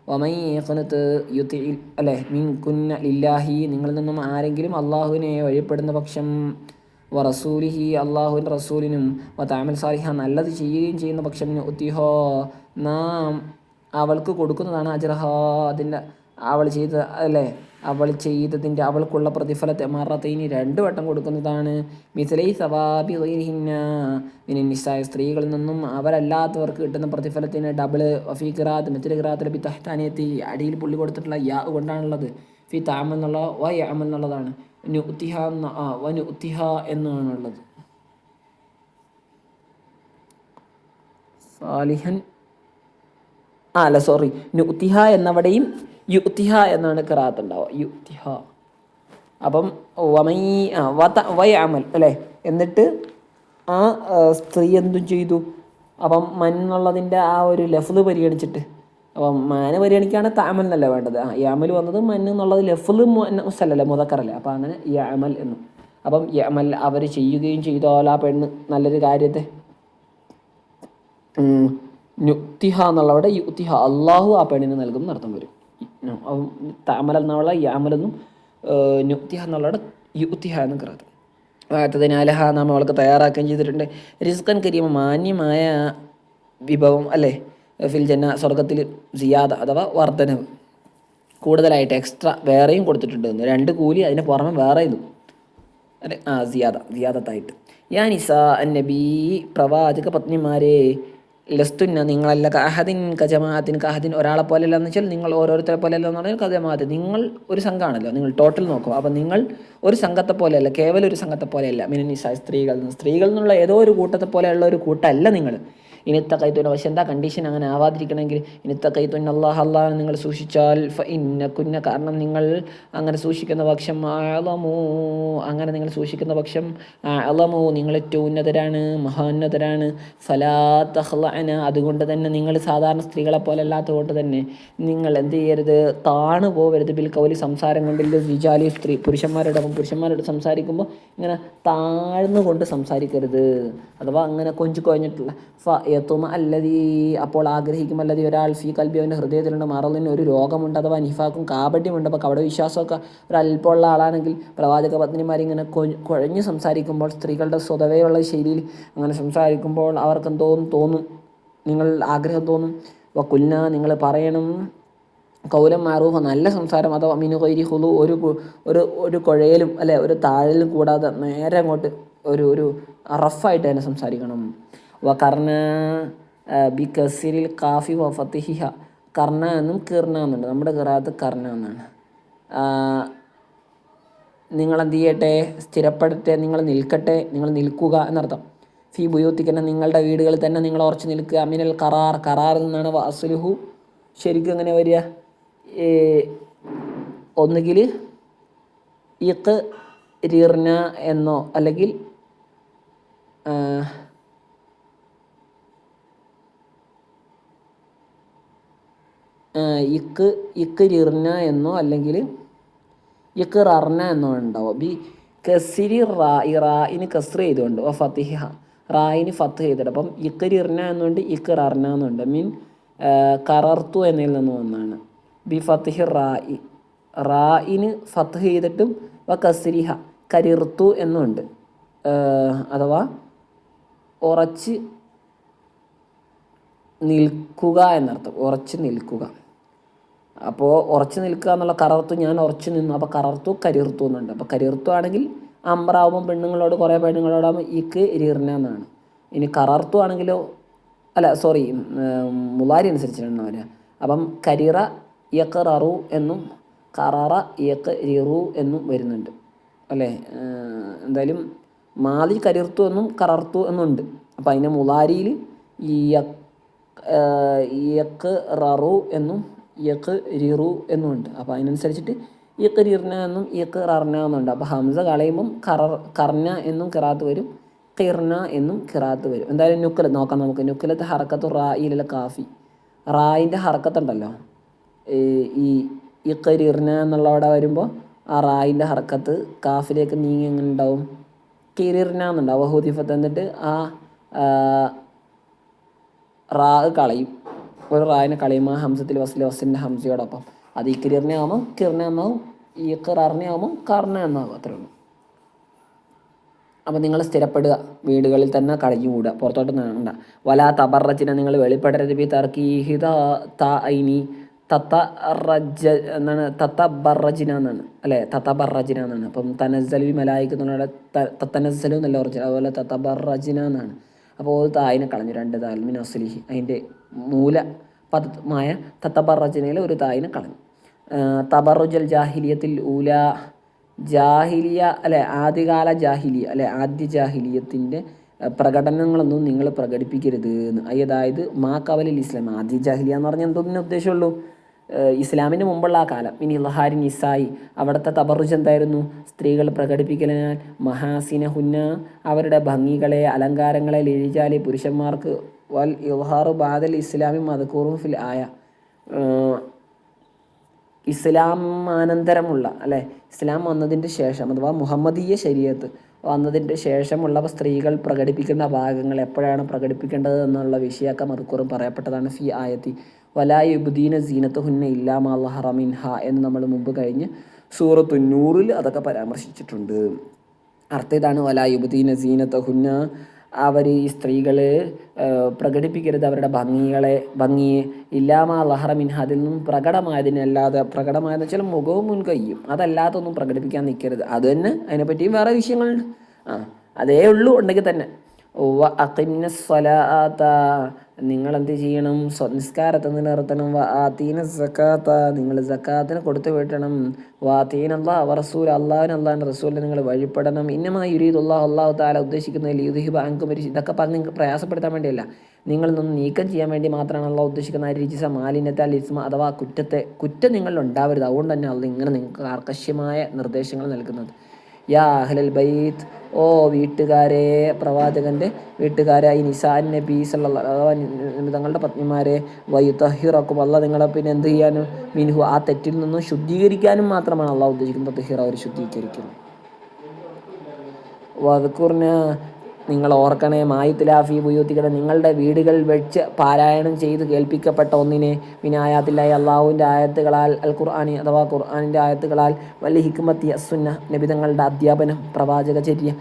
വമൻ യഖ്നത് യുതിഇ അല്ലേ മിൻകുന്ന ലില്ലാഹി, നിങ്ങളിൽ നിന്നും ആരെങ്കിലും അള്ളാഹുവിനെ വഴിപ്പെടുന്ന പക്ഷം, വറസൂലിഹി അള്ളാഹുവിൻ്റെ റസൂലിനും, വതഅമൽ സാലിഹ നല്ലത് ചെയ്യുകയും ചെയ്യുന്ന പക്ഷം, നുതിഹോ നാം അവൾക്ക് കൊടുക്കുന്നതാണ്, അജ്റഹ അതിൻ്റെ അവൾ ചെയ്ത അല്ലേ അവൾ ചെയ്തതിൻ്റെ അവൾക്കുള്ള പ്രതിഫലത്തെ, മറത്തൈനി 2 വട്ടം കൊടുക്കുന്നതാണ്. മിസ്ലൈ സവാബി ഗൈരിഹിന്ന മിനൻ നിസാ, സ്ത്രീകളിൽ നിന്നും അവരല്ലാത്തവർക്ക് കിട്ടുന്ന പ്രതിഫലത്തിന് ഡബിള്. ഫീ ഖിറാഅത്ത് മറ്റൊരു ഖിറാഅത്തിൽ ബി തഹ്താനിയത്തി, അടിയിൽ പുള്ളി കൊടുത്തിട്ടുള്ള യാ കൊണ്ടാണുള്ളത്. ഫി തഅമൽ എന്നുള്ള വ യഅമൽ എന്നുള്ളതാണ്. നുതിഹ വനുതിഹ എന്നാണുള്ളത്. സാലിഹൻ അല്ല സോറി, നുതിഹ എന്നവിടെയും യുതിഹ എന്നാണ് ഖിറാഅത്ത് ഉണ്ടാവുക, യുതിഹ. അപ്പം വയഅമൽ അല്ലേ, എന്നിട്ട് ആ സ്ത്രീ എന്തും ചെയ്തു. അപ്പം മൻ എന്നുള്ളതിൻ്റെ ആ ഒരു ലഫ്ള് പരിഗണിച്ചിട്ട്, അപ്പം മാന പരിഗണിക്കുകയാണ് തഅമൽ എന്നല്ല വേണ്ടത്. യഅമൽ വന്നത് മൻ എന്നുള്ളത് ലഫ്ള് മുസല്ലല്ലേ, മുദക്കറല്ലേ, അപ്പം അങ്ങനെ യഅമൽ എന്നും. അപ്പം യഅമൽ അവർ ചെയ്യുകയും ചെയ്താൽ ആ പെണ്ണ് നല്ലൊരു കാര്യത്തെ, നുതിഹ എന്നുള്ളവിടെ യുതിഹ അള്ളാഹു ആ പെണ്ണിന് നൽകും എന്നർത്ഥം വരും. തഅമൽ എന്നുള്ള യഅമലെന്നും നുതിഹ എന്നുള്ളവിടെ യുതിഹ എന്നും ഖിറാഅത്ത്. വാഅതനാലഹ നാം അവൾക്ക് തയ്യാറാക്കുകയും ചെയ്തിട്ടുണ്ട്. റിസ്ഖൻ കരീമ മാന്യമായ വിഭവം അല്ലേ, ഫിൽ ജന്ന സ്വർഗത്തിൽ, സിയാദ അഥവാ വർദ്ധനവ്, കൂടുതലായിട്ട് എക്സ്ട്രാ വേറെയും കൊടുത്തിട്ടുണ്ട്. 2 കൂലി അതിന് പുറമെ വേറെ ഇതും അല്ലെ, സിയാദത്തായിട്ട്. യാ നിസാ നബി, പ്രവാചക പത്നിമാരെ, ലസ്തുന്ന നിങ്ങളല്ല, കഅഹദിൻ കജമാഅത്തിൻ, കഅഹദിൻ ഒരാളെ പോലെയല്ല എന്ന് വെച്ചാൽ നിങ്ങൾ ഓരോരുത്തരെ പോലെയല്ല എന്ന് പറഞ്ഞാൽ കജമാഅത്ത് നിങ്ങൾ ഒരു സംഘമാണല്ലോ, നിങ്ങൾ ടോട്ടൽ നോക്കുക. അപ്പം നിങ്ങൾ ഒരു സംഘത്തെ പോലെയല്ല, കേവലം ഒരു സംഘത്തെ പോലെയല്ല. മിനൻ നിസാ സ്ത്രീകൾ എന്നുള്ള ഏതോ ഒരു കൂട്ടത്തെ പോലെയുള്ള ഒരു കൂട്ടമല്ല നിങ്ങൾ. ഇനിത്തക്കൈത്തുന്ന. പക്ഷെ എന്താ കണ്ടീഷൻ അങ്ങനെ ആവാതിരിക്കണമെങ്കിൽ? ഇനിത്തക്കൈത്തുന്ന അള്ളാഹ് നിങ്ങൾ സൂക്ഷിച്ചാൽ ഇന്നക്കുന്ന, കാരണം നിങ്ങൾ അങ്ങനെ സൂക്ഷിക്കുന്ന പക്ഷം അളമോ, അങ്ങനെ നിങ്ങൾ സൂക്ഷിക്കുന്ന പക്ഷം അളമോ, നിങ്ങൾ ഏറ്റവും ഉന്നതരാണ്, മഹോന്നതരാണ്. ഫലാ തഖ്ലഅന, അതുകൊണ്ട് തന്നെ നിങ്ങൾ സാധാരണ സ്ത്രീകളെ പോലെ അല്ലാത്തത് കൊണ്ട് തന്നെ നിങ്ങൾ എന്ത് ചെയ്യരുത്, താണു പോവരുത്. ബിൽ കൗലി, സംസാരം കൊണ്ടില്ല. വിജാലി, സ്ത്രീ പുരുഷന്മാരോട് സംസാരിക്കുമ്പോൾ ഇങ്ങനെ താഴ്ന്നുകൊണ്ട് സംസാരിക്കരുത്, അഥവാ അങ്ങനെ കൊഞ്ചു കുഴഞ്ഞിട്ടുള്ള. ഫയത്തുമ അല്ലതി, അപ്പോൾ ആഗ്രഹിക്കും അല്ലതി ഒരാൾ, ഫീ കൽബി, അവൻ്റെ ഹൃദയത്തിലുണ്ട്, മറലിന് ഒരു രോഗമുണ്ട്, അഥവാ നിഫാക്കും കാപട്യമുണ്ട്. അപ്പോൾ കപട വിശ്വാസമൊക്കെ ഒരല്പമുള്ള ആളാണെങ്കിൽ പ്രവാചക പത്നിമാരിങ്ങനെ കുഴഞ്ഞു സംസാരിക്കുമ്പോൾ, സ്ത്രീകളുടെ സ്വതവേയുള്ള ശൈലിയിൽ അങ്ങനെ സംസാരിക്കുമ്പോൾ അവർക്ക് തോന്നും, നിങ്ങൾ ആഗ്രഹം തോന്നും. വക്കുൽന, നിങ്ങൾ പറയണം കൗലം മാറൂഫ, നല്ല സംസാരം, അഥവാ മിനു കൈരി ഹുലു, ഒരു കുഴയലും അല്ലെ ഒരു താഴലും കൂടാതെ നേരെ അങ്ങോട്ട് ഒരു റഫായിട്ട് തന്നെ സംസാരിക്കണം. കർണ ബി കസിരിൽ കാഫി വ ഫത്തിഹിഹ, കർണ എന്നും കിർണ എന്നുണ്ട്. നമ്മുടെ ഖിറാഅത്ത് കർണ എന്നാണ്. നിങ്ങൾ എന്ത് ചെയ്യട്ടെ, സ്ഥിരപ്പെടട്ടെ, നിങ്ങൾ നിൽക്കട്ടെ, നിങ്ങൾ നിൽക്കുക എന്നർത്ഥം. ഫി ബുയൂത്തിക്കന്നെ, നിങ്ങളുടെ വീടുകളിൽ തന്നെ നിങ്ങൾ ഉറച്ചു നിൽക്കുക. അമിനൽ കറാറിൽ നിന്നാണ് അസ്ലുഹു ശരിക്കും എങ്ങനെ വരിക, ഒന്നുകിൽ ഇഖ് റിർന എന്നോ അല്ലെങ്കിൽ ഇഖ് റിർന എന്നോ അല്ലെങ്കിൽ ഇഖ് റർന എന്നോ ഉണ്ടാവും. ബി കസിരി റായിന് കസ്ർ ചെയ്തുകൊണ്ട് ഫത്തിഹ, റായിന് ഫത്ത് ചെയ്തിട്ട്. അപ്പം ഇഖ് റിർന എന്നുണ്ട്, ഇഖ് റർന എന്നുണ്ട്. മീൻ കറർത്തു എന്നതിൽ നിന്ന് വന്നാണ്. ബി ഫത്തിഹി റായിന് ഫത്ത് ചെയ്തിട്ടും കസ്രിഹ കരിർത്തു എന്നുണ്ട്, അഥവാ ഉറച്ച് നിൽക്കുക എന്നർത്ഥം, ഉറച്ച് നിൽക്കുക. അപ്പോൾ ഉറച്ച് നിൽക്കുക എന്നുള്ള കറർത്തു, ഞാൻ ഉറച്ചു നിന്നു, അപ്പോൾ കറർത്തു കരിർത്തു എന്നുണ്ട്. അപ്പോൾ കരിർത്തു ആണെങ്കിൽ അമ്രാവുമ്പം പെണ്ണുങ്ങളോട്, കുറേ പെണ്ണുങ്ങളോടാകുമ്പോൾ ഇക്ക് ഇരിർന എന്നാണ്. ഇനി കറർത്തു ആണെങ്കിലോ, അല്ല സോറി, മുലാരി അനുസരിച്ചിട്ടാണ് വരിക. അപ്പം കരിറ യഖറു എന്നും കററ യഖറിറു എന്നും വരുന്നുണ്ട് അല്ലേ. എന്തായാലും മാലി കരിർത്തു എന്നും കറർത്തു എന്നുണ്ട്. അപ്പം അതിൻ്റെ മുലാരിയിൽ യഖറു എന്നും യഖറിറു എന്നുമുണ്ട്. അപ്പോൾ അതിനനുസരിച്ചിട്ട് യഖറിർന എന്നും യഖറർന എന്നുണ്ട്. അപ്പോൾ ഹംസ കളയുമ്പം കർന എന്നും ഖിറാത്ത് വരും, ഖിർന എന്നും ഖിറാത്ത് വരും. എന്തായാലും നുക്കലത്ത് നോക്കാം നമുക്ക്. നുക്കലത്ത് ഹറക്കത്തു റായിലുള്ള കാഫി, റായിൻ്റെ ഹറക്കത്തുണ്ടല്ലോ, ഈ ഇഖരിർന എന്നുള്ളവിടെ വരുമ്പോൾ ആ റായിൻ്റെ ഹറക്കത്ത് കാഫിലേക്ക് നീങ്ങി എങ്ങനെ ഉണ്ടാവും, കിരിർന എന്നുണ്ടാവും. ഹുദിഫത്ത്, എന്നിട്ട് ആ റാ കളയും, ഒരു റായിനെ കളയും ആ ഹംസത്തിൽ വസിൻ്റെ ഹംസയോടൊപ്പം. അത് ഇഖരിർന ആകുമ്പോൾ കിർന എന്നാവും, ഇഖറർന ആകുമ്പോൾ കർണ എന്നാകും, അത്രേ ഉള്ളൂ. അപ്പം നിങ്ങൾ സ്ഥിരപ്പെടുക, വീടുകളിൽ തന്നെ കഴിഞ്ഞുകൂടുക, പുറത്തോട്ട് വേണ്ട. വലാ തബറജിന, നിങ്ങൾ വെളിപ്പെടരുത്. ബി തർക്കീഹിത ഐനി തത്തറജ എന്നാണ്, തത്തബറജിന എന്നാണ് അല്ലേ, തത്തബറജിന എന്നാണ്. അപ്പം തനസ്സലു മലായിക്കുന്നുള്ള തത്തനസ്സലു എന്നല്ല ഒറിജിനൽ, അതുപോലെ തത്തബറജിന എന്നാണ്. അപ്പോൾ തായിനെ കളഞ്ഞു, രണ്ട് താൽമിൻ അസ്ലിഹി, അതിൻ്റെ മൂല പദമായ തത്തബറജിനയിൽ ഒരു തായിനെ കളഞ്ഞു. തബറുജൽ ജാഹിലിയത്തിൽ ഊല, ജാഹിലിയ അല്ലെ, ആദ്യകാല ജാഹിലിയ അല്ലെ, ആദ്യ ജാഹിലിയത്തിൻ്റെ പ്രകടനങ്ങളൊന്നും നിങ്ങൾ പ്രകടിപ്പിക്കരുത് എന്ന്. അതായത് മാ കവലിൽ ഇസ്ലാം, ആദ്യ ജാഹിലിയ എന്ന് പറഞ്ഞാൽ എന്തോന്നിന് ഉദ്ദേശമുള്ളൂ, ഇസ്ലാമിന് മുമ്പുള്ള ആ കാലം. ഇനി ലഹാരി നിസായി, അവിടുത്തെ തബറുജ് എന്തായിരുന്നു, സ്ത്രീകൾ പ്രകടിപ്പിക്കലിനാൽ മഹാസിന ഹുന്ന, അവരുടെ ഭംഗികളെ അലങ്കാരങ്ങളെ ലിരിജാലി, പുരുഷന്മാർക്ക്, വൽ ഇൽഹാറു ബാദൽ ഇസ്ലാമി മദ്കൂറും ഫിൽ ആയ, ഇസ്ലാമാനന്തരമുള്ള അല്ലെ, ഇസ്ലാം വന്നതിൻ്റെ ശേഷം അഥവാ മുഹമ്മദീയ ശരീഅത്ത് വന്നതിൻ്റെ ശേഷമുള്ള സ്ത്രീകൾ പ്രകടിപ്പിക്കുന്ന ഭാഗങ്ങൾ എപ്പോഴാണ് പ്രകടിപ്പിക്കേണ്ടത് എന്നുള്ള വിഷയമൊക്കെ മദ്കൂറും പറയപ്പെട്ടതാണ്. ഫി ആയത്തി വലാ യുബ്ദീന സീനത്തുഹുന്ന ഇല്ലാ മാ ളഹറ മിൻഹ എന്ന് നമ്മൾ മുമ്പ് കഴിഞ്ഞ് സൂറത്തു നൂറിൽ അതൊക്കെ പരാമർശിച്ചിട്ടുണ്ട്. അർത്ഥം ഇതാണ്, വലാ യുബ്ദീന സീനത്തുഹുന്ന, അവർ ഈ സ്ത്രീകൾ പ്രകടിപ്പിക്കരുത് അവരുടെ ഭംഗിയെ ഇല്ലാമാ ലഹറ മിൻഹ, അതിൽ നിന്നും പ്രകടമായതിനല്ലാതെ, പ്രകടമായെന്ന് വെച്ചാൽ മുഖവും മുൻകൈയും, അതല്ലാത്തൊന്നും പ്രകടിപ്പിക്കാൻ നിൽക്കരുത്. അത് തന്നെ, അതിനെപ്പറ്റിയും വേറെ വിഷയങ്ങളുണ്ട്. അതേ ഉള്ളൂ ഉണ്ടെങ്കിൽ തന്നെ. വ അഖിന്ന സ്വലാത്ത, നിങ്ങൾ എന്ത് ചെയ്യണം, നിസ്കാരത്തെ നിലനിർത്തണം. വ ആതീന സക്കാത്ത, നിങ്ങൾ സക്കാത്തിനെ കൊടുത്തു വിട്ടണം. വാതീന അല്ലാഹ് വ റസൂൽ, അള്ളാഹുവിന് അള്ളാഹിൻ്റെ റസൂലിനെ നിങ്ങൾ വഴിപ്പെടണം. ഇന്നമാ യുരീദുല്ലാഹ്, അള്ളാഹു തആല ഉദ്ദേശിക്കുന്നത് ലിയുദ്ഹിബ അൻകും, ഇതൊക്കെ പറഞ്ഞ് നിങ്ങൾക്ക് പ്രയാസപ്പെടുത്താൻ വേണ്ടിയല്ല, നിങ്ങളിൽ നിന്ന് നീക്കം ചെയ്യാൻ വേണ്ടി മാത്രമാണ് അള്ളാഹ് ഉദ്ദേശിക്കുന്ന രിജിസ മാലിന്യത്തെ അൽ ഇസ്മ അഥവാ കുറ്റം നിങ്ങളിൽ ഉണ്ടാവരുത്. അതുകൊണ്ട് തന്നെ അള്ളാഹ് ഇങ്ങനെ നിങ്ങൾക്ക് കർക്കശമായ നിർദ്ദേശങ്ങൾ നൽകുന്നത്. യാ അഹ്ലൽ ബൈത്ത്, ഓ വീട്ടുകാരെ, പ്രവാചകൻ്റെ വീട്ടുകാരെ, ഈ നിസാൻ നബി സല്ലല്ലാഹു അഥവാ തങ്ങളുടെ പത്നിമാരെ, വയുതഹിറക്കും, അള്ളാഹ് നിങ്ങളെ പിന്നെ എന്ത് ചെയ്യാനും മിൻഹു ആ തെറ്റിൽ നിന്നും ശുദ്ധീകരിക്കാനും മാത്രമാണ് അള്ളാഹ് ഉദ്ദേശിക്കുന്നത്. തഹിറ അവർ ശുദ്ധീകരിക്കുന്നു. വദ്കുർന നിങ്ങൾ ഓർക്കണേ, മായുത്തിലാഫി ബുയൂത്തിക്കണ നിങ്ങളുടെ വീടുകൾ വെച്ച് പാരായണം ചെയ്ത് കേൾപ്പിക്കപ്പെട്ട ഒന്നിനെ വിനായാത്തില്ലായി അള്ളാഹുവിൻ്റെ ആയത്തുകളാൽ അൽ ഖുർആനി അഥവാ ഖുർആനിൻ്റെ ആയത്തുകളാൽ വലിയ ഹിക്മത്തി അസുന്ന നബിതങ്ങളുടെ അധ്യാപനം പ്രവാചകചര്യ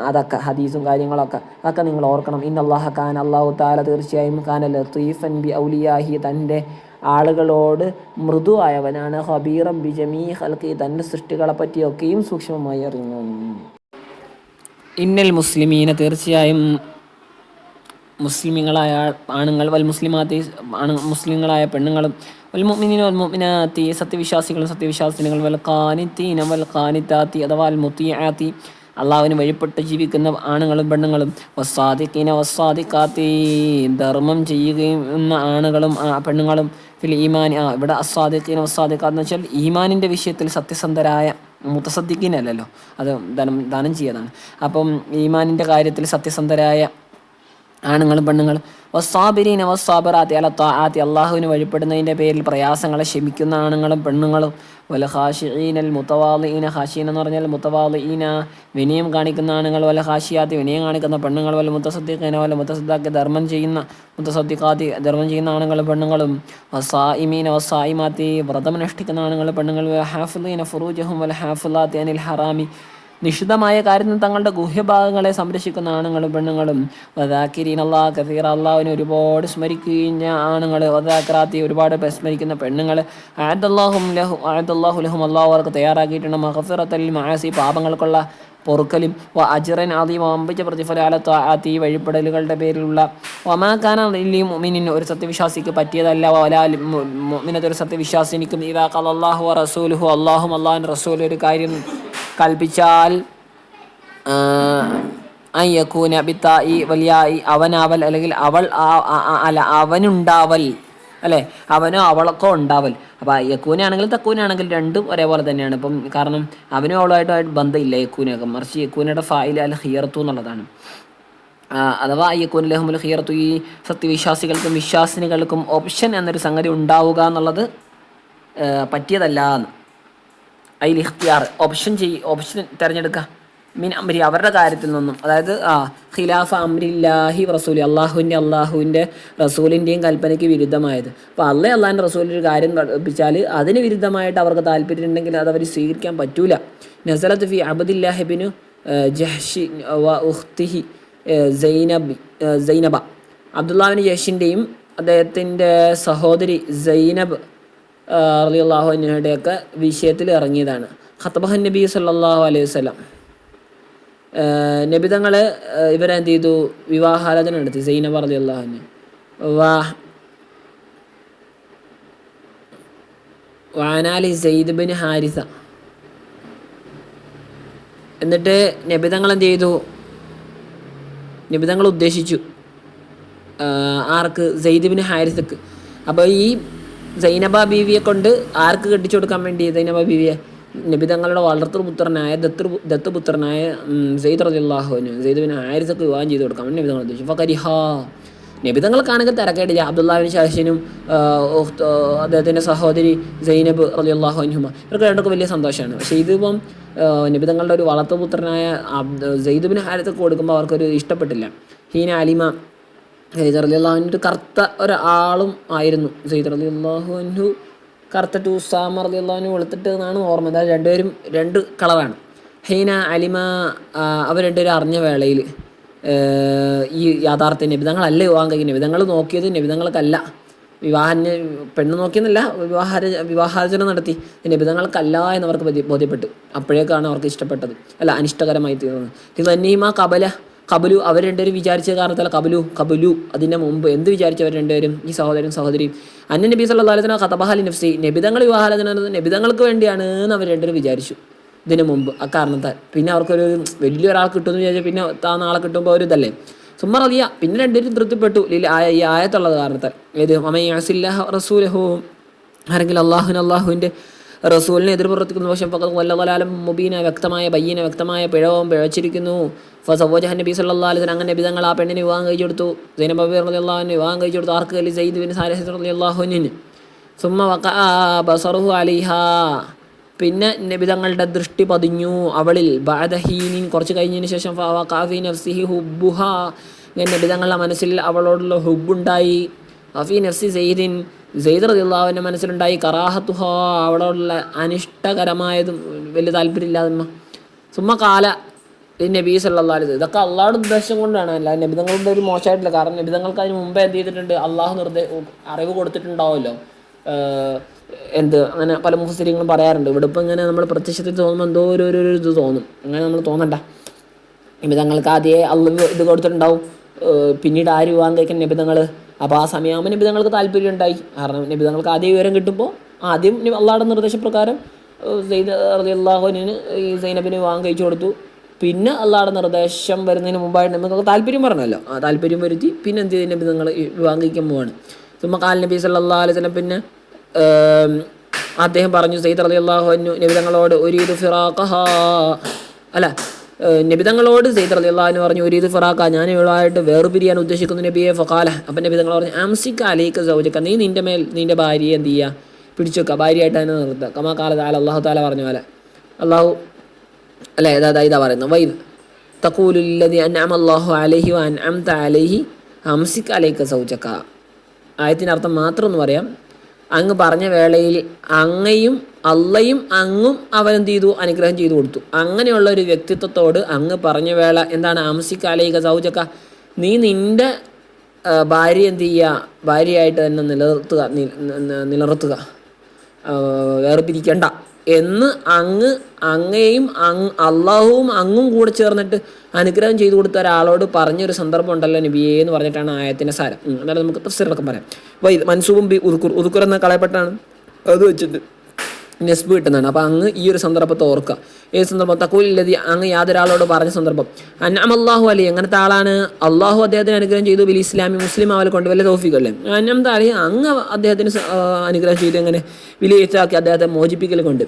അതൊക്കെ ഹദീസും കാര്യങ്ങളൊക്കെ അതൊക്കെ നിങ്ങൾ ഓർക്കണം. അല്ലാഹ ഖാൻ അള്ളാഹു താല തീർച്ചയായും ഖാന ലത്തീഫൻ ബി ഔലിയാഹി തൻ്റെ ആളുകളോട് മൃദുവായവനാണ്. ഹബീറം ബി ജമീ ഖൽഖി തൻ്റെ സൃഷ്ടികളെ പറ്റിയൊക്കെയും സൂക്ഷ്മമായി അറിയുന്നു. ഇന്നൽ മുസ്ലിമീന തീർച്ചയായും മുസ്ലിങ്ങളായ ആണുങ്ങൾ, വൽ മുസ്ലിമാത്തി മുസ്ലിങ്ങളായ പെണ്ണുങ്ങളും, വൽ മുഅ്മിനീന വൽ മുഅ്മിനാത്തി സത്യവിശ്വാസികളും സത്യവിശ്വാസിനികൾ, വൽ ഖാനിത്തീന വൽ ഖാനിത്താത്തി അഥവാ അൽ മുത്തിയാത്തി അള്ളാഹുവിന് വഴിപ്പെട്ട് ജീവിക്കുന്ന ആണുങ്ങളും പെണ്ണുങ്ങളും, വസ്സാദിഖീന വസ്സാദിഖാത്തി ധർമ്മം ചെയ്യുന്ന ആണുങ്ങളും പെണ്ണുങ്ങളും, ഫിൽ ഈമാൻ ഇവിടെ അസ്സാദിഖീന വസ്സാദിഖാത്ത് എന്ന് വെച്ചാൽ ഈമാനിൻ്റെ വിഷയത്തിൽ സത്യസന്ധരായ മുത്തസദ്ദിഖീനല്ലല്ലോ, അത് ദാനം ചെയ്യതാണ്. അപ്പം ഈമാനിൻ്റെ കാര്യത്തിൽ സത്യസന്ധരായ ആണുങ്ങളും പെണ്ണുങ്ങളും, വസ്സാബിരീന വസ്സാബിറാത്തി അല ത്വാആത്തി അള്ളാഹുവിന് വഴിപ്പെടുന്നതിൻ്റെ പേരിൽ പ്രയാസങ്ങളെ ക്ഷമിക്കുന്ന ആണുങ്ങളും പെണ്ണുങ്ങളും, വല ഖാശിഈനൽ മുതവാളിഈന ഖാശീന എന്ന് പറഞ്ഞാൽ മുതവാളിഈന വിനയം കാണിക്കുന്ന ആണുങ്ങൾ, വല ഖാശിയാത്തി വിനയം കാണിക്കുന്ന പെണ്ണുങ്ങൾ, വല മുത്തസദ്ദിഖീന വല മുത്തസദ്ദാക്കി മുത്തസദ്ദിഖാത്തി ധർമ്മം ചെയ്യുന്ന ആണുങ്ങളും പെണ്ണുങ്ങളും, വസ്സായിമീന വസ്സായിമാത്തി വ്രതമനുഷ്ഠിക്കുന്ന ആണുങ്ങളും പെണ്ണുങ്ങൾ, വല ഹാഫിളീന ഫുറൂജഹും വല ഹാഫിളാത്തി അനിൽ ഹറാമി നിഷിദ്ധമായ കാര്യത്തിൽ തങ്ങളുടെ ഗുഹ്യഭാഗങ്ങളെ സംരക്ഷിക്കുന്ന ആണുങ്ങളും പെണ്ണുങ്ങളും, വദാക്കിരീൻ അല്ലാഹ കസീറ അള്ളാഹുവിനെ ഒരുപാട് സ്മരിക്കുന്ന ആണുങ്ങൾ, വദാക്കിറാത്തി ഒരുപാട് സ്മരിക്കുന്ന പെണ്ണുങ്ങൾ, അഅദല്ലാഹു ലഹും അള്ളാഹു അവർക്ക് തയ്യാറാക്കിയിട്ടുണ്ട് മഗ്ഫിറത്തൽ മആസി പാപങ്ങൾക്കുള്ള പൊറുക്കലും, അജ്റൻ അദീം വമ്പിച്ച പ്രതിഫലം അല ത്വാആത്തി വഴിപ്പെടലുകളുടെ പേരിലുള്ള, വമാ കാന ലിൽ മുഅ്മിനിൻ ഒരു സത്യവിശ്വാസിക്ക് പറ്റിയതല്ല, വലാ മുഅ്മിനത്ത് ഒരു സത്യവിശ്വാസിനിക്കും, ഇദാ ഖല അല്ലാഹു വ റസൂലുഹു അല്ലാഹും അല്ലാഹുവിൻ്റെ റസൂൽ ഒരു കാര്യം കൽപ്പിച്ചാൽ അയ്യക്കൂന ബിത്തായി വലിയായി അവനാവൽ അല്ലെങ്കിൽ അവൾ അല്ല അവനുണ്ടാവൽ അല്ലേ, അവനോ അവളൊക്കെ ഉണ്ടാവൽ. അപ്പോൾ യക്കൂനാണെങ്കിലും തക്കൂനാണെങ്കിലും രണ്ടും ഒരേപോലെ തന്നെയാണ്. ഇപ്പം കാരണം അവനും അവളുമായിട്ട് ബന്ധമില്ല യക്കൂനൊക്കെ, മറിച്ച് യക്കൂനയുടെ ഫായിൽ അൽ ഖിയറത്തു എന്നുള്ളതാണ്. അഥവാ യക്കൂൻ ലഹുൽ ഖിയറത്തു ഈ സത്യവിശ്വാസികൾക്കും വിശ്വാസിനികൾക്കും ഓപ്ഷൻ എന്നൊരു സംഗതി ഉണ്ടാവുക എന്നുള്ളത് പറ്റിയതല്ല എന്ന്. അതിൽ ഇഖ്തിയാർ ഓപ്ഷൻ തിരഞ്ഞെടുക്കുക മീൻ അമ്രി അവരുടെ കാര്യത്തിൽ നിന്നും, അതായത് ഖിലാഫ അമ്രില്ലാഹി റസൂലി അള്ളാഹുവിൻ്റെ റസൂലിൻ്റെയും കൽപ്പനയ്ക്ക് വിരുദ്ധമായത്. അപ്പോൾ അള്ളാഹിൻ്റെ റസൂലിൻ്റെ ഒരു കാര്യം കൽപ്പിച്ചാൽ അതിന് വിരുദ്ധമായിട്ട് അവർക്ക് താല്പര്യം ഉണ്ടെങ്കിൽ അത് അവർ സ്വീകരിക്കാൻ പറ്റൂല. നസലത്ത് ഫി അബ്ദില്ലാഹിബിനു ജഹ്ഷി വ ഉഖ്തിഹി സൈനബ അബ്ദുല്ലാഹിബിൻ ജഹ്ഷിൻ്റെയും അദ്ദേഹത്തിൻ്റെ സഹോദരി സൈനബ് റളിയല്ലാഹു അൻഹയുടെയൊക്കെ വിഷയത്തിൽ ഇറങ്ങിയതാണ്. ഖതബഹൻ നബി സല്ലല്ലാഹു അലൈഹി വസല്ലം നബിതങ്ങൾ ഇവരെന്ത് ചെയ്തു, വിവാഹാലോചന നടത്തി. സൈനബ റളിയല്ലാഹു അൻഹ വാനാലി സെയ്ദ് ബിൻ ഹാരിസ. എന്നിട്ട് നബിതങ്ങൾ എന്ത് ചെയ്തു, നബിതങ്ങൾ ഉദ്ദേശിച്ചു ആർക്ക്, സെയ്ദ് ബിൻ ഹാരിസക്ക്. അപ്പോൾ ഈ സൈനബ ബീവിയെ കൊണ്ട് ആർക്ക് കെട്ടിച്ചു കൊടുക്കാൻ വേണ്ടി, സൈനബ ബീവിയെ നബിതങ്ങളുടെ വളർത്തുപുത്രനായ ദത്തുപുത്രനായ സെയ്ദ് റളിയല്ലാഹു അൻഹു സെയ്ദ് ബിൻ ഹാരിസക്ക് വിവാഹം ചെയ്ത് കൊടുക്കാൻ വേണ്ടി നബിതങ്ങൾ ഉദ്ദേശിച്ചു. ഫകരിഹാ നബിതങ്ങൾക്കാണെങ്കിൽ തിരക്കേടില്ല. അബ്ദുല്ലാഹിബിൻ ജഹ്ഷിനും അദ്ദേഹത്തിൻ്റെ സഹോദരി സൈനബ് റളിയല്ലാഹു അൻഹുമ ഇവർക്ക് രണ്ടൊക്കെ വലിയ സന്തോഷമാണ്. പക്ഷേ ഇതിപ്പം നബിതങ്ങളുടെ ഒരു വളർത്തുപുത്രനായ സെയ്ദ് ബിൻ ഹാരിസക്ക് കൊടുക്കുമ്പോൾ അവർക്കൊരു ഇഷ്ടപ്പെട്ടില്ല. ഹീന അലിമ സെയ്ദ് റളിയല്ലാഹു അൻഹു കറുത്ത ഒരാളും ആയിരുന്നു. സെയ്ദ് റളിയല്ലാഹു അൻഹു കറുത്തിട്ട് ഉസാമ റളിയല്ലാഹു അൻഹു വെളുത്തിട്ട് എന്നാണ് ഓർമ്മ. അതായത് രണ്ടുപേരും രണ്ട് കളറാണ്. ഹീന അലിമ അവർ രണ്ടുപേരും അറിഞ്ഞ വേളയിൽ ഈ യാഥാർത്ഥ്യം നബിതങ്ങളല്ല വിവാഹം കഴിക്കുന്നത്. നബിതങ്ങൾ നോക്കിയത് നബിതങ്ങൾക്കല്ല, പെണ്ണ് നോക്കിയെന്നല്ല, വിവാഹാചന നടത്തി നബിതങ്ങൾക്കല്ല എന്നവർക്ക് ബോധ്യപ്പെട്ടു. അപ്പോഴേക്കാണ് അവർക്ക് ഇഷ്ടപ്പെട്ടത്, അല്ല അനിഷ്ടകരമായി തീർന്നത്. ഇത് തന്നെയും കബലു അവർ രണ്ടുപേരും വിചാരിച്ച കാരണത്തല്ല കബലു അതിൻ്റെ മുമ്പ് എന്ത് വിചാരിച്ചവർ രണ്ടുപേരും, ഈ സഹോദരിയും അന്ന നബി സല്ലല്ലാഹു അലൈഹി വസല്ലം ഖതബഹ ലിനഫ്സി നബിതങ്ങൾ വിവാഹാലോചന നബിതങ്ങൾക്ക് വേണ്ടിയാണ് എന്ന് അവർ രണ്ടുപേരും വിചാരിച്ചു ഇതിന് മുമ്പ്. അക്കാരണത്താൽ പിന്നെ അവർക്കൊരു വലിയൊരാൾ കിട്ടുമെന്ന് വിചാരിച്ചാൽ പിന്നെ താന്ന ആളെ കിട്ടുമ്പോൾ ഒരു ഇതല്ലേ. സുമ്മ റളിയ, പിന്നെ രണ്ടുപേരും തൃപ്തിപ്പെട്ടു ഈ ആയത്തുള്ളത് കാരണത്താൽ. ഏത് മമയാസില്ലാഹ റസൂലഹു, ആരെങ്കിലും അള്ളാഹുവിൻ്റെ റസൂലിനെ എതിർ പ്രവർത്തിക്കുന്ന പക്ഷം വല്ലവലാലം മുബീന, വ്യക്തമായ പിഴവും പിഴച്ചിരിക്കുന്നു. ഫസവ്വജഹ നബി സല്ലല്ലാഹു അലൈഹി വസല്ലം, അങ്ങനെ നബി തങ്ങൾ ആ പെണ്ണിനെ വിവാഹം കഴിച്ചു കൊടുത്തു. സൈനബ റളിയല്ലാഹു അൻഹ വിവാഹം കഴിച്ചു കൊടുത്തു. ആർക്ക്? സയ്യിദ് ബിൻ സാരിഹ റളിയല്ലാഹു അൻഹു. സുമ്മ വഖഅ ബസറുഹു അലൈഹാ, പിന്നെ നബി തങ്ങളുടെ ദൃഷ്ടി പതിഞ്ഞു അവളിൽ. ബഅദ ഹീനിൻ, കുറച്ച് കഴിഞ്ഞതിന് ശേഷം. ഫവഖഅ ഫീ നഫ്സിഹി ഹുബ്ബുഹാ, ഇങ്ങനെ നബി തങ്ങളുടെ മനസ്സിൽ അവളോടുള്ള ഹുബ്ബുണ്ടായി. ഫീ നഫ്സി സെയ്ദ് റളിയല്ലാഹു അൻഹു മനസ്സിലുണ്ടായി കറാഹത്തുഹാ, അവളോടുള്ള അനിഷ്ടകരമായതും വലിയ താല്പര്യമില്ലാതെ. സുമ്മ കാല നബി സല്ലല്ലാഹു അലൈഹി വസല്ലം, ഇതൊക്കെ അള്ളാഹുടെ ഉദ്ദേശം കൊണ്ടാണ്, അല്ല നബിതങ്ങളുടെ ഒരു മോശമായിട്ടില്ല. കാരണം നബിതങ്ങൾക്ക് അതിന് മുമ്പേ എന്ത് ചെയ്തിട്ടുണ്ട്, അള്ളാഹു അറിവ് കൊടുത്തിട്ടുണ്ടാവുമല്ലോ. അങ്ങനെ പല മുഫസ്സിരിങ്ങളും പറയാറുണ്ട്. ഇവിടെ ഇപ്പം ഇങ്ങനെ നമ്മൾ പ്രത്യക്ഷത്തിൽ തോന്നുമ്പോൾ എന്തോ ഒരു ഇത് തോന്നും. അങ്ങനെ നമ്മൾ തോന്നണ്ട. നബിതങ്ങൾക്ക് ആദ്യമേ അള്ളാഹു ഇത് കൊടുത്തിട്ടുണ്ടാവും. പിന്നീട് ആര് വിവാഹം കഴിക്കാൻ നബിതങ്ങൾ. അപ്പോൾ ആ സമയമാകുമ്പോൾ നബിതങ്ങൾക്ക് താല്പര്യം ഉണ്ടായി. കാരണം നബിതങ്ങൾക്ക് ആദ്യം വിവരം കിട്ടുമ്പോൾ ആദ്യം അള്ളാഹുടെ നിർദ്ദേശപ്രകാരം സെയ്ദ് റളിയല്ലാഹു അൻഹു ഈ സൈനബിന് വിവാഹം കഴിച്ചു കൊടുത്തു. പിന്നെ അള്ളാഹുടെ നിർദ്ദേശം വരുന്നതിന് മുമ്പായിട്ട് നമുക്ക് താല്പര്യം പറഞ്ഞല്ലോ, ആ താല്പര്യം വരുത്തി പിന്നെ എന്ത് ചെയ്ത് നബി നിങ്ങൾ വിവാഹം കഴിക്കാൻ പോവാണ്. സുമ്മ ഖാല നബി സല്ലല്ലാഹു അലൈഹി വസല്ലം, പിന്നെ അദ്ദേഹം പറഞ്ഞു സയ്യിദ് റളിയല്ലാഹു അൻഹു നബി തങ്ങളോട് ഉരീദു ഫിറാഖഹാ, അല്ല നബി തങ്ങളോട് സയ്യിദ് റളിയല്ലാഹു അൻഹു പറഞ്ഞു ഉരീദു ഫിറാഖ, ഞാൻ ഇവളായിട്ട് വേർപിരിയാൻ ഉദ്ദേശിക്കുന്നു നബിയെ. ഫഖാല, അപ്പം നബി തങ്ങൾ പറഞ്ഞു അംസിക അലൈക സൗജക, നീ നിൻ്റെ മേൽ നിൻ്റെ ഭാര്യയെ എന്ത് ചെയ്യുക, പിടിച്ചു വെക്കുക, ഭാര്യയായിട്ട് തന്നെ നിർത്തുക. കമാ ഖാല തആല, അല്ലാഹു തആല പറഞ്ഞ പോലെ. അല്ലാഹു അല്ല ഇതാ പറയുന്നത്, വൈദ് തഖൂലുല്ലദി അൻഅമ അല്ലാഹു അലൈഹി വ അൻഅംത അലൈഹി അംസിക അലൈക സൗജക. ആയത്തിനർത്ഥം മാത്രം ഒന്ന് പറയാം. അങ്ങ് പറഞ്ഞ വേളയിൽ അങ്ങയും അള്ളയും അങ്ങും അവനെന്ത് ചെയ്തു, അനുഗ്രഹം ചെയ്തു കൊടുത്തു. അങ്ങനെയുള്ള ഒരു വ്യക്തിത്വത്തോട് അങ്ങ് പറഞ്ഞ വേള എന്താണ്, അംസിക അലൈക സൗജക, നീ നിൻ്റെ ഭാര്യ എന്ത് ചെയ്യുക, ഭാര്യയായിട്ട് തന്നെ നിലനിർത്തുക, വേർപിരിക്കണ്ട എന്ന് അങ്ങയും അള്ളാഹുവും അങ്ങും കൂടെ ചേർന്നിട്ട് അനുഗ്രഹം ചെയ്തു കൊടുത്ത ഒരാളോട് പറഞ്ഞൊരു സന്ദർഭം ഉണ്ടല്ലോ നബിയേ എന്ന് പറഞ്ഞിട്ടാണ് ആയത്തിൻ്റെ സാരം. എന്നാലും നമുക്ക് തഫ്സീറടക്കം പറയാം. മൻസൂബും ബി ഉദ്കുർ എന്ന കളയപ്പെട്ടാണ് അത് വെച്ചിട്ട് നെസ്ബ് കിട്ടുന്നതാണ്. അപ്പോൾ അങ്ങ് ഈ ഒരു സന്ദർഭത്തെ ഓർക്കുക. ഏത് സന്ദർഭം? തഖൂലില്ലദി, അങ്ങ് യാതൊരാളോട് പറഞ്ഞ സന്ദർഭം. അൻഅമല്ലാഹു അലൈഹി, എങ്ങനത്തെ ആളാണ്, അള്ളാഹു അദ്ദേഹത്തിന് അനുഗ്രഹം ചെയ്തു, ബിൽ ഇസ്ലാമി, മുസ്ലിം അവലെ കൊണ്ട് വലിയ തൗഫീഖല്ലേ. അൻഅംത അലൈഹി, അങ്ങ് അദ്ദേഹത്തിന് അനുഗ്രഹം ചെയ്തു, എങ്ങനെ വിലയിരുത്താക്കി അദ്ദേഹത്തെ മോചിപ്പിക്കൽ കൊണ്ട്.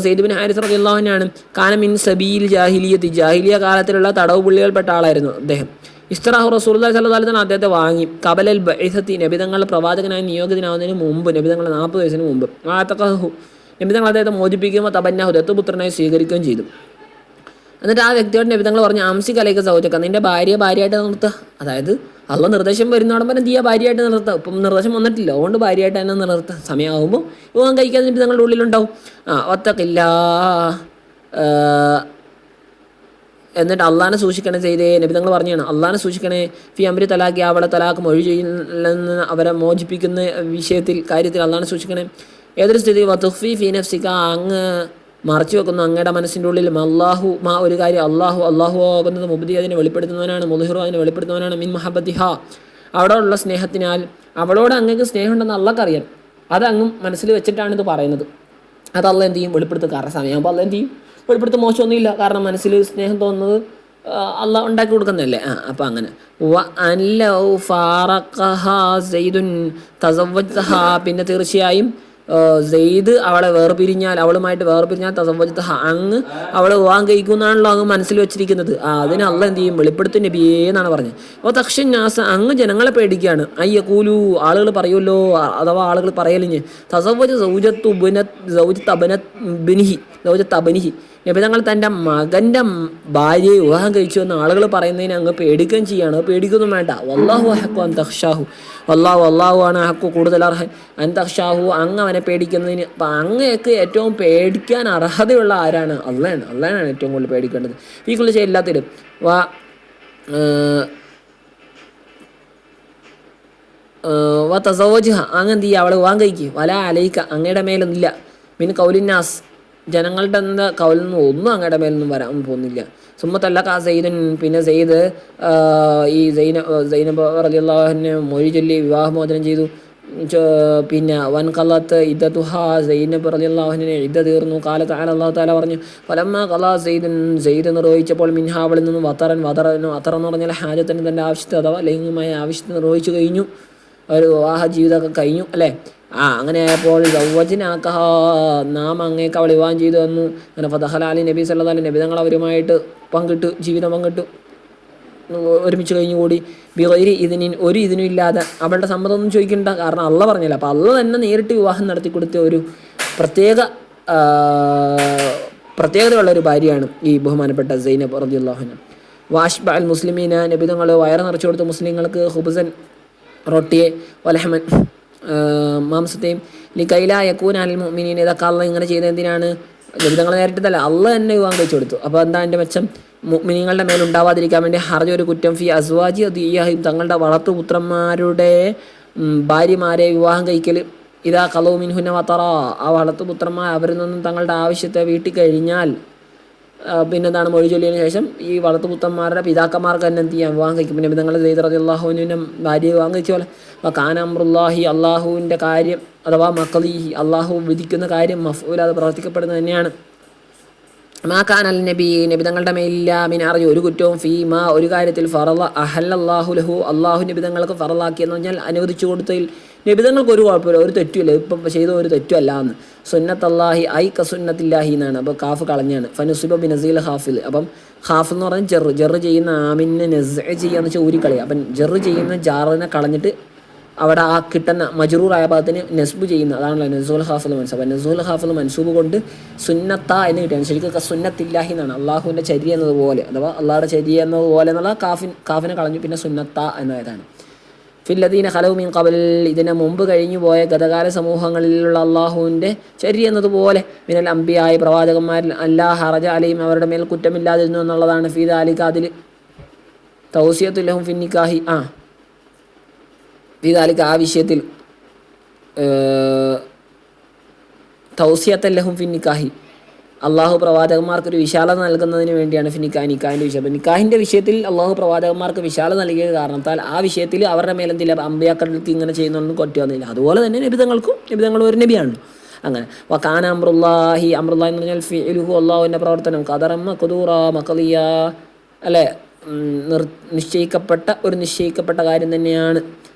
സയ്യിദ് ബിൻ ഹാരിസ് റളിയല്ലാഹു അൻഹു ആണ്. കാന മിൻ സബീൽ ജാഹിലിയത്തി, ജാഹിലിയ കാലത്തിലുള്ള തടവ് പുള്ളികൾപ്പെട്ട ആളായിരുന്നു അദ്ദേഹം. ഇസ്തറാഹു റസൂലുള്ളാഹി സ്വല്ലല്ലാഹു അലൈഹി വസല്ലം അദ്ദേഹത്തെ വാങ്ങി. കബലൽ ബഇസത്തി, നബിതങ്ങളുടെ പ്രവാചകനായി നിയോഗിതനാവുന്നതിന് മുമ്പ്, നബിതങ്ങളുടെ 40 വയസ്സിന് മുമ്പ്. നബിതങ്ങൾ അദ്ദേഹത്തെ മോചിപ്പിക്കുമ്പോൾ തബന്നാഹു, ദത്തുപുത്രനായി സ്വീകരിക്കുകയും ചെയ്തു. എന്നിട്ട് ആ വ്യക്തിയോട് നബിതങ്ങൾ പറഞ്ഞു അംസിക അലൈക സൗജക, നിൻ്റെ ഭാര്യയായിട്ട് നിർത്തുക. അതായത് അള്ള നിർദ്ദേശം വരുന്നോടൊപ്പം എന്ത് ചെയ്യുക, ഭാര്യയായിട്ട് നിർത്തുക. ഇപ്പം നിർദ്ദേശം വന്നിട്ടില്ല, അതുകൊണ്ട് ഭാര്യയായിട്ട് തന്നെ നിർത്തുക. സമയമാകുമ്പോൾ വിവാഹം കഴിക്കാതെ നബിതങ്ങളുടെ ഉള്ളിലുണ്ടാവും. വത്തഖില്ല, എന്നിട്ട് അള്ളാനെ സൂക്ഷിക്കണേ ചെയ്തേ. നബിതങ്ങൾ പറഞ്ഞാണ് അള്ളാനെ സൂക്ഷിക്കണേ. ഫി അംരി തലാഖി, അവളെ തലാഖ് മൊഴി ചെയ്യില്ലെന്ന് അവരെ മോചിപ്പിക്കുന്ന കാര്യത്തിൽ അള്ളാനെ സൂക്ഷിക്കണേ. ഏതൊരു സ്ഥിതി വതുഖ്ഫി ഫീ നഫ്സിക, അങ്ങ് മറച്ചു വെക്കുന്നു അങ്ങയുടെ മനസ്സിൻ്റെ ഉള്ളിൽ. അള്ളാഹു ഒരു കാര്യം, അള്ളാഹു ആകുന്നത് മുബ്ദി, അതിനെ വെളിപ്പെടുത്തുന്നവനാണ്, മുദ്ഹിറു അതിനെ വെളിപ്പെടുത്തുന്നവനാണ്, മിൻ മഹബത്തിഹ, അവിടെയുള്ള സ്നേഹത്തിനാൽ. അവളോട് അങ്ങക്ക് സ്നേഹമുണ്ടെന്ന് അള്ളാഹ്ക്കറിയാം, അത് അങ്ങും മനസ്സിൽ വെച്ചിട്ടാണ് ഇത് പറയുന്നത്. അത് അള്ളാഹ് എന്ത് ചെയ്യും, വെളിപ്പെടുത്തും. കാരണം സമയമാകുമ്പോൾ അള്ളാഹ് എന്ത് ചെയ്യും, വെളിപ്പെടുത്തും. മോശമൊന്നുമില്ല, കാരണം മനസ്സിൽ സ്നേഹം തോന്നുന്നത് അള്ളാഹ് ഉണ്ടാക്കി കൊടുക്കുന്നതല്ലേ. അപ്പം അങ്ങനെ പിന്നെ തീർച്ചയായും സെയ്ദ് അവളെ അവളുമായിട്ട് വേർപിരിഞ്ഞാൽ തസവ്വജ്തഹ, അങ്ങ് അവളെ വിവാഹം കഴിക്കുമെന്നാണല്ലോ അങ്ങ് മനസ്സിൽ വെച്ചിരിക്കുന്നത്. അതിന് അള്ളാഹ് എന്ത് ചെയ്യും, വെളിപ്പെടുത്തും നബിയേ എന്നാണ് പറഞ്ഞത്. അപ്പോൾ തഖ്ഷന്നാസ, അങ്ങ് ജനങ്ങളെ പേടിക്കുകയാണ്. അയ്യഖൂലു, ആളുകൾ പറയുമല്ലോ, അഥവാ ആളുകൾ പറയലിഞ്ഞ് തസവ്വജ സൗജത്ത് അബനിഹി, നബി തങ്ങൾ തൻ്റെ മകൻ്റെ ഭാര്യയെ വിവാഹം കഴിച്ചു എന്ന് ആളുകൾ പറയുന്നതിന് അങ്ങ് പേടിക്കുകയും ചെയ്യാണ്. പേടിക്കൊന്നും വേണ്ട. വല്ലാഹു അഹഖു അൻ തഖ്ഷാഹു, അള്ളാഹു ആണ് അഹഖു, കൂടുതൽ അർഹൻ, അൻ തഖ്ഷാഹു, അങ്ങ് അവനെ പേടിക്കുന്നതിന്. അപ്പം അങ്ങയൊക്കെ ഏറ്റവും പേടിക്കാൻ അർഹതയുള്ള ആരാണ്? അള്ളാഹാണ് ഏറ്റവും കൂടുതൽ പേടിക്കേണ്ടത്. ഈ കുറിച്ച് എല്ലാത്തിലും തസവ്വജ്ഹ, അങ്ങ് എന്ത് ചെയ്യുക, അവളെ വിവാഹം കഴിക്കുക. വല അലൈക്ക, അങ്ങയുടെ മേലൊന്നുമില്ല. മിൻ കൗലിന്നാസ്, ജനങ്ങളുടെ എന്താ കൗലൊന്നും ഒന്നും അങ്ങയുടെ മേലൊന്നും വരാൻ പോകുന്നില്ല. സുമ്മത്തല്ലഖ സെയ്ദുൻ, പിന്നെ സെയ്ദ് ഈ സൈനബ് റളിയല്ലാഹു അൻഹ മൊഴി ചൊല്ലി വിവാഹമോചനം ചെയ്തു. പിന്നെ വൻ കലാത്ത് ഇദ്ദതുഹ സൈനബ് റളിയല്ലാഹു അൻഹ ഇദ്ദ തീർന്നു. കാലത്ത് അല്ലാഹു തആല പറഞ്ഞു ഫലമ്മ കലാ സെയ്ദ് നിർവഹിച്ചപ്പോൾ മിൻഹാവളിൽ നിന്ന് വതറൻ എന്ന് പറഞ്ഞാൽ ഹാജത്തിന് തൻ്റെ ആവശ്യത്തെ അഥവാ ലൈംഗികമായ ആവശ്യത്തെ നിർവഹിച്ചു കഴിഞ്ഞു. ഒരു വിവാഹ ജീവിതമൊക്കെ കഴിഞ്ഞു അല്ലേ. അങ്ങനെ ആയപ്പോൾ സൗവജിനാക്കഹ നാം അങ്ങേക്ക് അവൾ വിവാഹം ചെയ്തു തന്നു. അങ്ങനെ ഫദഖല അലി നബി സല്ലല്ലാഹു അലൈഹി നബി തങ്ങൾ അവരുമായിട്ട് ജീവിതം പങ്കിട്ടു, ഒരുമിച്ച് കഴിഞ്ഞുകൂടി. ബിഗൈരി ഇതിനിൻ ഒരു ഇതിനും ഇല്ലാതെ, അവളുടെ സമ്മതമൊന്നും ചോദിക്കണ്ട, കാരണം അള്ള പറഞ്ഞില്ല. അപ്പോൾ അള്ള തന്നെ നേരിട്ട് വിവാഹം നടത്തി കൊടുത്ത ഒരു പ്രത്യേകതയുള്ളൊരു ഭാര്യയാണ് ഈ ബഹുമാനപ്പെട്ട സൈനബ് റളിയല്ലാഹു അൻഹ. വാഷ്ബ അൽ മുസ്ലിമീന നബി തങ്ങൾ വയറ് നിറച്ചു കൊടുത്ത മുസ്ലിങ്ങൾക്ക് ഹുബ്സൻ റൊട്ടിയെ വലഹമൻ മാംസത്തെയും ലികൈല യകൂന അൽ മുഅ്മിനീൻ. ഇതൊക്കെ അള്ള ഇങ്ങനെ ചെയ്ത എന്തിനാണ്? നബി തങ്ങൾ നേരിട്ടതല്ല, അള്ള തന്നെ വിവാഹം കഴിച്ചു കൊടുത്തു. അപ്പോൾ എന്താ എൻ്റെ മെച്ചം? മുഅ്മിനീങ്ങളുടെ മേലുണ്ടാവാതിരിക്കാൻ വേണ്ടി ഹർജൊരു കുറ്റം ഫി അസ്വാജി ദിയ്യാഹിം തങ്ങളുടെ വളർത്തുപുത്രന്മാരുടെ ഭാര്യമാരെ വിവാഹം കഴിക്കൽ. ഇതാ ഖലൗ മിൻഹുന്ന വതറ ആ വളർത്തുപുത്രന്മാർ അവരിൽ നിന്നും തങ്ങളുടെ ആവശ്യത്തെ വീട്ടി കഴിഞ്ഞാൽ പിന്നെന്താണ് മൊഴി ചൊല്ലിയതിനു ശേഷം ഈ വളർത്തുപുത്രന്മാരുടെ പിതാക്കന്മാർക്ക് തന്നെ എന്ത് ചെയ്യാം? വിവാഹം കഴിക്കും. പിന്നെ തങ്ങളുടെ സെയ്ദ് റളിയല്ലാഹു അൻഹുവിൻ്റെ ഭാര്യയെ വിവാഹം കഴിച്ച പോലെ കാന അംറുല്ലാഹി അള്ളാഹുവിൻ്റെ കാര്യം അഥവാ മഖ്ദിഹി അള്ളാഹു വിധിക്കുന്ന കാര്യം മഫ്ഊൽ അത് പ്രവർത്തിക്കപ്പെടുന്നത് തന്നെയാണ്. മാക്കാൻ അൽ നബി തങ്ങളുടെ മേലില്ല മിനാറി ഒരു കുറ്റവും ഫീമാ ഒരു കാര്യത്തിൽ ഫറള അഹല്ലല്ലാഹു ലഹു അള്ളാഹു നബിതങ്ങൾക്ക് ഫറളാക്കിയെന്ന് പറഞ്ഞാൽ അനുവദിച്ചു കൊടുത്തതിൽ നബിതങ്ങൾക്ക് ഒരു കുഴപ്പമില്ല, ഒരു തെറ്റുമില്ല, ഇപ്പം ചെയ്ത ഒരു തെറ്റുമല്ല എന്ന്. സുന്നത്തല്ലാഹി ഐ കസുന്നത്തില്ലാഹി എന്നാണ്. അപ്പോൾ കാഫ് കളഞ്ഞാണ്. ഫനുസിബ ബിനസീൽ ഹാഫിൽ. അപ്പം ഹാഫ് എന്ന് പറഞ്ഞാൽ ജെറ് ചെയ്യുന്ന ആമിനെ നെസ് ചെയ്യാന്ന് വെച്ചാൽ ഊരിക്കളി. അപ്പം ജെറ് ചെയ്യുന്ന ജാറിനെ കളഞ്ഞിട്ട് അവിടെ ആ കിട്ടുന്ന മജ്റൂറായ ഭാഗത്തിന് നെസ്ബ് ചെയ്യുന്ന അതാണല്ലോ നസുൽ ഹാഫിൽ മൻസൂബ്. അപ്പം നസുൽ ഹാഫിൽ മൻസൂബ് കൊണ്ട് സുന്നത്ത എന്ന് കിട്ടിയാണ്. ശരിക്കും സുന്നത്തില്ലാഹി എന്നാണ്, അള്ളാഹുവിൻ്റെ ചര്യ എന്നതുപോലെ അഥവാ അള്ളാഹുടെ ചര്യ എന്നതുപോലെ എന്നുള്ള കാഫിനെ കളഞ്ഞു, പിന്നെ സുന്നത്ത എന്നതാണ്. ഫില്ലദീന ഖലൗ മിൻ ഖബൽ ഇതിന് മുമ്പ് കഴിഞ്ഞു പോയ ഗതകാല സമൂഹങ്ങളിലുള്ള അള്ളാഹുവിൻ്റെ ചര്യ എന്നതുപോലെ മിനൽ അംബിയായ പ്രവാചകന്മാരിൽ അല്ലാ ഹറജ അലൈഹിം അവരുടെ മേൽ കുറ്റമില്ലാതിരുന്നു എന്നുള്ളതാണ്. ഫീദ അലിക അതിൽ തൗസിയത്തുല്ലഹും ഫിന്നിക്കാഹി ഫീദാലിക ആ വിഷയത്തിൽ തൗസിയത്തല്ലഹും ഫിന്നിക്കാഹി അള്ളാഹു പ്രവാചകന്മാർക്കൊരു വിശാലത നൽകുന്നതിന് വേണ്ടിയാണ് നിക്കാഹിൻ്റെ വിഷയം. നിക്കാഹിൻ്റെ വിഷയത്തിൽ അള്ളാഹു പ്രവാചകന്മാർക്ക് വിശാലത നൽകിയ കാരണത്താൽ ആ വിഷയത്തിൽ അവരുടെ മേലെന്തില്ല അമ്പിയാക്കൾക്ക് ഇങ്ങനെ ചെയ്യുന്നൊന്നും കൊറ്റുവന്നില്ല. അതുപോലെ തന്നെ നബിതങ്ങൾ ഒരു നബിയാണ്. അങ്ങനെ വകാന അംറുല്ലാഹി എന്ന് പറഞ്ഞാൽ ഫിഇലുഹു അള്ളാഹുവിൻ്റെ പ്രവർത്തനം ഖദറം മഖ്ദൂറ മഖദിയ അല്ലേ, നിശ്ചയിക്കപ്പെട്ട കാര്യം തന്നെയാണ്.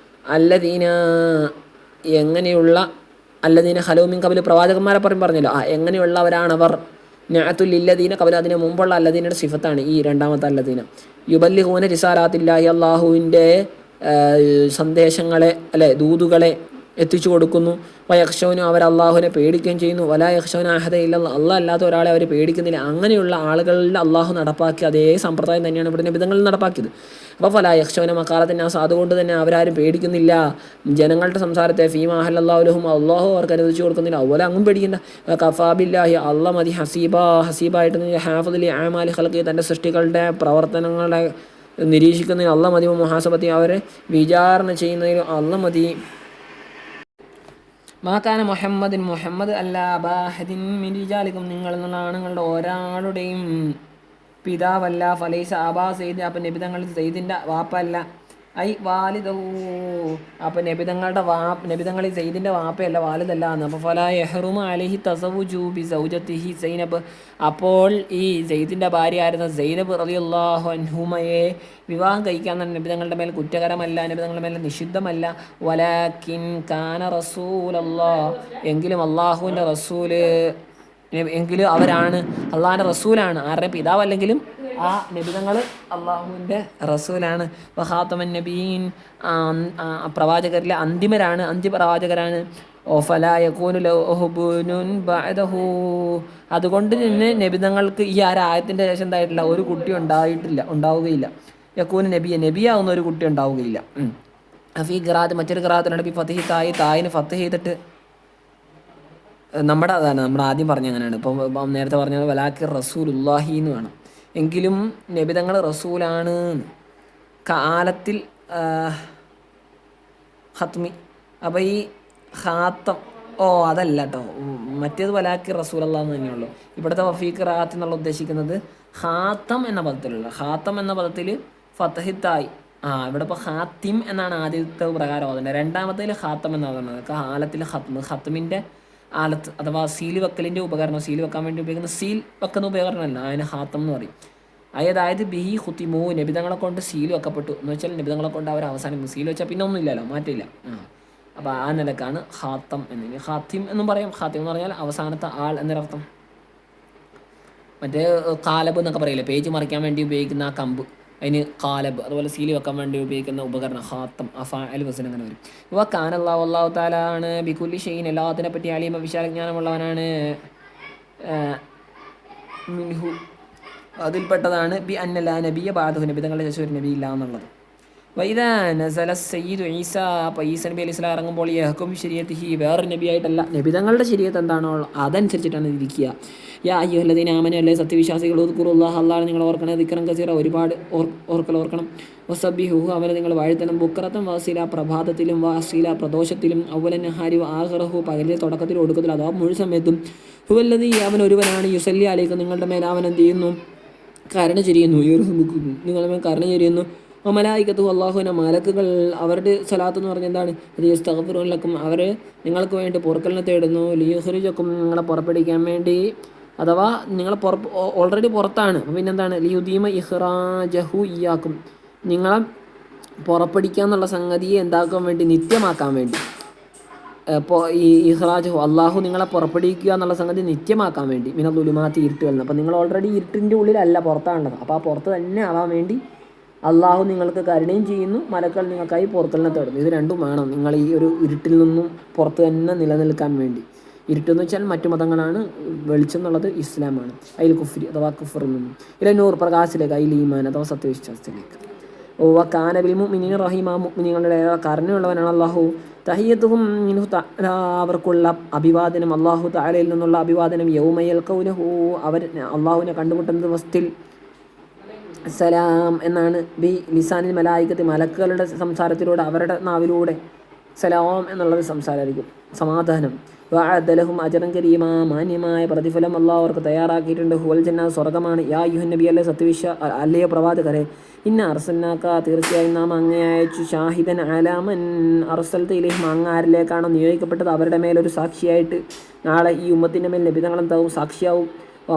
അല്ലദീന ഖലൗ മിൻ ഖബൽ പ്രവാചകന്മാരെ പറഞ്ഞല്ലോ. എങ്ങനെയുള്ളവരാണവർ? നഅത്തുൽ കബല അതിന് മുമ്പുള്ള അല്ലദീനയുടെ സിഫത്താണ് ഈ രണ്ടാമത്തെ അല്ലദീന. യുബല്ലിഗൂന റിസാലാത്തില്ലാഹി അള്ളാഹുവിൻ്റെ സന്ദേശങ്ങളെ അല്ലെ ദൂതുകളെ എത്തിച്ചു കൊടുക്കുന്നു. വയഖ്ശൗന അവർ അള്ളാഹുവിനെ പേടിക്കുകയും ചെയ്യുന്നു. വലാ യഖ്ശൗന അഹദ ഇല്ലല്ലാഹ് അള്ളാഹ് അല്ലാത്ത ഒരാളെ അവർ പേടിക്കുന്നില്ല. അങ്ങനെയുള്ള ആളുകളിൽ അള്ളാഹു നടപ്പാക്കിയ അതേ സമ്പ്രദായം തന്നെയാണ് ഇവിടെ നബിതങ്ങളിൽ നടപ്പാക്കിയത്. അപ്പോൾ ഫലാ യഖ്ശൗന മഖാലത്തിന്നാസ് അതുകൊണ്ട് തന്നെ അവരാരും പേടിക്കുന്നില്ല ജനങ്ങളുടെ സംസാരത്തെ. ഫീമാ അഹല്ലല്ലാഹു ലഹും അള്ളാഹു അവർക്ക് അനുവദിച്ചു കൊടുക്കുന്നില്ല. അതുപോലെ അങ്ങും പേടിക്കണ്ട. കഫാ ബില്ലാഹി അള്ളാഹ് മതി ഹസീബായിട്ട് ഹാഫിദ് അഅമാലി ഖൽഖി തൻ്റെ സൃഷ്ടികളുടെ പ്രവർത്തനങ്ങളെ നിരീക്ഷിക്കുന്നതിന് അള്ളാഹ് മതി. മുഹാസബത്തി അവരെ വിചാരണ ചെയ്യുന്നതിന് അള്ളാഹ് മതി. മാക്കാന മുഹമ്മദ് അല്ല അബാഹദിൻ മിൻ റിജാലിക്കും നിങ്ങൾ എന്നുള്ള ആണുങ്ങളുടെ ഒരാളുടെയും പിതാവല്ല. ഫലൈസ അബാ സെയ്ദ് അപ്പം നബിതങ്ങൾ സെയ്ദിൻ്റെ വാപ്പ അല്ല. ഐ വാലിദഹു അപ്പം നബിതങ്ങൾ സെയ്ദിൻ്റെ വാപ്പയല്ല, വാലിദല്ല എന്ന്. അപ്പോൾ ഫലാ യഹ്റുമു അലൈഹി തസവുജു ബി സൗജത്തിഹി സൈനബ് അപ്പോൾ ഈ സെയ്ദിൻ്റെ ഭാര്യ ആയിരുന്ന സൈനബ് റളിയല്ലാഹു അൻഹുമയെ വിവാഹം കഴിക്കാൻ തന്നെ നബിതങ്ങളുടെ മേൽ കുറ്റകരമല്ല, നബിതങ്ങളുടെ മേൽ നിഷിദ്ധമല്ല. വലാകിൻ കാന റസൂലല്ലാഹ് എങ്കിലും അള്ളാഹുവിൻ്റെ റസൂല് എങ്കിലും അവരാണ് അള്ളാഹിൻ്റെ റസൂലാണ്. ആരുടെ പിതാവല്ലെങ്കിലും ആ നബിതങ്ങൾ അള്ളാഹുവിൻ്റെ റസൂലാണ്. വഖാതമൻ നബീൻ പ്രവാചകരിലെ അന്ത്യപ്രവാചകരാണ്. ഫലാ യകൂനു ലഹു ബുനുൻ ബഅദഹു അതുകൊണ്ട് തന്നെ നബിതങ്ങൾക്ക് ഈ ആയത്തിൻ്റെ ശേഷം എന്തായിട്ടില്ല, ഒരു കുട്ടി ഉണ്ടാവുകയില്ല. യകൂനു നബിയാവുന്ന ഒരു കുട്ടി ഉണ്ടാവുകയില്ല. ഫീ ഖിറാഅത്ത് മറ്റൊരു ഖിറാഅത്തിലാണ് ബി ഫത്ഹി തായിന് ഫത്ഹ് ചെയ്തിട്ട് നമ്മുടെ ആദ്യം പറഞ്ഞ അങ്ങനെയാണ്. ഇപ്പം നേരത്തെ പറഞ്ഞത് വലാകിർ റസൂലുള്ളാഹി എന്ന് വേണം. എങ്കിലും നബിതങ്ങൾ റസൂലാണ്. കാലത്തിൽ ഹത്മി. അപ്പോൾ ഈ ഹാത്തം അതല്ല കേട്ടോ, മറ്റേത് വലാകിർ റസൂലല്ലാഹ് എന്ന് തന്നെയുള്ളൂ. ഇവിടുത്തെ വഫീഖ് റാത്ത് എന്നുള്ള ഉദ്ദേശിക്കുന്നത് ഹാത്തം എന്ന പദത്തിലുള്ള ഹാത്തം എന്ന പദത്തിൽ ഫത്ഹിത്തായി ഇവിടെ ഇപ്പോൾ ഹാത്തിം എന്നാണ് ആദ്യത്തെ പ്രകാരം ഓതുന്നത്. രണ്ടാമത്തേൽ ഹാത്തം എന്നാണ് പറയുന്നത്. കാലത്തിൽ ഹത്മ്, ഹത്മിൻ്റെ ആലത്ത് അഥവാ സീൽ വെക്കലിൻ്റെ ഉപകരണം, സീൽ വെക്കാൻ വേണ്ടി ഉപയോഗിക്കുന്ന സീൽ വെക്കുന്ന ഉപകരണമല്ല, അതിന് ഹാത്തം എന്ന് പറയും. അതായത് ബിഹി ഹുത്തിമു, നബിതങ്ങളെ കൊണ്ട് സീൽ വെക്കപ്പെട്ടു എന്ന് വെച്ചാൽ നബിതങ്ങളെ കൊണ്ട് അവർ അവസാനം സീൽ വെച്ചാൽ പിന്നെ ഒന്നും ഇല്ലല്ലോ, മാറ്റില്ല. അപ്പോൾ ആ നിലക്കാണ് ഹാത്തം എന്ന്. ഹാത്തിം എന്നും പറയും. ഹാത്തിം എന്ന് പറഞ്ഞാൽ അവസാനത്തെ ആൾ എന്നൊരർത്ഥം. മറ്റേ കാലബ് എന്നൊക്കെ പറയില്ലേ, പേജ് മറിക്കാൻ വേണ്ടി ഉപയോഗിക്കുന്ന ആ കമ്പ്, അതിന് കാലബ്. അതുപോലെ സീൽ വെക്കാൻ വേണ്ടി ഉപയോഗിക്കുന്ന ഉപകരണം ഹാത്തം, അഫാഅൽ വസൻ അങ്ങനെ വരും. ഇവ കാനല്ലാഹു അല്ലാഹു തആല ആണ് ബികുല്ലി ഷൈഇൻ, എല്ലാത്തിനെ പറ്റി അലീമ വിശാലജ്ഞാനമുള്ളവനാണ്. മിൻഹു അതിൽപ്പെട്ടതാണ് ബി അന്നലാ നബിയ ബഅദഹു, നബിതങ്ങളുടെ ശേഷം ഒരു നബി ഇല്ല എന്നുള്ളത്. വൈദാ നസല സയ്യിദു ഈസ, അപ്പോൾ ഈസ നബി അലൈഹി സ്വലാം ഇറങ്ങുമ്പോൾ യഹ്കും ശരീഅത്തിഹി, വേറൊരു നബിയായിട്ടല്ല, നബിതങ്ങളുടെ ശരീഅത്ത് എന്താണോ അതനുസരിച്ചിട്ടാണ് ഇരിക്കുക. യാ അയ്യുഹല്ലദീന ആമനൂ, അല്ലേ സത്യവിശ്വാസികൾ, ഉദ്കുറുല്ലാഹ, അല്ലാഹ് നിങ്ങൾ ഓർക്കണം, ദിക്റൻ കസീറ, ഒരുപാട് ഓർക്കണം. വസബ്ബിഹുഹു, അവനെ നിങ്ങൾ വാഴ്ത്തണം, ബുക്റത്തൻ വഅസീല, പ്രഭാതത്തിലും വഅസീല പ്രദോഷത്തിലും, അവ്വലൻ നഹാരി വആഖിറഹു, പകലിലെ തുടക്കത്തിലും ഒടുക്കത്തിലും, അഥവാ മുഴു സമയത്തും. ഹുവല്ലദീ, അവൻ ഒരുവനാണ്, യുസല്ലി അലൈക്കും, നിങ്ങളുടെ മേൽ അവൻ എന്ത് ചെയ്യുന്നു, കരുണ ചൊരിയുന്നു, യർഹമുക്കും, നിങ്ങളുടെ മേൽ കരുണ ചൊരിയുന്നു. മലായികത്തു, അല്ലാഹുവിൻ്റെ മലക്കുകൾ, അവരുടെ സ്വലാത്ത് എന്ന് പറഞ്ഞാൽ എന്താണ്, യസ്തഗ്ഫിറൂലക്കും, അവർ നിങ്ങൾക്ക് വേണ്ടി പൊറുക്കലിനെ തേടുന്നു, ലിയുഖ്രിജക്കും, നിങ്ങളെ പുറപ്പെടുവിക്കാൻ വേണ്ടി, അഥവാ നിങ്ങൾ ഓൾറെഡി പുറത്താണ്, അപ്പോൾ പിന്നെന്താണ്, ലിയുദീമ ഇഖ്റാജഹു ഇയ്യാക്കും, നിങ്ങളെ പുറപ്പെടുവിക്കുക എന്നുള്ള സംഗതിയെ എന്താക്കാൻ വേണ്ടി, നിത്യമാക്കാൻ വേണ്ടി. ഇപ്പോൾ ഈ ഇഖ്റാജഹു, അള്ളാഹു നിങ്ങളെ പുറപ്പെടുവിക്കുക എന്നുള്ള സംഗതി നിത്യമാക്കാൻ വേണ്ടി, മിനദുലുമാത്തി, ഇരുട്ടുകളിൽ. അപ്പോൾ നിങ്ങൾ ഓൾറെഡി ഇരുട്ടിൻ്റെ ഉള്ളിലല്ല, പുറത്താണുള്ളത്. അപ്പോൾ ആ പുറത്ത് തന്നെ ആവാൻ വേണ്ടി അള്ളാഹു നിങ്ങൾക്ക് കരുണയും ചെയ്യുന്നു, മലക്കൾ നിങ്ങൾക്കായി പൊറുക്കലിനെ തേടുന്നു. ഇത് രണ്ടും വേണം നിങ്ങൾ ഈ ഒരു ഇരുട്ടിൽ നിന്നും പുറത്ത് തന്നെ നിലനിൽക്കാൻ വേണ്ടി. ഇരുട്ടെന്ന് വെച്ചാൽ മറ്റു മതങ്ങളാണ്, വെളിച്ചം എന്നുള്ളത് ഇസ്ലാമാണ്. അതിൽ കുഫ്രി അഥവാ കുഫറിൽ നിന്നും ഇല്ല നൂർ പ്രകാശിലേക്ക്, അതിൽ ഈമാൻ അഥവാ സത്യവിശ്വാസത്തിലേക്ക്. ഓ കാനബിൽ മുഅ്മിനീന റഹീമ, മുഅ്മിനീങ്ങളുടെ കരുണയുള്ളവനാണ് അള്ളാഹു. തഹിയ്യത്തുഹും മിൻഹു തആല, അവർക്കുള്ള അഭിവാദനം, അള്ളാഹു തആലയിൽ നിന്നുള്ള അഭിവാദനം. യൗമ യൽഖൗനഹു, അവർ അള്ളാഹുവിനെ കണ്ടുമുട്ടുന്ന ദിവസത്തിൽ. സലാം എന്നാണ് ബി ലിസാനിൽ മലായികത്ത്, മലക്കുകളുടെ സംസാരത്തിലൂടെ, അവരുടെ നാവിലൂടെ സലാം എന്നുള്ളത് സംസാരമായിരിക്കും, സമാധാനം. വഅദലഹും അജ്റൻ കരീമ, മാന്യമായ പ്രതിഫലം അല്ലാഹു അവർക്ക് തയ്യാറാക്കിയിട്ടുണ്ട്. ഹുവൽ ജന്ന, സ്വർഗ്ഗമാണ്. യാ അയ്യുഹൻ നബി, അല്ലേ അല്ലയോ പ്രവാചകരെ, ഇന്ന അർസൽനാക, തീർച്ചയായും നാം അങ്ങേ അയച്ചു, ഷാഹിദൻ അലാമൻ അർസൽത ഇലൈഹിം, അങ്ങാരിലേക്കാണോ നിയോഗിക്കപ്പെട്ടത് അവരുടെ മേലൊരു സാക്ഷിയായിട്ട്. നാളെ ഈ ഉമ്മത്തിൻ്റെ മേൽ നബിതങ്ങളെന്താവും, സാക്ഷിയാവും.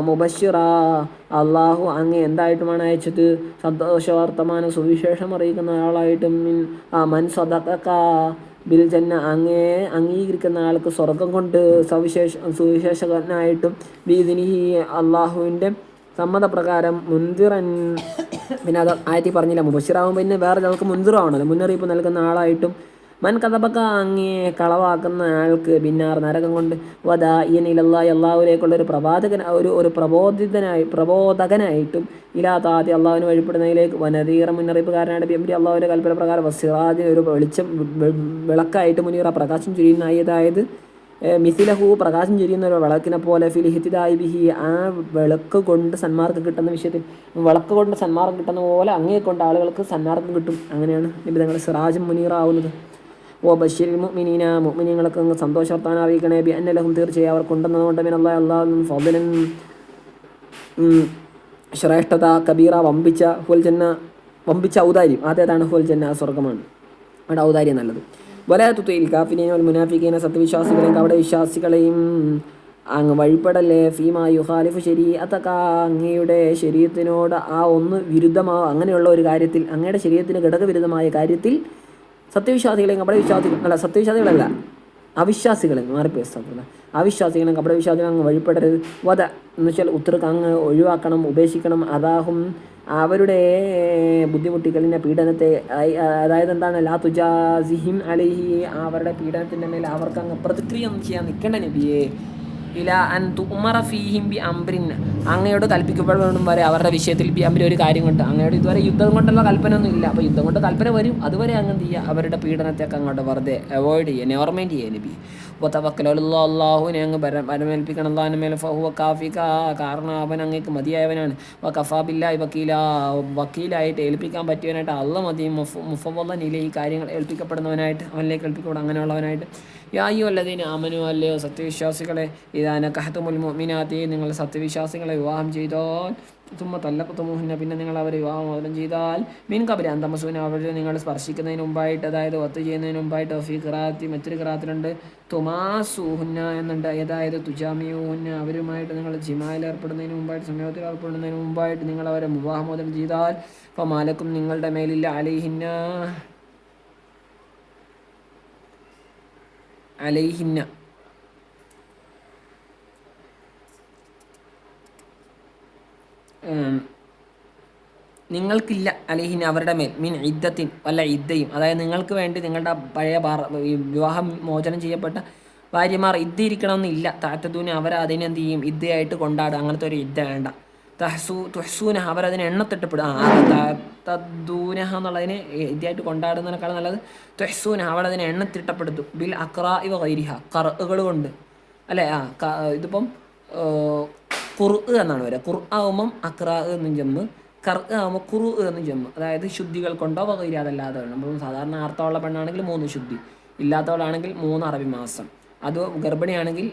മുബശ്ശിറ, അള്ളാഹു അങ്ങ് എന്തായിട്ടുമാണ് അയച്ചത്, സന്തോഷവർത്തമാനം, സുവിശേഷം അറിയിക്കുന്ന ആളായിട്ടും. മൻ സദഖക ബിൽ ജന്ന, അങ്ങേ അംഗീകരിക്കുന്ന ആൾക്ക് സ്വർഗം കൊണ്ട് സുവിശേഷകനായിട്ടും. ബിഇദ്നിഹി, അള്ളാഹുവിൻ്റെ സമ്മതപ്രകാരം. മുൻദിറൻ, പിന്നെ അത് ആയത്തി പറഞ്ഞില്ല, മുബശ്ശിറാവുമ്പോൾ പിന്നെ വേറെ ആൾക്ക് മുൻദിറാവണല്ലോ, മുന്നറിയിപ്പ് നൽകുന്ന ആളായിട്ടും. മൻ കഥബക്ക, അങ്ങേ കളവാക്കുന്ന ആൾക്ക്, ബിന്നാർ, നരകം കൊണ്ട്. വദാഇയൻ ഇലല്ലാഹി, അള്ളാഹുവിലേക്കുള്ള ഒരു പ്രബോധകനായിട്ടും. ഇലാ താഅതി, അള്ളാഹുവിന് വഴിപ്പെടുന്നതിലേക്ക്. വനദീറ, മുന്നറിയിപ്പുകാരനായിട്ട്. ബിഅംരി, അള്ളാഹുവിൻ്റെ കൽപ്പന പ്രകാരം. വസിറാജിന്, ഒരു വെളിച്ചം, വിളക്കായിട്ട്. മുനീറ, പ്രകാശം ചുരിയുന്ന. അതായത് മിസിലഹു, പ്രകാശം ചുരിയുന്ന ഒരു വിളക്കിനെ പോലെ. ഫിൽ ഇഹ്തിദാഇ ബിഹി, ആ വിളക്ക് കൊണ്ട് സന്മാർഗം കിട്ടുന്ന വിഷയത്തിൽ. വിളക്ക് കൊണ്ട് സന്മാർഗം കിട്ടുന്ന പോലെ അങ്ങേ കൊണ്ട് ആളുകൾക്ക് സന്മാർഗം കിട്ടും. അങ്ങനെയാണ് നിബിധങ്ങൾ സിറാജും മുനീറ ആവുന്നത്. ഓ ബഷീർ മുഅ്മിനീന, മുഅ്മിനീങ്ങൾക്ക് അങ്ങ് സന്തോഷവർത്താനം അറിയിക്കണേ. ബി അന്ന ലഹും, തീർച്ചയായും അവർക്കുണ്ടെന്നതുകൊണ്ട്. മിനല്ലാഹി, അല്ലാഹുവിൽ ഫദ്ലൻ, ശ്രേഷ്ഠത. കബീറ, വമ്പിച്ച. ഹുവൽ ജന്ന, വമ്പിച്ച ഔദാര്യം. അതേതാണ് ഹുവൽ ജന്ന, സ്വർഗ്ഗമാണ്. അവിടെ ഔദാര്യം നല്ലത്. വലാ തുതിഇൽ കാഫിരീന വൽ മുനാഫിഖീന, സത്യവിശ്വാസികളെയും കപട വിശ്വാസികളെയും അങ്ങ് വഴിപ്പെടല്ലേ. ഫീമാ യുഖാലിഫു ശരീഅതക, അങ്ങയുടെ ശരീഅത്തിനോട് ആ ഒന്ന് വിരുദ്ധമാവും, അങ്ങനെയുള്ള ഒരു കാര്യത്തിൽ, അങ്ങയുടെ ശരീഅത്തിന് ഘടകവിരുദ്ധമായ കാര്യത്തിൽ. സത്യവിശ്വാസികളെയും കപട വിശ്വാസികൾ, സത്യവിശ്വാസികളല്ല, അവിശ്വാസികളെ മാറിപ്പോയി, അവിശ്വാസികളെയും കപട വിശ്വാസികളെ അങ്ങ് വഴിപ്പെടരുത്. വധ എന്ന് വെച്ചാൽ ഉത്തർക്ക് അങ്ങ് ഒഴിവാക്കണം, ഉപേക്ഷിക്കണം. അതാഹും, അവരുടെ ബുദ്ധിമുട്ടികളിൻ്റെ പീഡനത്തെ. അതായത് എന്താണ്, ലാ തുജാസിഹിം അലൈഹി, അവരുടെ പീഡനത്തിൻ്റെ മേൽ അവർക്ക് അങ്ങ് പ്രതിക്രിയ ഒന്നും ചെയ്യാൻ നിൽക്കേണ്ട നബിയെ. ഇല അൻ തുമറ ഫീഹിം ബി അംറിൻ, അങ്ങയോട് കൽപ്പിക്കപ്പെടും വരെ അവരുടെ വിഷയത്തിൽ. ബി അംരി, ഒരു കാര്യം കൊണ്ട്. അങ്ങയോട് ഇതുവരെ യുദ്ധം കൊണ്ടുള്ള കൽപ്പന ഒന്നും ഇല്ല. അപ്പോൾ യുദ്ധം കൊണ്ട് കൽപ്പന വരും, അതുവരെ അങ്ങ് എന്ത് ചെയ്യുക, അവരുടെ പീഡനത്തെയൊക്കെ അങ്ങോട്ട് വെറുതെ അവോയ്ഡ് ചെയ്യുക, നോർമൈൻഡ് ചെയ്യുക നബി. അപ്പോൾ തവക്കലുല്ലാ, അള്ളാഹുവിനെ അങ്ങ് പരമേൽപ്പിക്കണം. അള്ളാഹിന് മേൽ. ഫഹുവ കാഫിക, കാരണം അവൻ അങ്ങേക്ക് മതിയായവനാണ്. കഫാ ബില്ലാഹി വക്കീല, വക്കീലായിട്ട് ഏൽപ്പിക്കാൻ പറ്റിയവനായിട്ട് അള്ളാഹ് മതി. മുഫവ്വളനിലെ, ഈ കാര്യങ്ങൾ ഏൽപ്പിക്കപ്പെടുന്നവനായിട്ട്, അവനിലേക്ക് ഏൽപ്പിക്കപ്പെടും, അങ്ങനെയുള്ളവനായിട്ട്. യാ അയ്യുഹല്ലദീന ആമനൂ, അല്ലയോ സത്യവിശ്വാസികളെ, ഇദാ നകഹ്തുമുൽ മുഅ്മിനാത്തി, നിങ്ങൾ സത്യവിശ്വാസികളെ വിവാഹം ചെയ്താൽ. തുമ്മ തല്ലക്കുത്തുമുഹുന്ന പിന്നെ നിങ്ങൾ അവരെ വിവാഹമോചനം ചെയ്താൽ മീൻ കബരി അന്തമസൂന അവരെ നിങ്ങൾ സ്പർശിക്കുന്നതിന് മുമ്പായിട്ട്, അതായത് ഒത്ത് ചെയ്യുന്നതിന് മുമ്പായിട്ട് ഫീ ഖിറാത്തി മറ്റൊരു ഖിറാത്തിലുണ്ട് തുമാസുഹുന്ന എന്നുണ്ട്, അതായത് തുജാമിയുഹുന്ന അവരുമായിട്ട് നിങ്ങൾ ജിമായിൽ ഏർപ്പെടുന്നതിന് മുമ്പായിട്ട്, സമയത്തിൽ ഏർപ്പെടുന്നതിന് മുമ്പായിട്ട് നിങ്ങൾ അവരെ വിവാഹമോചനം ചെയ്താൽ അപ്പോൾ മാലക്കും നിങ്ങളുടെ മേലില്ല അലൈഹിന്ന നിങ്ങൾക്കില്ല അലൈഹിന് അവരുടെ മേൽ മീൻ ഇദ്ദത്തിൻ വല്ല ഇദ്ദയും, അതായത് നിങ്ങൾക്ക് വേണ്ടി നിങ്ങളുടെ പഴയ വിവാഹം മോചനം ചെയ്യപ്പെട്ട ഭാര്യമാർ ഇദ്ദ ഇരിക്കണമെന്നില്ല. താത്തദൂന അവർ അതിനെന്ത് ചെയ്യും, ഇദ്ദയായിട്ട് കൊണ്ടാടുക. അങ്ങനത്തെ ഒരു ഇദ്ദ വേണ്ട. തുഹ്സൂന അവരതിനെ എണ്ണത്തിട്ടപ്പെടുക. തദ്ദൂനഹ എന്നുള്ളതിന് ഇദ്ദയായിട്ട് കൊണ്ടാടുന്നതിനേക്കാൾ നല്ലത് തുഹ്സൂന അവളതിനെ എണ്ണത്തിട്ടപ്പെടുത്തും. ബിൽ അക്രാ ഇവ ഗൈരിഹ ഖർഅകൾ കൊണ്ട് അല്ലേ. ഇതിപ്പം ഖുർഅ എന്നാണ് വരിക. ഖുർഅ ആവുമ്പം അക്രാ എന്നും ജമ്മ്, ഖർഅ ആവുമ്പോൾ ഖുർഅ എന്നും ജമ്മ്, അതായത് ശുദ്ധികൾ കൊണ്ടോ വകൈരി അതല്ലാതെ വേണം. നമ്മൾ സാധാരണ ആർത്തവമുള്ള പെണ്ണാണെങ്കിൽ 3 ശുദ്ധി, ഇല്ലാത്തവളാണെങ്കിൽ 3 അറബി മാസം, അത് ഗർഭിണിയാണെങ്കിൽ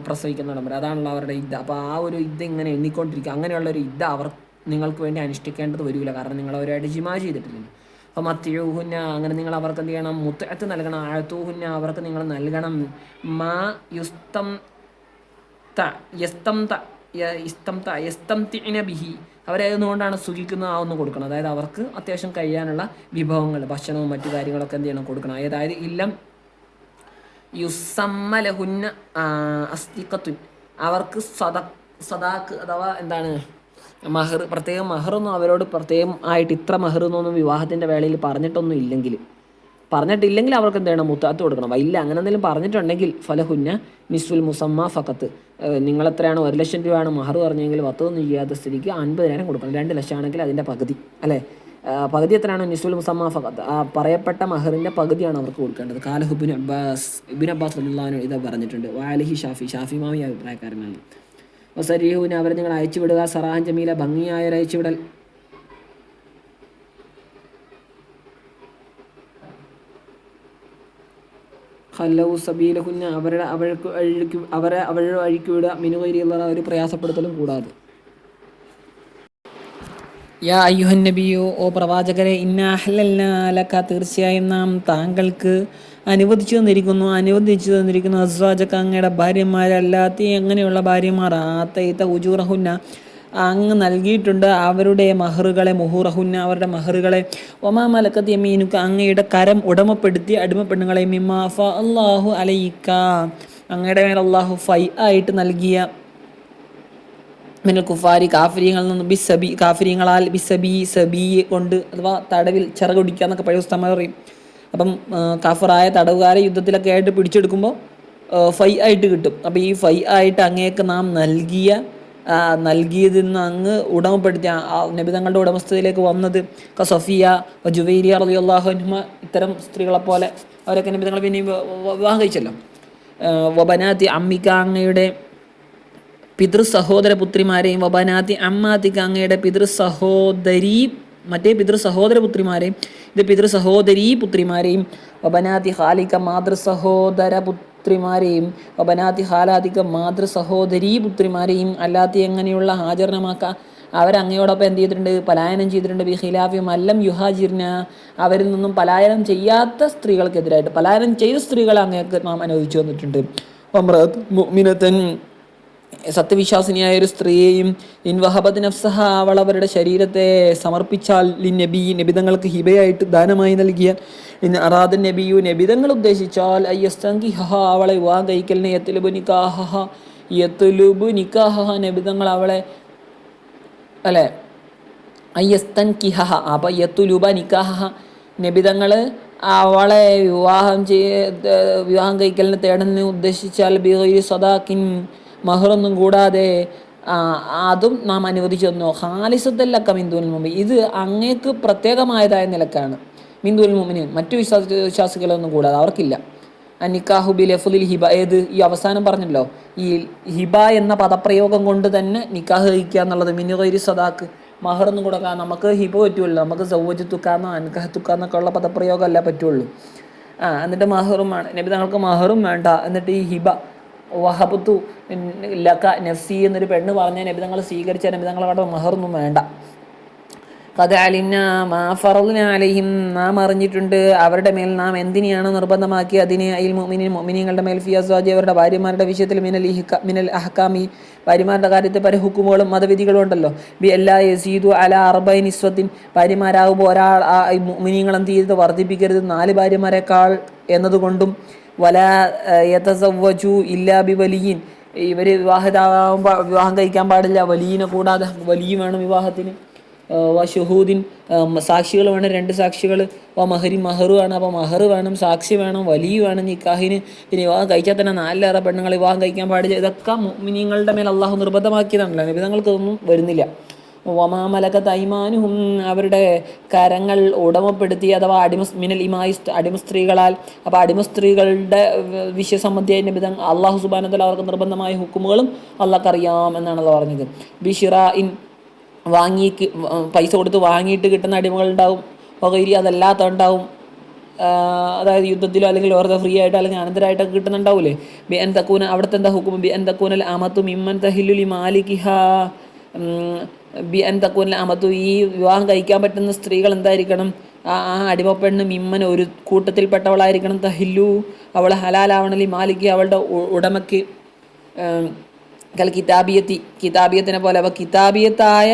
പ്രസവിക്കുന്നിടം വരെ, അതാണല്ലോ അവരുടെ ഇദ്ദ. അപ്പോൾ ആ ഒരു ഇദ്ദ ഇങ്ങനെ എണ്ണിക്കൊണ്ടിരിക്കുക. അങ്ങനെയുള്ളൊരു ഇദ്ദ അവർ നിങ്ങൾക്ക് വേണ്ടി അനുഷ്ഠിക്കേണ്ടത് വരില്ല, കാരണം നിങ്ങൾ അവരുമായിട്ട് ജിമാ ചെയ്തിട്ടില്ല. അപ്പോൾ മത്തിയൂഹുന്ന അങ്ങനെ നിങ്ങൾ അവർക്ക് എന്ത് ചെയ്യണം, മുത്തഅത്ത് നൽകണം. ആഴത്തൂഹുന്ന അവർക്ക് നിങ്ങൾ നൽകണം. മാ യസ്തംതിഅന ബിഹി അവരെ അതുകൊണ്ടാണ് സുഖിക്കുന്നത് ആ ഒന്ന് കൊടുക്കണം. അതായത് അവർക്ക് അത്യാവശ്യം കഴിയാനുള്ള വിഭവങ്ങൾ, ഭക്ഷണവും മറ്റു കാര്യങ്ങളൊക്കെ എന്ത് ചെയ്യണം, കൊടുക്കണം. അതായത് ഇല്ലം യുസമ്മലഹുന്ന അസ്തിഖത്തുൻ അവർക്ക് സദാക്ക് അഥവാ എന്താണ് മഹർ, പ്രത്യേകം മഹറൊന്നും അവരോട് പ്രത്യേകം ആയിട്ട് ഇത്ര മഹർ എന്നൊന്നും വിവാഹത്തിൻ്റെ വേളയിൽ പറഞ്ഞിട്ടില്ലെങ്കിൽ അവർക്ക് എന്ത് ചെയ്യണം, മുത്താത്ത് കൊടുക്കണം. ഇല്ല അങ്ങനെ എന്തെങ്കിലും പറഞ്ഞിട്ടുണ്ടെങ്കിൽ ഫലഹുന്ന നിസ്ഫുൽ മുസമ്മ ഫഖത്ത്, നിങ്ങളെത്രയാണ് 1,00,000 രൂപയാണ് മഹർ പറഞ്ഞെങ്കിൽ 10 ചെയ്യാത്ത സ്ഥിതിക്ക് 50,000 കൊടുക്കണം. 2 ലക്ഷം ആണെങ്കിൽ അതിൻ്റെ പകുതി അല്ലേ. പകുതി എത്രയാണ്, നിസ്ഫുൽ മുസമ്മ ഫഖത്ത്, ആ പറയപ്പെട്ട മഹറിൻ്റെ പകുതിയാണ് അവർക്ക് കൊടുക്കേണ്ടത്. കാലഹു ഇബ്നു അബ്ബാസ് റളിയല്ലാഹു അൻഹു ഇത് പറഞ്ഞിട്ടുണ്ട്. വാലിഹി ഷാഫി മാമി അഭിപ്രായക്കാരനാണ്. വസരീഹുവിനെ അവരെ നിങ്ങൾ അയച്ചുവിടുക. സറാഹൻ ജമീല ഭംഗിയായ ഒരു അയച്ചുവിടൽ. ഖല്ലവു സബീലഹുന്ന അവരുടെ അവരുടെ അഴിക്ക് വിടുക. മിനുകൈരിയുള്ള ഒരു പ്രയാസപ്പെടുത്തലും കൂടാതെ. യാ അയ്യുഹൻ നബിയോ ഓ പ്രവാചകരെ, ഇന്ന അഹ്ലൽനാ ലക തീർച്ചയായും നാം താങ്കൾക്ക് അനുവദിച്ചു തന്നിരിക്കുന്നു അസ്വാജക അങ്ങയുടെ ഭാര്യമാരല്ലാത്ത അങ്ങനെയുള്ള ഭാര്യമാർ ആത്തൈത ഉജൂറഹുന്ന അങ്ങ് നൽകിയിട്ടുണ്ട് അവരുടെ മുഹൂറഹുന്ന അവരുടെ മഹറുകളെ. ഒമാ മലക്കത്ത് യമീനുക അങ്ങയുടെ കരം ഉടമപ്പെടുത്തിയ അടിമപ്പെണ്ണുങ്ങളെ. മിമ്മാ ഫ അല്ലാഹു അലൈക അങ്ങയുടെ മേൽ അള്ളാഹു ഫൈ ആയിട്ട് നൽകിയ മിനൽ കുഫാരി കാഫിര്യങ്ങളിൽ നിന്ന് കാഫിര്യങ്ങളാൽ സബി കൊണ്ട് അഥവാ തടവിൽ ചിറകൊടിക്കുക എന്നൊക്കെ പഴയ ഉസ്താദ് പറയും. അപ്പം കാഫറായ തടവുകാരെ യുദ്ധത്തിലൊക്കെ ആയിട്ട് പിടിച്ചെടുക്കുമ്പോൾ ഫൈ ആയിട്ട് കിട്ടും. അപ്പോൾ ഈ ഫൈ ആയിട്ട് അങ്ങേക്ക് നാം നൽകിയതിന്ന് അങ്ങ് ഉടമപ്പെടുത്തിയ നബി തങ്ങളുടെ ഉടമസ്ഥതയിലേക്ക് വന്നത് സഫിയ ജുവൈരിയ റളിയല്ലാഹു അൻഹുമ ഇത്തരം സ്ത്രീകളെ പോലെ അവരൊക്കെ നബി തങ്ങൾ പിന്നെ വിവാഹം കഴിച്ചല്ലോ. വബനാത്തി അമ്മിക അങ്ങയുടെ പിതൃ സഹോദര പുത്രിമാരെയും വബനാത്തി അമ്മാത്തിക അങ്ങയുടെ പിതൃ സഹോദര പുത്രിമാരെയും ഇത് പിതൃ സഹോദരീ പുത്രിമാരെയും വബനാത്തി ഖാലിക മാതൃ സഹോദര പുത്രിമാരെയും വബനാത്തി ഖാലാതിക മാതൃ സഹോദരീ പുത്രിമാരെയും അല്ലാത്ത എങ്ങനെയുള്ള ഹാജർനമാക്ക അവരങ്ങയോടൊപ്പം എന്ത് ചെയ്തിട്ടുണ്ട്, പലായനം ചെയ്തിട്ടുണ്ട്. ബി ഖിലാഫി മല്ലം യുഹാജിർന അവരിൽ നിന്നും പലായനം ചെയ്യാത്ത സ്ത്രീകൾക്കെതിരായിട്ട് പലായനം ചെയ്ത സ്ത്രീകളെ അങ്ങേക്ക് നാം അനുവദിച്ചു വന്നിട്ടുണ്ട്. മുഅ്മിനതൻ സത്യവിശ്വാസിനിയായ ഒരു സ്ത്രീയെയും ഇൻവഹബത്ത് നഫ്സഹ അവൾ അവരുടെ ശരീരത്തെ സമർപ്പിച്ചാൽ നബിതങ്ങൾക്ക് ഹിബയായിട്ട് ദാനമായി നൽകിയ അറാദൻ നബിയു നബിതങ്ങൾ ഉദ്ദേശിച്ചാൽ അയ്യസ്തങ്കിഹ അവളെ വിവാഹം കഴിക്കലിനെ യത്ലുബു നിക്കാഹ നബിതങ്ങൾ അവളെ അല്ലേ അയ്യസ്തൻകിഹ അപ്പോൾ യത്തുലുബ നിക്കാഹ നബിതങ്ങൾ അവളെ വിവാഹം കഴിക്കലിന് തേടുന്നതിന് ഉദ്ദേശിച്ചാൽ ബിഗൈരി സദാക്കിൻ മഹറൊന്നും കൂടാതെ അതും നാം അനുവദിച്ചു തന്നു. ഖാലിസത്തല്ലക്ക മിന്ദുൽ മുഅ്മിൻ ഇത് അങ്ങേക്ക് പ്രത്യേകമായതായ നിലക്കാണ്. മിന്ദുൽ മുഅ്മിനീൻ മറ്റു വിശ്വാസികളൊന്നും കൂടാതെ അവർക്കില്ല. നിക്കാഹു ബിൽ ലഫ്ളിൽ ഹിബ ഏത് ഈ അവസാനം പറഞ്ഞല്ലോ, ഈ ഹിബ എന്ന പദപ്രയോഗം കൊണ്ട് തന്നെ നിക്കാഹ് കഴിക്കുക എന്നുള്ളത് മിന്നു ഗൈരി സദാക്ക് മഹറൊന്നും കൊടുക്കാൻ നമുക്ക് ഹിബ പറ്റുമല്ലോ, നമുക്ക് സൗവജത്തുക്കാന്നോ അൻകഹത്തുക്കാന്നൊക്കെ ഉള്ള പദപ്രയോഗം അല്ല പറ്റുള്ളൂ. എന്നിട്ട് മഹറുമാണ് നബി തങ്ങൾക്ക് മഹറും വേണ്ട, എന്നിട്ട് ഈ ഹിബ വഹബത്തു ലക നഫ്സി എന്നൊരു പെണ്ണ് പറഞ്ഞ നബിതങ്ങൾ സ്വീകരിച്ച നബിതങ്ങളവിടെ മഹറൊന്നും വേണ്ട. ഖദ് അലിംനാ മാ ഫറദ്നാ അലൈഹിം, നാം അറിഞ്ഞിട്ടുണ്ട് അവരുടെ മേൽ നാം എന്തിനെയാണ് നിർബന്ധമാക്കി അതിനെ അയിൽ മുഅ്മിനീങ്ങളുടെ മേൽ ഫി അസ്വാജി, അവരുടെ ഭാര്യമാരുടെ വിഷയത്തിൽ മിനൽ അഹ്കാമി, ഭാര്യമാരുടെ കാര്യത്തിൽ പല ഹുക്കുമുകളും മതവിധികളും ഉണ്ടല്ലോ. ബി എല്ലാ യസീദു അല അർബൈൻ നിസ്വത്തിൻ, ഭാര്യമാരാകുമ്പോൾ ഒരാൾ മുഅ്മിനീങ്ങൾ എന്ത് ചെയ്ത് വർദ്ധിപ്പിക്കരുത് 4 ഭാര്യമാരെക്കാൾ എന്നതുകൊണ്ടും. വല യതസവ്വജു ഇല്ലാ ബി വലിയിൻ, ഇവർ വിവാഹിതാകുമ്പോൾ വിവാഹം കഴിക്കാൻ പാടില്ല വലിയനെ കൂടാതെ, വലിയ വേണം വിവാഹത്തിന്. ഷുഹൂദിൻ, സാക്ഷികൾ വേണം 2 സാക്ഷികൾ. മഹരി, മഹറ് വേണം, അപ്പോൾ മഹറ് വേണം, സാക്ഷി വേണം, വലിയ വേണം നിക്കാഹിന്. പിന്നെ വിവാഹം കഴിച്ചാൽ തന്നെ 4 പെണ്ണുങ്ങൾ വിവാഹം കഴിക്കാൻ പാടില്ല. ഇതൊക്കെ മുഅ്മിനീങ്ങളുടെ മേൽ അള്ളാഹു നിർബന്ധമാക്കിയതാണല്ലോ, നബിതങ്ങൾക്കൊന്നും വരുന്നില്ല. വമാമലകത്ത് ഐമാനുഹും, അവരുടെ കരങ്ങൾ ഉടമപ്പെടുത്തി അഥവാ മിനൽ ഇമായി, അടിമ സ്ത്രീകളാൽ. അപ്പോൾ അടിമ സ്ത്രീകളുടെ വിഷയ സംബന്ധിയായ നബിതങ്ങൾ അള്ളാഹു സുബ്ഹാനഹു വ തആല അവർക്ക് നിർബന്ധമായ ഹുക്കുമുകളും അള്ളാഹ്ക്ക് അറിയാം എന്നാണല്ലോ പറഞ്ഞത്. ബിഷിറാ ഇൻ, പൈസ കൊടുത്ത് വാങ്ങിയിട്ട് കിട്ടുന്ന അടിമകളുണ്ടാവും. വകൈരി, അതല്ലാത്തുണ്ടാവും. അതായത് യുദ്ധത്തിലോ അല്ലെങ്കിൽ വെറുതെ ഫ്രീ ആയിട്ടോ അല്ലെങ്കിൽ അനന്തരമായിട്ടൊക്കെ കിട്ടുന്നുണ്ടാവൂലേ. ബി എൻ തക്കൂന, അവിടുത്തെ എന്താ ഹുക്കും? ബി എൻ തക്കൂനൽ അമത്തു മിമ്മൻ തഹില്ലുലി മാലിക്കിഹ, ബി എൻ തക്കൂനൽ അമത്തു, ഈ വിവാഹം കഴിക്കാൻ പറ്റുന്ന സ്ത്രീകൾ എന്തായിരിക്കണം? ആ അടിമപ്പെണ്ണ് മിമ്മൻ, ഒരു കൂട്ടത്തിൽപ്പെട്ടവളായിരിക്കണം. തഹില്ലു, അവൾ ഹലാലാവണലി മാലിക്കി, അവളുടെ ഉടമയ്ക്ക്. കൽ കിതാബിയത്തി, കിതാബിയത്തിനെ പോലെ. അപ്പോൾ കിതാബിയത്തായ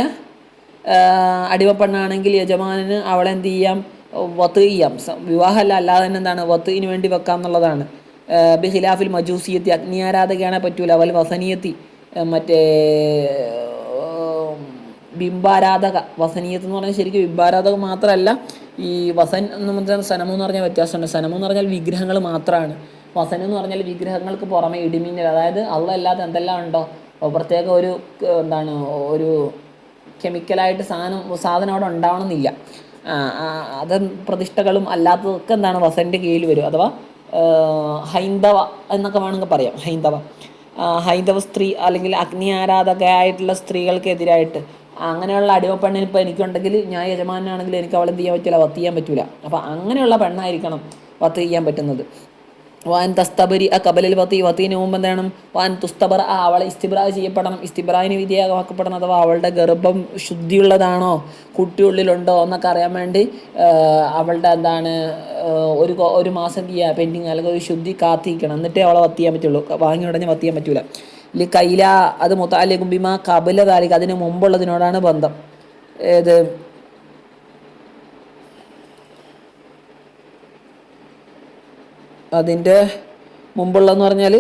അടിമപ്പെണ്ണാണെങ്കിൽ യജമാനന് അവളെ എന്ത് ചെയ്യാം? വത്ത് ചെയ്യാം. വിവാഹമല്ല, അല്ലാതെ തന്നെ എന്താണ് വത്തിന് വേണ്ടി വെക്കാം എന്നുള്ളതാണ്. ബിഖിലാഫിൽ മജൂസിയത്തി, അഗ്നിയാരാധകയാണെ പറ്റൂല. അവൽ വസനിയത്തി, മറ്റേ ബിംബാരാധക. വസനീയത്ത് എന്ന് പറഞ്ഞാൽ ശരിക്കും ബിംബാരാധക മാത്രമല്ല. ഈ വസൻ എന്ന് പറഞ്ഞാൽ സനമു എന്ന് പറഞ്ഞാൽ വ്യത്യാസമുണ്ട്. സനമു എന്ന് പറഞ്ഞാൽ വിഗ്രഹങ്ങൾ മാത്രമാണ്. വസൻ എന്ന് പറഞ്ഞാൽ വിഗ്രഹങ്ങൾക്ക് പുറമെ ഇടിമിന്നൽ, അതായത് അള്ളാഹ് അല്ലാതെ എന്തെല്ലാം ഉണ്ടോ പ്രത്യേക ഒരു എന്താണ് ഒരു കെമിക്കലായിട്ട് സാധനം അവിടെ ഉണ്ടാവണമെന്നില്ല. അത് പ്രതിഷ്ഠകളും അല്ലാത്തതൊക്കെ എന്താണ് വസൻ്റെ കീഴിൽ വരും. അഥവാ ഹൈന്ദവ എന്നൊക്കെ വേണമെങ്കിൽ പറയാം. ഹൈന്ദവ സ്ത്രീ അല്ലെങ്കിൽ അഗ്നി ആരാധകയായിട്ടുള്ള സ്ത്രീകൾക്കെതിരായിട്ട് അങ്ങനെയുള്ള അടിമപ്പെണ്ണിന് ഇപ്പോൾ എനിക്കുണ്ടെങ്കിൽ, ഞാൻ യജമാനാണെങ്കിൽ എനിക്ക് അവളെ എന്ത് ചെയ്യാൻ പറ്റില്ല? വത്ത് ചെയ്യാൻ പറ്റില്ല. അപ്പോൾ അങ്ങനെയുള്ള പെണ്ണായിരിക്കണം വത്ത് ചെയ്യാൻ പറ്റുന്നത്. വാൻ തസ്തബരി കബലിൽ വത്തിന് മുമ്പ് എന്താണ്? വാൻ തുസ്തബർ, അവളെ ഇസ്തിബ്രാ ചെയ്യപ്പെടണം. ഇസ്തിബ്രായിന് വിധേയമാക്കപ്പെടണം. അഥവാ അവളുടെ ഗർഭം ശുദ്ധിയുള്ളതാണോ, കുട്ടിയുള്ളിലുണ്ടോ എന്നൊക്കെ അറിയാൻ വേണ്ടി അവളുടെ എന്താണ് ഒരു മാസം പെൻഡിങ് അല്ലെങ്കിൽ ഒരു ശുദ്ധി കാത്തിരിക്കണം. എന്നിട്ടേ അവളെ വത്ത് ചെയ്യാൻ പറ്റുള്ളൂ. വാങ്ങി ഉടനെ വത്ത് ചെയ്യാൻ പറ്റൂല. കൈല, അത് മുത്താലിക്കും ബിമാ കബല താലിക്ക്, അതിന് മുമ്പുള്ളതിനോടാണ് ബന്ധം. ഏത്? അതിൻ്റെ മുമ്പുള്ളതെന്ന് പറഞ്ഞാൽ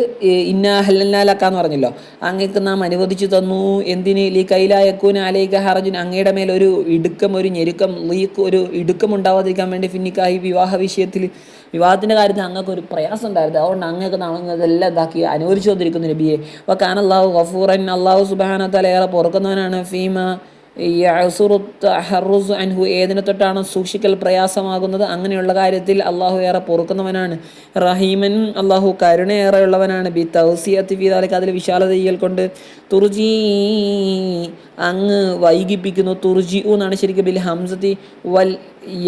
ഇന്നാ ഹല്ലല്ലാലക്കാന്ന് പറഞ്ഞല്ലോ, അങ്ങേക്ക് നാം അനുവദിച്ചു തന്നു. എന്തിന്? ലീ കൈലായക്കൂൻ അലൈക ഹറജുൻ, അങ്ങയുടെ മേൽ ഒരു ഇടുക്കം, ഒരു ഞെരുക്കം, ലീക്ക്, ഒരു ഇടുക്കം ഉണ്ടാവാതിരിക്കാൻ വേണ്ടി. ഫിന്നിക്കായി, വിവാഹ വിഷയത്തിൽ, വിവാഹത്തിൻ്റെ കാര്യത്തിൽ അങ്ങക്ക് ഒരു പ്രയാസം ഉണ്ടായിരുന്നു. അതുകൊണ്ട് അങ്ങക്ക് നാം ഇതെല്ലാം ഇതാക്കി അനുവദിച്ചു തന്നിരിക്കുന്നു നബിയെ. അപ്പോൾ കാനല്ലാഹു ഗഫൂറൻ, അള്ളാഹു സുബ്ഹാനഹു വ തആല ഏറെ പൊറുക്കുന്നവനാണ്. ഫീമ യഅ്സുറു അൻഹു, ഏതിനെ തൊട്ടാണ് സൂക്ഷിക്കൽ പ്രയാസമാകുന്നത് അങ്ങനെയുള്ള കാര്യത്തിൽ അള്ളാഹു ഏറെ പൊറുക്കുന്നവനാണ്. റഹീമൻ, അള്ളാഹു കരുണയേറെയുള്ളവനാണ്. ബി തൗസിയത്തി ഫീ ദാലിക, അതിൽ വിശാലത ചെയ്യൽ കൊണ്ട്. തുർജി, അങ്ങ് വൈകിപ്പിക്കുന്നു. തുർജി എന്നാണ് ശരിക്കും. ബിൽ ഹംസത്തി വൽ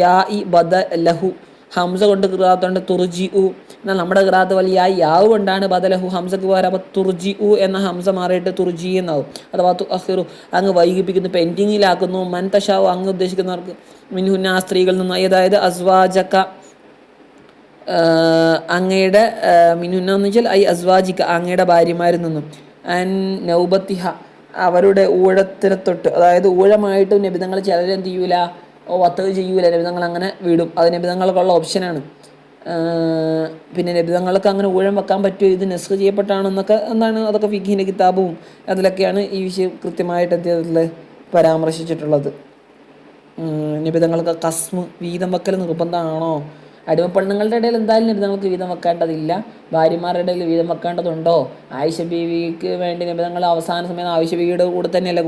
യാഇ ബദലഹു, ഹംസ കൊണ്ട് ഖിറാഅത്തുണ്ട് തുർജി ഉ. എന്നാൽ നമ്മുടെ ഖിറാഅത്ത് വൽ യാവ് കൊണ്ടാണ് ബദലഹു, ഹംസക്ക് പകരം. അപ്പോൾ തുർജി ഉ എന്ന ഹംസ മാറിയിട്ട് തുർജി എന്നാവും. അഥവാ തുഅഖിറു, അങ്ങ് വൈകിപ്പിക്കുന്നു, പെൻഡിങ്ങിലാക്കുന്നു. മൻ തശാഉ, അങ്ങ് ഉദ്ദേശിക്കുന്നവർക്ക്. മിൻഹുന്ന, ആ സ്ത്രീകളിൽ നിന്ന്. അതായത് അസ്വാജക, അങ്ങയുടെ മിൻഹുന്ന എന്ന് വെച്ചാൽ ഐ അസ്വാജിക, അങ്ങയുടെ ഭാര്യമാരിൽ നിന്നും. അൻ നൗബത്തിഹ, അവരുടെ ഊഴത്തിനെ തൊട്ട്. അതായത് ഊഴമായിട്ട് നബിതങ്ങൾ ചിലരെന്ത് ചെയ്യൂല, വത്ത് ചെയ്യൂല, നബിതങ്ങൾ അങ്ങനെ വിടും. അത് നബിതങ്ങൾക്കുള്ള ഓപ്ഷനാണ്. പിന്നെ നബിതങ്ങൾക്ക് അങ്ങനെ ഊഴം വെക്കാൻ പറ്റുമോ, ഇത് നസ്ഖ് ചെയ്യപ്പെട്ടാണെന്നൊക്കെ എന്താണ്, അതൊക്കെ ഫിഖിൻ്റെ കിതാബും അതിലൊക്കെയാണ് ഈ വിഷയം കൃത്യമായിട്ട് എന്തിൽ പരാമർശിച്ചിട്ടുള്ളത്. നബിതങ്ങൾക്ക് കസ്മ്, വീതം വെക്കൽ നിർബന്ധമാണോ? അടിമപ്പെണ്ണുങ്ങളുടെ ഇടയിൽ എന്തായാലും നബിതങ്ങൾക്ക് വീതം വെക്കേണ്ടതില്ല. ഭാര്യമാരുടെ ഇടയിൽ വീതം വെക്കേണ്ടതുണ്ടോ? ആയിഷ ബീവിക്ക് വേണ്ടി നബിതങ്ങൾ അവസാന സമയം ആയിഷ ബീവിയുടെ കൂടെ തന്നെയല്ല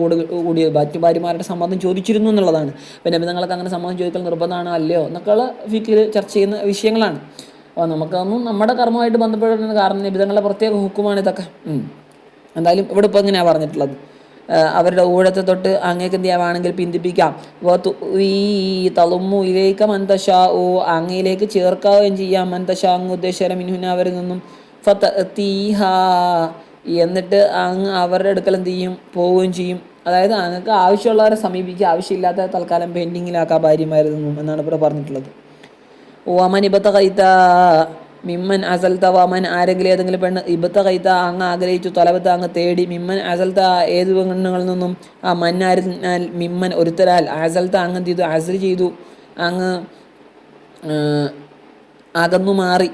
കൂടിയത്. മറ്റു ഭാര്യമാരുടെ സമ്മതം ചോദിച്ചിരുന്നു എന്നുള്ളതാണ്. അപ്പോൾ നബിതങ്ങൾക്ക് അങ്ങനെ സമ്മതം ചോദിക്കൽ നിർബന്ധമാണോ അല്ലയോ എന്നൊക്കെയുള്ള ഫിഖിൽ ചർച്ച ചെയ്യുന്ന വിഷയങ്ങളാണ്. അപ്പോൾ നമുക്കൊന്നും നമ്മുടെ കർമ്മമായിട്ട് ബന്ധപ്പെടുന്ന കാരണം നബിതങ്ങളുടെ പ്രത്യേക ഹുക്കുമാണ് ഇതൊക്കെ. എന്തായാലും ഇവിടെ ഇപ്പോൾ ഇങ്ങനെയാണ് പറഞ്ഞിട്ടുള്ളത്. അവരുടെ ഊഴത്തെ തൊട്ട് അങ്ങേക്ക് എന്ത് ചെയ്യാവാണെങ്കിൽ പിന്തിപ്പിക്കാം. ഈ തളുമു ഇലേക്ക് മന്തഷാ, അങ്ങയിലേക്ക് ചേർക്കാവുകയും ചെയ്യാം. മന്തഷാ, അങ്ങ് ഉദ്ദേശിച്ച മിൻഹുന, അവരിൽ നിന്നും. ഫതഅതീഹ, എന്നിട്ട് അങ്ങ് അവരുടെ അടുക്കൽ എന്ത് ചെയ്യും, പോവുകയും ചെയ്യും. അതായത് അങ്ങക്ക് ആവശ്യമുള്ളവരെ സമീപിക്കുക, ആവശ്യമില്ലാത്ത തൽക്കാലം പെൻഡിങ്ങിലാക്കാൻ ഭാര്യമാരുന്നു എന്നാണ് ഇവിടെ പറഞ്ഞിട്ടുള്ളത്. വമൻ ഇബതഗൈത മിമ്മൻ അസൽത്ത, വമൻ ആരെങ്കിലും ഏതെങ്കിലും പെണ്ണ് ഇബതഗൈത അങ്ങ് ആഗ്രഹിച്ചു, തലബത്ത അങ്ങ് തേടി, മിമ്മൻ അസൽത്ത ഏത് പെണ്ണുങ്ങളിൽ നിന്നും, ആ മന്നാരിൽ മിമ്മൻ ഒരുത്തരാൽ, അസൽത്ത അങ്ങ് എന്ത് ചെയ്തു, അസൽ ചെയ്തു, അങ്ങ് അകന്നു മാറി,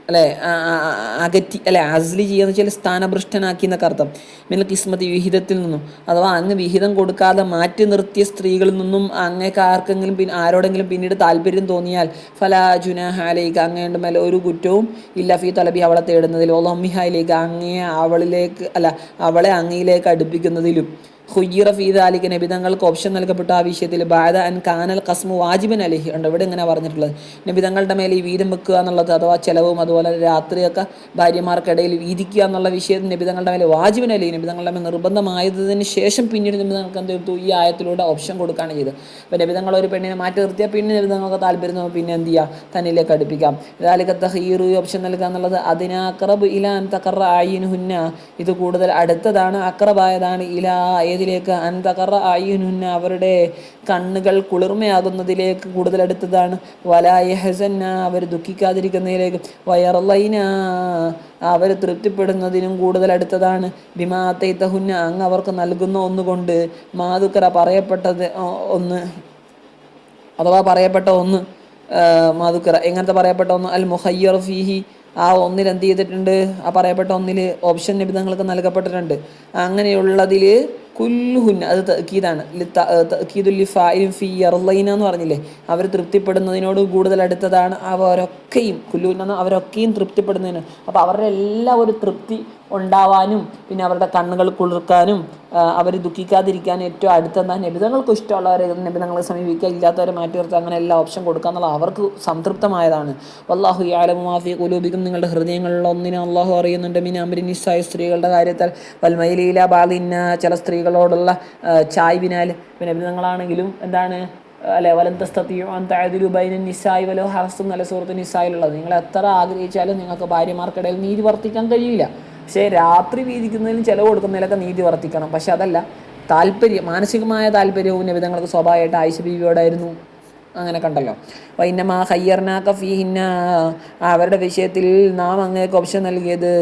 അല്ലേ, അകറ്റി, അല്ലെ, അസ്ലി ചെയ്യുന്ന വെച്ചാൽ സ്ഥാനഭ്രഷ്ടനാക്കി എന്നൊക്കെ അർത്ഥം. മിനൽ കിസ്മത്തി, വിഹിതത്തിൽ നിന്നും, അഥവാ അങ്ങ് വിഹിതം കൊടുക്കാതെ മാറ്റി നിർത്തിയ സ്ത്രീകളിൽ നിന്നും അങ്ങേക്ക് ആർക്കെങ്കിലും ആരോടെങ്കിലും പിന്നീട് താല്പര്യം തോന്നിയാൽ ഫലാ ജുനാഹ അലൈക, അങ്ങയുടെ മേലെ ഒരു കുറ്റവും ഇല്ല, ഫീ തലബി അവളെ തേടുന്നതിൽ, ഒലമ്മിഹയിലേക്ക് അങ്ങയെ അവളിലേക്ക്, അല്ല അവളെ അങ്ങയിലേക്ക് അടുപ്പിക്കുന്നതിലും. ഖുയ്യിറ ഫീ ദാലിക, നബിതങ്ങൾക്ക് ഓപ്ഷൻ നൽകപ്പെട്ട ആ വിഷയത്തിൽ, ബഅദ അൻ കാനൽ ഖസ്മു വാജിബൻ അലൈഹി ഉണ്ട്. ഇവിടെ ഇങ്ങനെ പറഞ്ഞിട്ടുള്ളത്, നബിതങ്ങളുടെ മേലെ ഈ വീതം വെക്കുക എന്നുള്ളത്, അഥവാ ചെലവും അതുപോലെ രാത്രിയൊക്കെ ഭാര്യമാർക്കിടയിൽ വീതിക്കുക എന്നുള്ള വിഷയത്തിൽ നബിതങ്ങളുടെ മേലെ വാജിബൻ അലൈഹി, നബിതങ്ങളുടെ മേലെ നിർബന്ധമായതിന് ശേഷം പിന്നീട് നബിതങ്ങൾക്ക് എന്ത് ചെയ്തു, ഈ ആയത്തിലൂടെ ഓപ്ഷൻ കൊടുക്കുകയാണ് ചെയ്തത്. അപ്പോൾ നബിതങ്ങൾ ഒരു പെണ്ണിനെ മാറ്റി നിർത്തിയാൽ പിന്നെ നബിതങ്ങൾക്ക് താല്പര്യം പിന്നെ എന്ത് ചെയ്യുക, തന്നിലേക്ക് അടുപ്പിക്കാം. ദാലിക തഖീർ, ഓപ്ഷൻ നൽകുക എന്നുള്ളത്, അതിനഖറബ് ഇലാ അൻ തഖറ അയ്യുനുഹുന്ന, ഇത് കൂടുതൽ അടുത്തതാണ്, അക്രബായതാണ്, ഇലാ ഏതിലേക്ക്, അൻ തഖറ അയ്യുനുഹുന്ന അവരുടെ കണ്ണുകൾ കുളിർമയാകുന്നതിലേക്ക് കൂടുതൽ അടുത്തതാണ്, വലാ യഹ്സന്ന അവർ ദുഃഖിക്കാതിരിക്കുന്നതിലേക്ക്, വയർലൈന അവർ തൃപ്തിപ്പെടുന്നതിനും കൂടുതൽ അടുത്തതാണ്, ബിമാ തൈതഹുന്ന അങ്ങ് അവർക്ക് നൽകുന്ന ഒന്നുകൊണ്ട്, മാതുക്കറ പറയപ്പെട്ടത് ഒന്ന്, അഥവാ പറയപ്പെട്ട ഒന്ന്, മാതുക്കറ എങ്ങനത്തെ പറയപ്പെട്ട ഒന്ന്, അൽ മുഖയ്യർ ഫീഹി, ആ ഒന്നിൽ എന്ത് ചെയ്തിട്ടുണ്ട്, ആ പറയപ്പെട്ട ഒന്നിൽ ഓപ്ഷൻ നിബിധങ്ങൾക്ക് നൽകപ്പെട്ടിട്ടുണ്ട്. അങ്ങനെയുള്ളതിൽ കുല്ലുഹുന്ന, അത് തഅക്കീദാണ്, തഅക്കീദുൽ ഫാഇലിൻ ഫീ യർലൈന എന്ന് പറഞ്ഞില്ലേ, അവർ തൃപ്തിപ്പെടുന്നതിനോട് കൂടുതൽ അടുത്തതാണ്, അവരൊക്കെയും കുല്ലുഹുന്ന അവരൊക്കെയും തൃപ്തിപ്പെടുന്നതിന്. അപ്പോൾ അവരുടെ എല്ലാ ഒരു തൃപ്തി ഉണ്ടാവാനും പിന്നെ അവരുടെ കണ്ണുകൾ കുളിർക്കാനും അവർ ദുഃഖിക്കാതിരിക്കാനും ഏറ്റവും അടുത്തെന്താ, നബിതങ്ങൾക്ക് ഇഷ്ടമുള്ളവരെ നബിതങ്ങളെ സമീപിക്കുക, ഇല്ലാത്തവരെ മാറ്റി നിർത്തുക, അങ്ങനെ എല്ലാ ഓപ്ഷൻ കൊടുക്കുക എന്നുള്ള അവർക്ക് സംതൃപ്തമായതാണ്. വല്ലാഹു യഅലമു മാ ഫീ ഖുലൂബികും, നിങ്ങളുടെ ഹൃദയങ്ങളിൽ ഒന്നിനെ അള്ളാഹു അറിയുന്നുണ്ട്. മിൻ അംരി നിസ്സായി, സ്ത്രീകളുടെ കാര്യത്തിൽ, വൽ മൈലി ഇലാ ബാദിന്ന ചില സ്ത്രീകളോടുള്ള ചായ്വിനാൽ. പിന്നെ നബിതങ്ങളാണെങ്കിലും എന്താണ്, അല്ലെ, വലന്തസ്തത്തിയോ അൻ തഅദിലു ബൈന നിസ്സായി വലോ ഹറസ്തും, നല്ല സൂറത്ത് നിസ്സായിലുള്ളത്, നിങ്ങൾ എത്ര ആഗ്രഹിച്ചാലും നിങ്ങൾക്ക് ഭാര്യമാർക്കിടയിൽ നീതി വർത്തിക്കാൻ കഴിയില്ല. പക്ഷേ രാത്രി വീതിക്കുന്നതിനും ചിലവ് കൊടുക്കുന്നതിലൊക്കെ നീതി വർത്തിക്കണം. പക്ഷെ അതല്ല താല്പര്യം, മാനസികമായ താല്പര്യവും നബിതങ്ങൾക്ക് സ്വാഭാവികമായിട്ട് ആയിഷ ബീവിയോടായിരുന്നു. അങ്ങനെ കണ്ടല്ലോ. വൈന്നമാ ഖയ്യർനാക ഫീഹിന്ന, അവരുടെ വിഷയത്തിൽ നാം അങ്ങേക്ക് ഓപ്ഷൻ നൽകിയത്,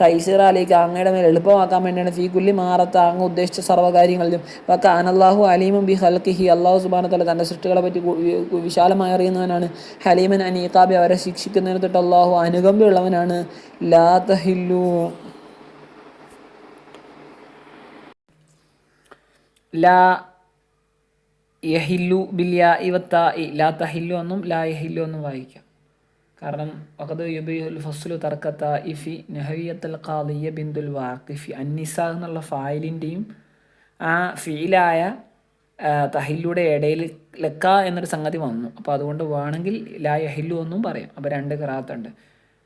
തൈസീറാലേക്ക് അങ്ങയുടെ മേൽ എളുപ്പമാക്കാൻ വേണ്ടിയാണ്, ഫീ കുല്ലി മാറത്ത അങ്ങ് ഉദ്ദേശിച്ച സർവ്വകാര്യങ്ങളിലും, വക അനല്ലാഹു അലീമൻ ബി ഖൽഖിഹി, അള്ളാഹു സുബ്ഹാനഹു വ തആല തൻ്റെ സൃഷ്ടികളെ പറ്റി വിശാലമായി അറിയുന്നവനാണ്. ഹലീമൻ അനീഖാബി, അവരെ ശിക്ഷിക്കുന്നതിന് തൊട്ട് അള്ളാഹു അനുകമ്പയുള്ളവനാണ്. ലാ തഹില്ലു, ലാ യഹില്ലു ബില്യാ ഇവത്തായി, ലാ തഹില്ലു എന്നും ലാ യഹില്ലു എന്നും വായിക്കാം. കാരണം വഖദ് യുബിഹുൽ ഫസ്ലു തർക്കത്ത ഇഫി നഹവിയത്തുൽ ഖാദിയ ബിന്ദുൽ വാഖിഫി, അന്നിസ എന്നുള്ള ഫായിലിൻ്റെയും ആ ഫീലായ തഹില്ലുടെ ഇടയിൽ ലക്ക എന്നൊരു സംഗതി വന്നു. അപ്പോൾ അതുകൊണ്ട് വേണമെങ്കിൽ ലാ യഹില്ലു എന്നും പറയാം. അപ്പോൾ രണ്ട് ഖിറാഅത്തുണ്ട്.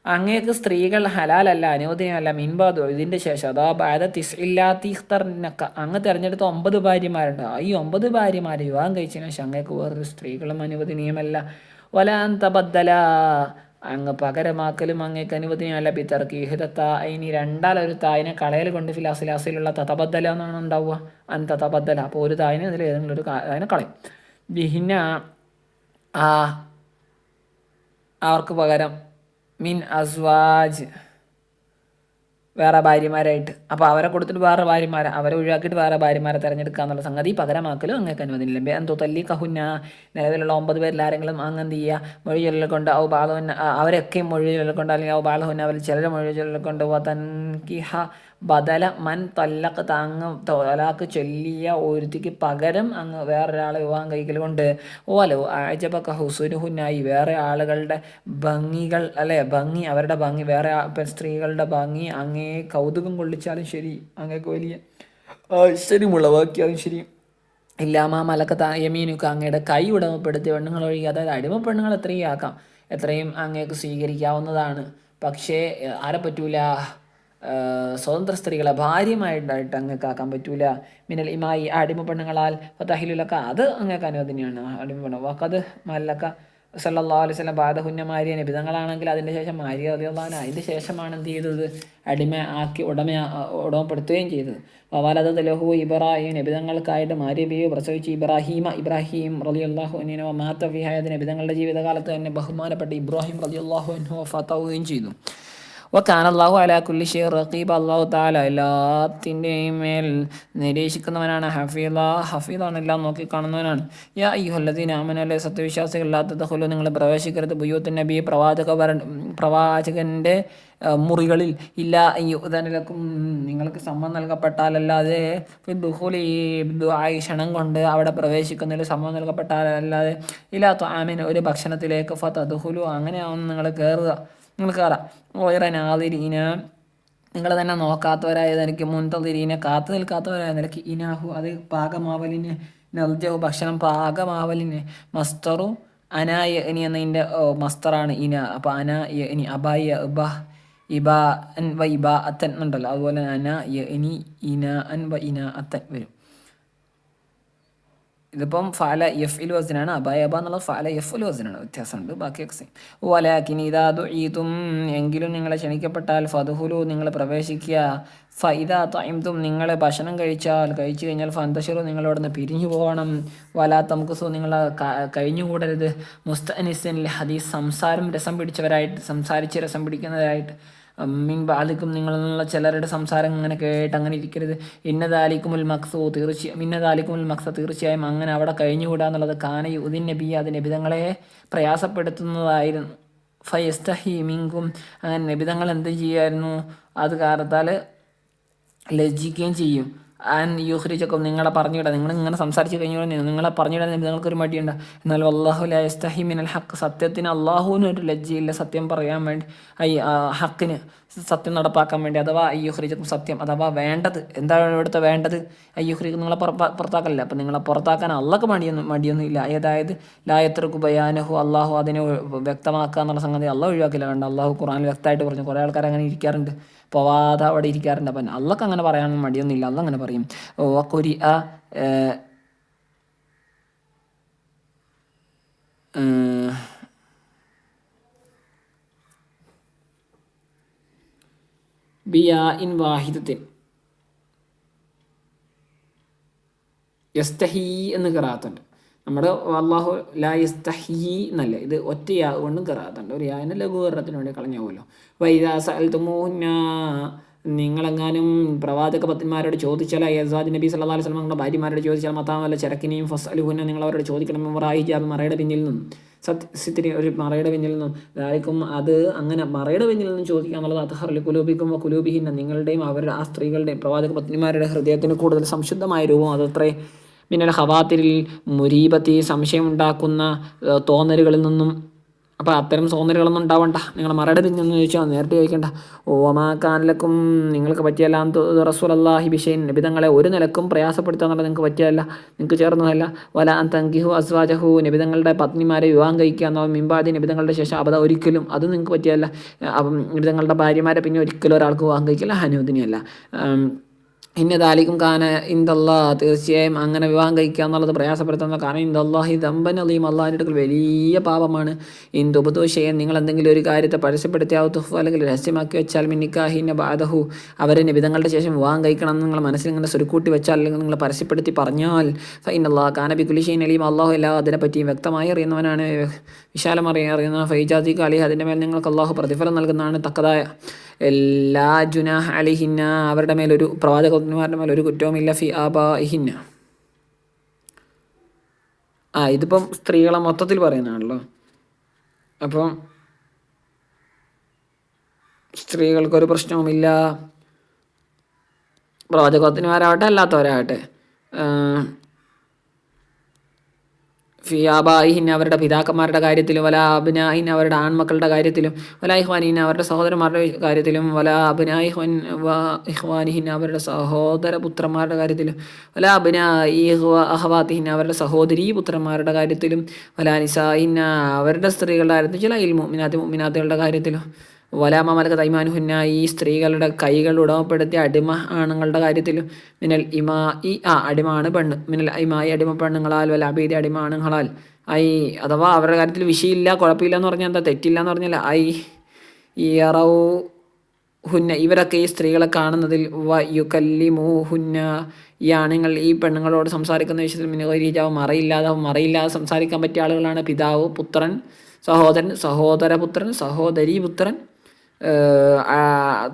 അങ്ങേക്ക് സ്ത്രീകൾ ഹലാലല്ല, അനുവദനീയമല്ല, മിൻബാദു ഇതിൻ്റെ ശേഷം, അതാ ബാദ തിസ്ഇല്ലാത്തി ഇഖ്തർനക, അങ്ങ് തിരഞ്ഞെടുത്ത 9 ഭാര്യമാരുണ്ട്. ഈ 9 ഭാര്യമാരെ വിവാഹം കഴിച്ചതിന് ശേഷം അങ്ങേക്ക് വേറൊരു സ്ത്രീകളും അനുവദനീയമല്ല. വലാൻ തബദ്ദല, അങ്ങ് പകരമാക്കലും അങ്ങേക്ക് അനുവദനീയമല്ല. ബിതർക്കി ഇഹ്ദത്ത ഇനി രണ്ടാലൊരു തായിനെ കളയൽ കൊണ്ട് ഫിലാസിലുള്ള തതബദ്ദല എന്നാണ് ഉണ്ടാവുക, അൻ തതബദ്ദല. അപ്പോൾ ഒരു തായിനെ അതിൽ ഏതെങ്കിലും ഒരു തായിനെ കളയും. ബിഹിന്ന അവർക്ക് പകരം, മിൻ അസ്വാജ് വേറെ ഭാര്യമാരായിട്ട്. അപ്പോൾ അവരെ കൊടുത്തിട്ട് വേറെ ഭാര്യമാരെ, അവരെ ഒഴിവാക്കിയിട്ട് വേറെ ഭാര്യമാരെ തിരഞ്ഞെടുക്കുക എന്നുള്ള സംഗതി പകരമാക്കലും അങ്ങേക്ക് അനുവദിക്കില്ല. എന്തോ തല്ലി കഹുന്ന, നിലവിലുള്ള 9 പേരിൽ ആരെങ്കിലും അങ്ങ് എന്ത് ചെയ്യുക, മൊഴിചൊല്ലൽ കൊണ്ട്, ഔ ബാലഹുന്ന അവരൊക്കെയും മൊഴിചൊല്ലൽ കൊണ്ട്, അല്ലെങ്കിൽ ഔ ബാലഹുന്ന അവരിൽ ചിലർ മൊഴിചൊല്ലൽ കൊണ്ട്, വതൻകിഹ ബദല മൻ തല്ലക്ക്, താങ്ങ് തലാക്ക് ചൊല്ലിയ ഒരുത്തിക്ക് പകരം അങ്ങ് വേറൊരാളെ വിവാഹം കഴിക്കൽ കൊണ്ട്, ഓലോ അജബക ഹുസുനുഹുന്നായി വേറെ ആളുകളുടെ ഭംഗികൾ, അല്ലെ, ഭംഗി അവരുടെ ഭംഗി, വേറെ സ്ത്രീകളുടെ ഭംഗി അങ്ങേ കൗതുകം കൊള്ളിച്ചാലും ശരി, അങ്ങേക്ക് വലിയ ആശ്ചര്യമുളവാക്കിയാലും ശരി, ഇല്ലാമാ മലക്ക യമീനുക്ക് അങ്ങയുടെ കൈ ഉടമപ്പെടുത്തിയ പെണ്ണുങ്ങൾ ഒഴികെ, അതായത് അടിമ പെണ്ണുങ്ങൾ എത്രയും ആക്കാം, എത്രയും അങ്ങേക്ക് സ്വീകരിക്കാവുന്നതാണ്. പക്ഷേ ആരെ പറ്റൂല, സ്വതന്ത്ര സ്ത്രീകളെ ഭാര്യമായിട്ടായിട്ട് അങ്ങേക്ക് ആക്കാൻ പറ്റൂല. മിനൽ ഇമായി അടിമ പെണ്ണുങ്ങളാൽ ഫതഹിലുലക്ക, അത് അങ്ങേക്ക് അനുവദനീയമാണ്. അടിമ പെണ്ണ് വഖദ് മല്ലക്ക സല്ലല്ലാഹു അലൈഹി വസല്ലം ബാദഹുന്ന മാരിയ നബിതങ്ങളാണെങ്കിൽ അതിൻ്റെ ശേഷം മാരിയ റളിയല്ലാഹു അൻഹ അതിൻ്റെ ശേഷമാണ് എന്ത് ചെയ്തത്, ഉടമപ്പെടുത്തുകയും ചെയ്തത്. വലദത് ലഹു ഇബ്രാഹിം നബിതങ്ങൾക്കായിട്ട് മാരിയ ബീവി പ്രസവിച്ച് ഇബ്രാഹിം റളിയല്ലാഹു അൻഹു മാത ഫീ ഹയാതി നബിതങ്ങളുടെ ജീവിതകാലത്ത് തന്നെ ബഹുമാനപ്പെട്ട ഇബ്രാഹിം റളിയല്ലാഹു അൻഹു വഫാത്താവുകയും ചെയ്തു. വകാന അല്ലാഹു അലാ കുല്ലി ഷൈഇൻ റഖീബ അല്ലാഹു തആല എല്ലാത്തിൻ്റെയും മേൽ നിരീക്ഷിക്കുന്നവനാണ്. ഹഫീദാണ്, എല്ലാം നോക്കി കാണുന്നവനാണ്. യാ അയ്യുഹല്ലദീന ആമനൂ അല്ലേ സത്യവിശ്വാസികൾ ലാ തദ്ഖുലൂ നിങ്ങൾ പ്രവേശിക്കരുത് ബുയൂത്തുൻ നബി പ്രവാചകൻ്റെ മുറികളിൽ ഇല്ല യുഅ്ദനലക്കും നിങ്ങൾക്ക് സമ്മതം നൽകപ്പെട്ടാലല്ലാതെ ദുഖൂലി ദുആഇ ക്ഷണം കൊണ്ട് അവിടെ പ്രവേശിക്കുന്നതിൽ സമ്മതം നൽകപ്പെട്ടാലല്ലാതെ ഇലാ ത്വആമിൻ ഒരു ഭക്ഷണത്തിലേക്ക് ഫതദ്ഖുലൂ അങ്ങനെയാവുന്ന നിങ്ങൾ കയറാം. ഓയറനാതിരീന നിങ്ങൾ തന്നെ നോക്കാത്തവരായ നിലയ്ക്ക് മുൻതതിരീന കാത്തു നിൽക്കാത്തവരായ നിലയ്ക്ക് ഇനാഹു അത് പാകമാവലിന് നൽജഹു ഭക്ഷണം പാകമാവലിന് മസ്തറും അനാ യഅ്നി എന്നതിൻ്റെ മസ്തറാണ് ഇന. അപ്പോൾ അനാ യഅ്നി അബായ ഇബാ അൻ വ ഇബാ അത്തൻ ഉണ്ടല്ലോ, അതുപോലെ അനാ യഅ്നി ഇന അൻ വ ഇന അത്തൻ വരും. ഇതിപ്പം ഫഅല യഫ്ഇൽ വസ്നാണ്, അബായ എന്നുള്ളത് ഫഅല യഫ്ഉൽ വസ്നാണ്, വ്യത്യാസമുണ്ട്. ബാക്കിയൊക്കെ സെയിം. വലാകിൻ ഇദാ ദുഈതും എങ്കിലും നിങ്ങളെ ക്ഷണിക്കപ്പെട്ടാൽ ഫദ്ഖുലൂ നിങ്ങൾ പ്രവേശിക്കുക. ഫഇദാ തഇംതും നിങ്ങൾ ഭക്ഷണം കഴിച്ചു കഴിഞ്ഞാൽ ഫന്തശിറു നിങ്ങൾ അവിടെ നിന്ന് പിരിഞ്ഞു പോകണം. വലാ തംകുസു നിങ്ങൾ കഴിഞ്ഞുകൂടരുത്. മുസ്തഅനിസിൻ ഹദീസ് സംസാരിച്ച് രസം പിടിക്കുന്നതായിട്ട് മിൻ ബാലിക്കും നിങ്ങളിൽ നിന്നുള്ള ചിലരുടെ സംസാരം ഇങ്ങനെ കേട്ട് അങ്ങനെ ഇരിക്കരുത്. ഇന്നതാലിക്കുമുൽ മക്സ തീർച്ചയായും അങ്ങനെ അവിടെ കഴിഞ്ഞുകൂടാന്നുള്ളത് കാന യുദിൻ നബി അത് നബിതങ്ങളെ പ്രയാസപ്പെടുത്തുന്നതായിരുന്നു. ഫയസ്തഹി മിങ്കും അങ്ങനെ നബിതങ്ങൾ എന്ത് ചെയ്യുമായിരുന്നു, അത് കാരണത്താൽ ലജ്ജിക്കുകയും ചെയ്യും. ആൻ യുഖ്രിജക്കും നിങ്ങളെ പറഞ്ഞിടാം, നിങ്ങൾ ഇങ്ങനെ സംസാരിച്ച് കഴിഞ്ഞാൽ നിങ്ങളെ പറഞ്ഞിടാൻ നിങ്ങൾക്കൊരു മടിയുണ്ട്. എന്നാൽ വല്ലാഹു ലാ യസ്തഹി മിനൽ ഹക്ക് സത്യത്തിന് അള്ളാഹുവിന് ഒരു ലജ്ജയില്ല സത്യം പറയാൻ വേണ്ടി, ഹക്കിന് സത്യം നടപ്പാക്കാൻ വേണ്ടി. അഥവാ അയ്യുഖ്രിജക്കും സത്യം അഥവാ വേണ്ടത് എന്താണ് ഇവിടുത്തെ വേണ്ടത്, അയ്യുഖ്രിജക്കും നിങ്ങളെ പുറത്താക്കലില്ല. അപ്പം നിങ്ങളെ പുറത്താക്കാൻ അള്ളക്ക് മടിയൊന്നുമില്ല. അതായത് ലായത്രക്ക് ബയാനഹു അള്ളാഹു അതിനെ വ്യക്തമാക്കുക എന്നുള്ള സംഗതി അള്ളാഹ് ഒഴിവാക്കില്ല. വേണ്ട, അള്ളാഹു ഖുർആനിൽ വ്യക്തമായിട്ട് പറഞ്ഞു. കുറേ ആൾക്കാർ അങ്ങനെ ഇരിക്കാറുണ്ട്, പോവാതെ അവിടെ ഇരിക്കാറുണ്ട്. അപ്പം അള്ളക്ക് അങ്ങനെ പറയാനൊന്നും മടിയൊന്നുമില്ല, അള്ള അങ്ങനെ പറയും. ബിയാ ഇൻ വാഹിദത്തിൻ യസ്തഹി എന്ന് ഖിറാഅത്തുണ്ട്. നമ്മുടെ അല്ലാഹു ലാ യസ്തഹി എന്നല്ല, ഇത് ഒറ്റ യാ കൊണ്ടും ഖിറാഅത്തുണ്ട്. ഒരു യാന് ലഘൂകരണത്തിന് വേണ്ടി കളഞ്ഞാവുമല്ലോ. വൈദാ സഅൽതുമൂഹുന്ന നിങ്ങളെങ്ങാനും പ്രവാചക പത്നിമാരോട് ചോദിച്ചാൽ യസാദ് നബി സല്ലല്ലാഹു അലൈഹി വസല്ലം നിങ്ങളുടെ ഭാര്യമാരോട് ചോദിച്ചാൽ മത്താമല്ല ചരക്കിനെയും ഫസ്അലുഹുന്ന നിങ്ങൾ അവരോട് ചോദിക്കണം. റായിജാബ് മറയുടെ പിന്നിൽ നിന്നും സത്യത്തിന് ഒരു മറയുടെ പിന്നിൽ നിന്നും ധാരിക്കും അത് അങ്ങനെ മറയുടെ പിന്നിൽ നിന്നും ചോദിക്കുക എന്നുള്ളത് അത്ഹർ കുലൂബിക്കും കുലൂബിഹിന്ന നിങ്ങളുടെയും അവരുടെ ആ സ്ത്രീകളുടെയും പ്രവാചക പത്നിമാരുടെ ഹൃദയത്തിന് കൂടുതൽ സംശുദ്ധമായ രൂപം അതത്രേ. മിനൽ ഹവാത്തിരിൽ മുരീബത്തി സംശയമുണ്ടാക്കുന്ന തോന്നലുകളിൽ നിന്നും. അപ്പോൾ അത്തരം തോന്നലുകളൊന്നും ഉണ്ടാവണ്ട. നിങ്ങൾ മറയുടെ പിന്നെന്ന് ചോദിച്ചാൽ നേരിട്ട് ചോദിക്കണ്ട. ഓമാക്കാനലക്കും നിങ്ങൾക്ക് പറ്റിയല്ല റസൂലല്ലാഹി ബിഷൈൻ നബിതങ്ങളെ ഒരു നിലക്കും പ്രയാസപ്പെടുത്തുക എന്നുള്ളത് നിങ്ങൾക്ക് പറ്റിയല്ല, നിങ്ങൾക്ക് ചേർന്നതല്ല. വല അൻ തങ്കിഹു അസ്വാജഹു നബിതങ്ങളുടെ പത്നിമാരെ വിവാഹം കഴിക്കുക എന്നോ മിമ്പാദി നബിതങ്ങളുടെ ശേഷം അബദ ഒരിക്കലും അത് നിങ്ങൾക്ക് പറ്റിയല്ല. നബിതങ്ങളുടെ ഭാര്യമാരെ പിന്നെ ഒരിക്കലും ഒരാൾക്ക് വിവാഹം കഴിക്കില്ല, ഹനൂദിനെയല്ല. ഇന്നതാലിക്കും കാന ഇന്ദല്ലാ തീർച്ചയായും അങ്ങനെ വിവാഹം കഴിക്കുക എന്നുള്ളത് പ്രയാസപ്പെടുത്തുന്ന കാരണം ഇന്ദല്ലാഹി ദമ്പൻ അലീം അള്ളാഹിൻ്റെ അടുക്കൽ വലിയ പാപമാണ്. ഇന്ദുബുദു ഷെയ്ൻ നിങ്ങൾ എന്തെങ്കിലും ഒരു കാര്യത്തെ പരസ്യപ്പെടുത്തിയാവു തുഫ് അല്ലെങ്കിൽ രഹസ്യമാക്കി വെച്ചാൽ മിന്നിക്കാഹിന്ന ബാദഹു അവരെ നിബിധങ്ങളുടെ ശേഷം വിവാഹം കഴിക്കണം എന്ന് നിങ്ങൾ മനസ്സിൽ ഇങ്ങനെ സ്വരുക്കൂട്ടി വെച്ചാൽ അല്ലെങ്കിൽ നിങ്ങൾ പരസ്യപ്പെടുത്തി പറഞ്ഞാൽ ഫൈനല്ലാ കാനബി കുലിഷൈൻ അലീം അള്ളാഹു എല്ലാ അതിനെപ്പറ്റിയും വ്യക്തമായി അറിയുന്നവനാണ്, വിശാലം അറിയുന്ന ഫൈജാദി അലി അതിൻ്റെ മേൽ നിങ്ങൾക്ക് അള്ളാഹു പ്രതിഫലം നൽകുന്നതാണ് തക്കതായ. എല്ലാ ജുനാഹ് അലിഹിന്ന അവരുടെ മേലൊരു പ്രവാചകന്മാരുടെ മേലൊരു കുറ്റവുമില്ല ഫി ആബാഹിന്ന. ഇതിപ്പം സ്ത്രീകളെ മൊത്തത്തിൽ പറയുന്നതാണല്ലോ. അപ്പം സ്ത്രീകൾക്കൊരു പ്രശ്നവുമില്ല, പ്രവാചകന്മാരാവട്ടെ അല്ലാത്തവരാകട്ടെ. ഫിയാബായിഹിൻ അവരുടെ പിതാക്കന്മാരുടെ കാര്യത്തിലും വല അബ്നാഹിൻ അവരുടെ ആൺമക്കളുടെ കാര്യത്തിലും വല ഇഹ്വാനിഹിൻ അവരുടെ സഹോദരന്മാരുടെ കാര്യത്തിലും വല ഇഹ്വാനിഹിൻ അവരുടെ സഹോദരപുത്രന്മാരുടെ കാര്യത്തിലും വല അഹവാത്തിഹിൻ അവരുടെ സഹോദരീ പുത്രന്മാരുടെ കാര്യത്തിലും വല നിസാഹിൻ അവരുടെ സ്ത്രീകളുടെ കാര്യത്തിലും ചില മുഅ്മിനാത്തുകളുടെ കാര്യത്തിലും വലാമലക തൈമാനുഹുന്ന ഈ സ്ത്രീകളുടെ കൈകൾ ഉടമപ്പെടുത്തിയ അടിമ ആണുങ്ങളുടെ കാര്യത്തിലും മിനൽ ഇമാ അടിമ ആണ് പെണ്ണ് മിനൽ ഇമായി അടിമ പെണ്ണുങ്ങളാൽ വല അബീദി അടിമ ആണുങ്ങളാൽ ഐ അഥവാ അവരുടെ കാര്യത്തിൽ വിഷയമില്ല കുഴപ്പമില്ല എന്ന് പറഞ്ഞാൽ എന്താ, തെറ്റില്ല എന്ന് പറഞ്ഞാൽ ഐ യറൗ ഹുന്ന ഇവരൊക്കെ ഈ സ്ത്രീകളെ കാണുന്നതിൽ യുകല്ലിമൂഹുന്ന ഈ ആണുങ്ങൾ ഈ പെണ്ണുങ്ങളോട് സംസാരിക്കുന്ന വിഷയത്തിൽ മിനുകരീജാവ് മറയില്ലാതെ സംസാരിക്കാൻ പറ്റിയ ആളുകളാണ് പിതാവ്, പുത്രൻ, സഹോദരൻ, സഹോദരപുത്രൻ, സഹോദരീ പുത്രൻ,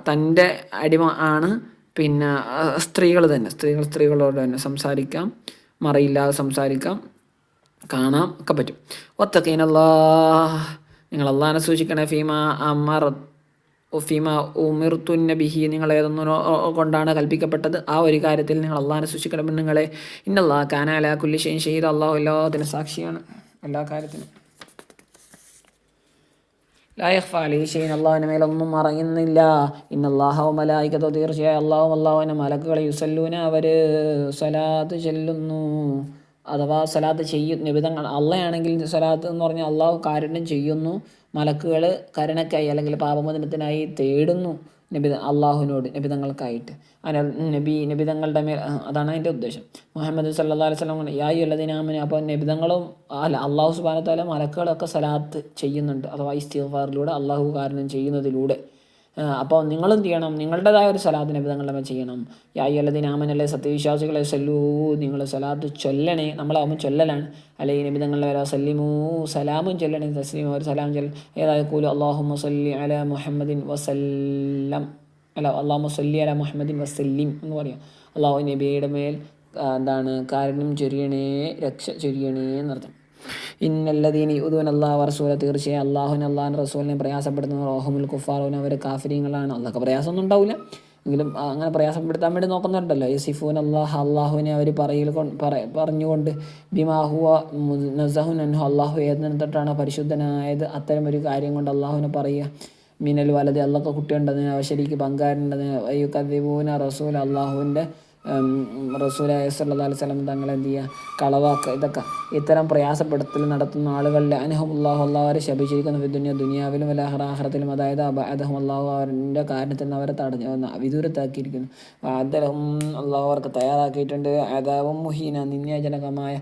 തൻ്റെ അടിമ ആണ്, പിന്നെ സ്ത്രീകൾ തന്നെ, സ്ത്രീകളോട് തന്നെ സംസാരിക്കാം, മറയില്ലാതെ സംസാരിക്കാം, കാണാം ഒക്കെ പറ്റും. ഒത്തക്കീനല്ലാ നിങ്ങൾ അള്ളാഹിനെ സൂക്ഷിക്കണേ, ഫീമ ഉമിർത്തുന്ന ബിഹി നിങ്ങൾ ഏതൊന്നിനോ കൊണ്ടാണ് കൽപ്പിക്കപ്പെട്ടത് ആ ഒരു കാര്യത്തിൽ നിങ്ങൾ അള്ളാഹിനെ സൂക്ഷിക്കണം പെണ്ണുങ്ങളെ. ഇന്നല്ലാ കാനാല കുല്ലി ഷൈഇൻ ഷഹീദ അള്ളാഹു എല്ലാത്തിനും സാക്ഷിയാണ്, എല്ലാ കാര്യത്തിനും. ലാ യഖ്ഫാ അലൈഹി ഷൈഇൻ അള്ളാഹുവിൻ്റെ മേലൊന്നും മറയുന്നില്ല. ഇന്നല്ലാഹ വ മലായികതഹു തീർച്ചയായും അള്ളാഹുവിൻ്റെ മലക്കുകളെ യുസല്ലൂന അവർ സ്വലാത്ത് ചെല്ലുന്നു, അഥവാ സ്വലാത്ത് ചെയ്യും. നിബിധങ്ങൾ അള്ളയാണെങ്കിൽ സ്വലാത്ത് എന്ന് പറഞ്ഞാൽ അള്ളാഹു കാരുണ്യം ചെയ്യുന്നു, മലക്കുകൾ കരുണയ്ക്കായി അല്ലെങ്കിൽ പാപമോചനത്തിനായി തേടുന്നു അള്ളാഹുവിനോട് നിബിധങ്ങൾക്കായിട്ട്. അങ്ങനെ നിബിധങ്ങളുടെ മേൽ അതാണ് അതിൻ്റെ ഉദ്ദേശം. മുഹമ്മദ് സല്ലല്ലാഹു അലൈഹി വസല്ലം യായുല്ലദീനാമനു അപ്പോൾ നിബിധങ്ങളും അല്ല അള്ളാഹു സുബ്ഹാനഹു വ തആല മലക്കുകളൊക്കെ സ്വലാത്ത് ചെയ്യുന്നുണ്ട്, അഥവാ ഇസ്തിഗ്ഫാറിലൂടെ അള്ളാഹു കാരുണ്യം ചെയ്യുന്നതിലൂടെ. അപ്പോൾ നിങ്ങളും ചെയ്യണം, നിങ്ങളുടേതായ ഒരു സ്വലാത്ത് നിബിധങ്ങളുടെ മേൽ ചെയ്യണം. യായുല്ലദീനാമനല്ലേ സത്യവിശ്വാസികളെ സല്ലൂ നിങ്ങൾ സ്വലാത്ത് ചൊല്ലണേ, നമ്മളാവുമ്പോൾ ചൊല്ലലാണ്, അല്ലെങ്കിൽ നിബിധങ്ങളുടെ മേലെ സല്ലിമൂ സലാമും ചൊല്ലണേ, തസ്ലീം ഒരു സലാം ചൊല്ലണം. ഏതായാലും കൂലു അല്ലാഹുമ്മ സല്ലി അലാ മുഹമ്മദിൻ വസല്ലം അല്ല അല്ലാഹുമ്മ സല്ലി അലാ മുഹമ്മദിൻ വസല്ലിം എന്ന് പറയാം. അള്ളാഹു നബിയുടെ മേൽ എന്താണ് കാരുണ്യം ചൊരിയണേ, രക്ഷ ചൊരിയണേ എന്നർത്ഥം. ഇന്നല്ലദീന യുദൂന അല്ലാഹ വറസൂല തീർച്ചയായും അള്ളാഹുവിനെ റസൂലിനെ പ്രയാസപ്പെടുത്തുന്ന റോഹമുൽ കുഫാറൂൻ അവർ കാഫിരീങ്ങളാണ്. അതൊക്കെ പ്രയാസമൊന്നും ഉണ്ടാവില്ല, എങ്കിലും അങ്ങനെ പ്രയാസപ്പെടുത്താൻ വേണ്ടി നോക്കുന്നുണ്ടല്ലോ. യസിഫൂൻ അള്ളാഹുവിനെ അവർ പറഞ്ഞുകൊണ്ട് ബിമാഹുവ മുനസ്സഹുൻ അൻഹു അള്ളാഹു ഏതിനെ തൊട്ടാണ് പരിശുദ്ധനായത് അത്തരം ഒരു കാര്യം കൊണ്ട് അള്ളാഹുവിനെ പറയുക. മിനൽ വലത് അള്ളാഹ് കുട്ടിയുണ്ടെന്ന്, അവശരിക്ക് പങ്കാരുണ്ടെന്ന്, യുകദ്ദിബൂന റസൂൽ അള്ളാഹുവിൻ്റെ റസൂലായ സല്ലല്ലാഹു അലൈഹി വസല്ലം തങ്ങളെ എന്ത് ചെയ്യുക, കളവാക്കുക. ഇതൊക്കെ ഇത്തരം പ്രയാസപ്പെടുത്തൽ നടത്തുന്ന ആളുകളിൽ അൻഹുമുല്ലാഹു അള്ളാഹുവരെ ശപിച്ചിരിക്കുന്ന ദുനിയാവിലും ആഖിറത്തിലും, അതായത് അബഅദഹും അള്ളാഹു അവരുടെ കാരണത്തിൽ നിന്ന് അവരെ തടഞ്ഞു വിദൂരത്താക്കിയിരിക്കുന്നു. അദലഹും അള്ളാഹു അവർക്ക് തയ്യാറാക്കിയിട്ടുണ്ട് അദാബും മുഹീന നിന്ദ്യജനകമായ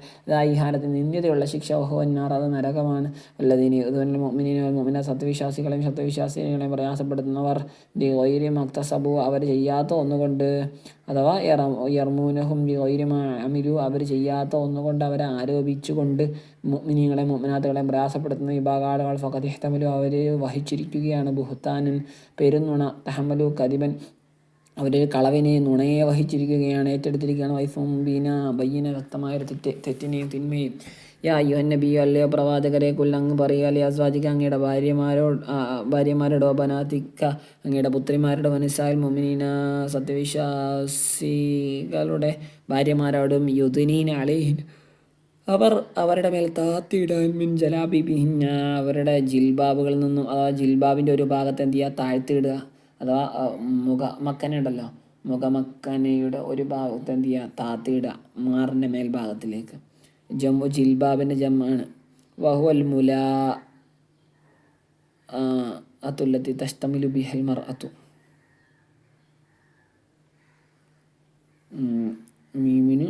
ഇഹാനത്തിന് നിന്ദ്യതയുള്ള ശിക്ഷ, വഹുവന്നാർ അത് നരകമാണ്. അല്ലദീന മുഅ്മിനീന സത്യവിശ്വാസികളെയും സത്യവിശ്വാസികളെയും പ്രയാസപ്പെടുത്തുന്നവർ ബിഗൈരി മക്തസബു അവർ ചെയ്യാത്ത ഒന്നുകൊണ്ട്, അഥവാ യർമൂനഹും ബിഗൈരി മാ അമിലു അവർ ചെയ്യാത്ത ഒന്നുകൊണ്ട് അവരെ ആരോപിച്ചുകൊണ്ട് മുഅ്മിനീങ്ങളെ മുഅ്മിനാത്തുകളെ പ്രയാസപ്പെടുത്തുന്ന വിഭാഗാളുകൾ ഫഖദ് ഇഹ്തമലു അവർ വഹിച്ചിരിക്കുകയാണ് ബുഹ്താനൻ പെരുന്നുണ, തഹമ്മലു കദിബൻ അവർ കളവിനെ നുണയെ വഹിച്ചിരിക്കുകയാണ്, ഏറ്റെടുത്തിരിക്കുകയാണ്. വൈഫും ബീന ബയ്യന വ്യക്തമായൊരു തെറ്റിനെയും തിന്മയും. യാ അയ്യുഹൻ നബിയോ അല്ലയോ പ്രവാചകരെ കുല്ലങ്ങ് പറയുക അല്ലെ അസ്വാജിക്ക അങ്ങയുടെ ഭാര്യമാരോടോ ബനാത്തിക്ക അങ്ങയുടെ പുത്രിമാരുടെ വനിസാൽ മുഅ്മിനീന സത്യവിശ്വാസികളുടെ ഭാര്യമാരോടും യുദ്നീന അലൈഹിൻ അവർ അവരുടെ മേൽ താത്തിയിടാൻ മിൻ ജലാബിബിഹിന്ന അവരുടെ ജിൽബാബുകളിൽ നിന്നും, അഥവാ ജിൽബാബിൻ്റെ ഒരു ഭാഗത്ത് എന്ത് ചെയ്യുക താഴ്ത്തിയിടുക, അഥവാ മുഖമക്കനുണ്ടല്ലോ മുഖമക്കനയുടെ ഒരു ഭാഗത്ത് എന്ത് ചെയ്യുക താത്തിയിടുക മാറിൻ്റെ മേൽഭാഗത്തിലേക്ക്. ജമ്മു ജിൽബാബിൻ്റെ ജമ്മാണ്. വഹുവൽ മുലാ അതുല്ലത്തി തഷ്തമിലു ബിഹൽ മർഅതു മീമിന്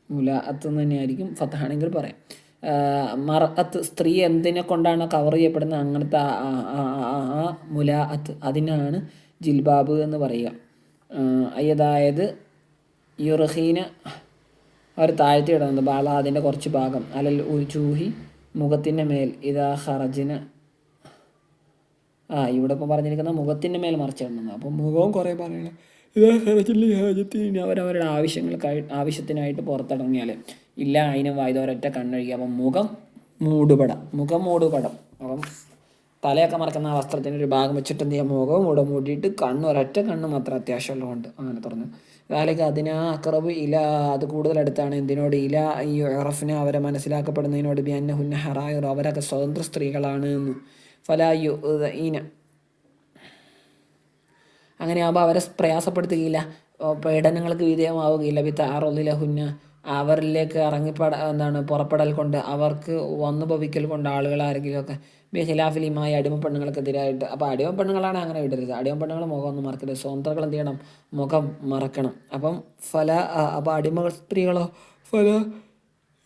മുലാഅത്ത് തന്നെയായിരിക്കും, ഫതഹാണെങ്കിൽ പറയാം. മർഅത്ത് സ്ത്രീ എന്തിനെ കൊണ്ടാണ് കവർ ചെയ്യപ്പെടുന്നത് അങ്ങനത്തെ ആ മുലാഅത്ത് അതിനാണ് ജിൽബാബ് എന്ന് പറയുക. അതായത് യുർഹീന അവർ താഴ്ത്തി ഇടുന്നത് ബാല അതിൻ്റെ കുറച്ച് ഭാഗം അലൽ ഉജൂഹി മുഖത്തിൻ്റെ മേൽ ഇതാ ഖറജിന ഇവിടെ ഇപ്പോൾ പറഞ്ഞിരിക്കുന്ന മുഖത്തിൻ്റെ മേൽ മറിച്ചിടുന്നത്. അപ്പം മുഖവും കുറേ പറയണം. ഇതാ ഖറജില്ലി ഹാജത്തിന് അവരവരുടെ ആവശ്യത്തിനായിട്ട് പുറത്തിറങ്ങിയാൽ ഇല്ല അതിനും വായുധോരൊറ്റ കണ്ണഴുകി. അപ്പം മുഖം മൂടുപടം. അപ്പം തലയൊക്കെ മറക്കുന്ന ആ വസ്ത്രത്തിൻ്റെ ഒരു ഭാഗം വെച്ചിട്ട് എന്ത് ചെയ്യുക മുഖം മൂടിയിട്ട് ഒരൊറ്റ കണ്ണ് മാത്രം അത്യാവശ്യമുള്ളതുകൊണ്ട് അങ്ങനെ തുറന്നു. കാലക്ക് അതിനാ അക്റബ് ഇല അത് കൂടുതൽ അടുത്താണ് എന്തിനോട് ഇല ഈ ഉറഫിന് അവരെ മനസ്സിലാക്കപ്പെടുന്നതിനോട് ബിഅന്നഹുന്ന ഹറായിർ അവരൊക്കെ സ്വതന്ത്ര സ്ത്രീകളാണ് എന്ന്. ഫലായു ഈന അങ്ങനെയാകുമ്പോൾ അവരെ പ്രയാസപ്പെടുത്തുകയില്ല, പീഡനങ്ങൾക്ക് വിധേയമാവുകയില്ല. ബിതഅറുദിലഹുന്ന അവരിലേക്ക് പുറപ്പെടൽ കൊണ്ട് അവർക്ക് വന്നുഭവിക്കൽ കൊണ്ട് ആളുകൾ ആരെങ്കിലുമൊക്കെ ബിഖിലാഫിലിമായി അടിമപ്പെണ്ണുങ്ങൾക്കെതിരായിട്ട്. അപ്പോൾ അടിമപ്പെണ്ണുങ്ങളാണ് അങ്ങനെ വിടരുത്. അടിമപ്പെണ്ണുങ്ങൾ മുഖം ഒന്നും മറക്കരുത്. സ്വതന്ത്രകൾ എന്ത് ചെയ്യണം മുഖം മറക്കണം. അപ്പം അപ്പോൾ അടിമ സ്ത്രീകളോ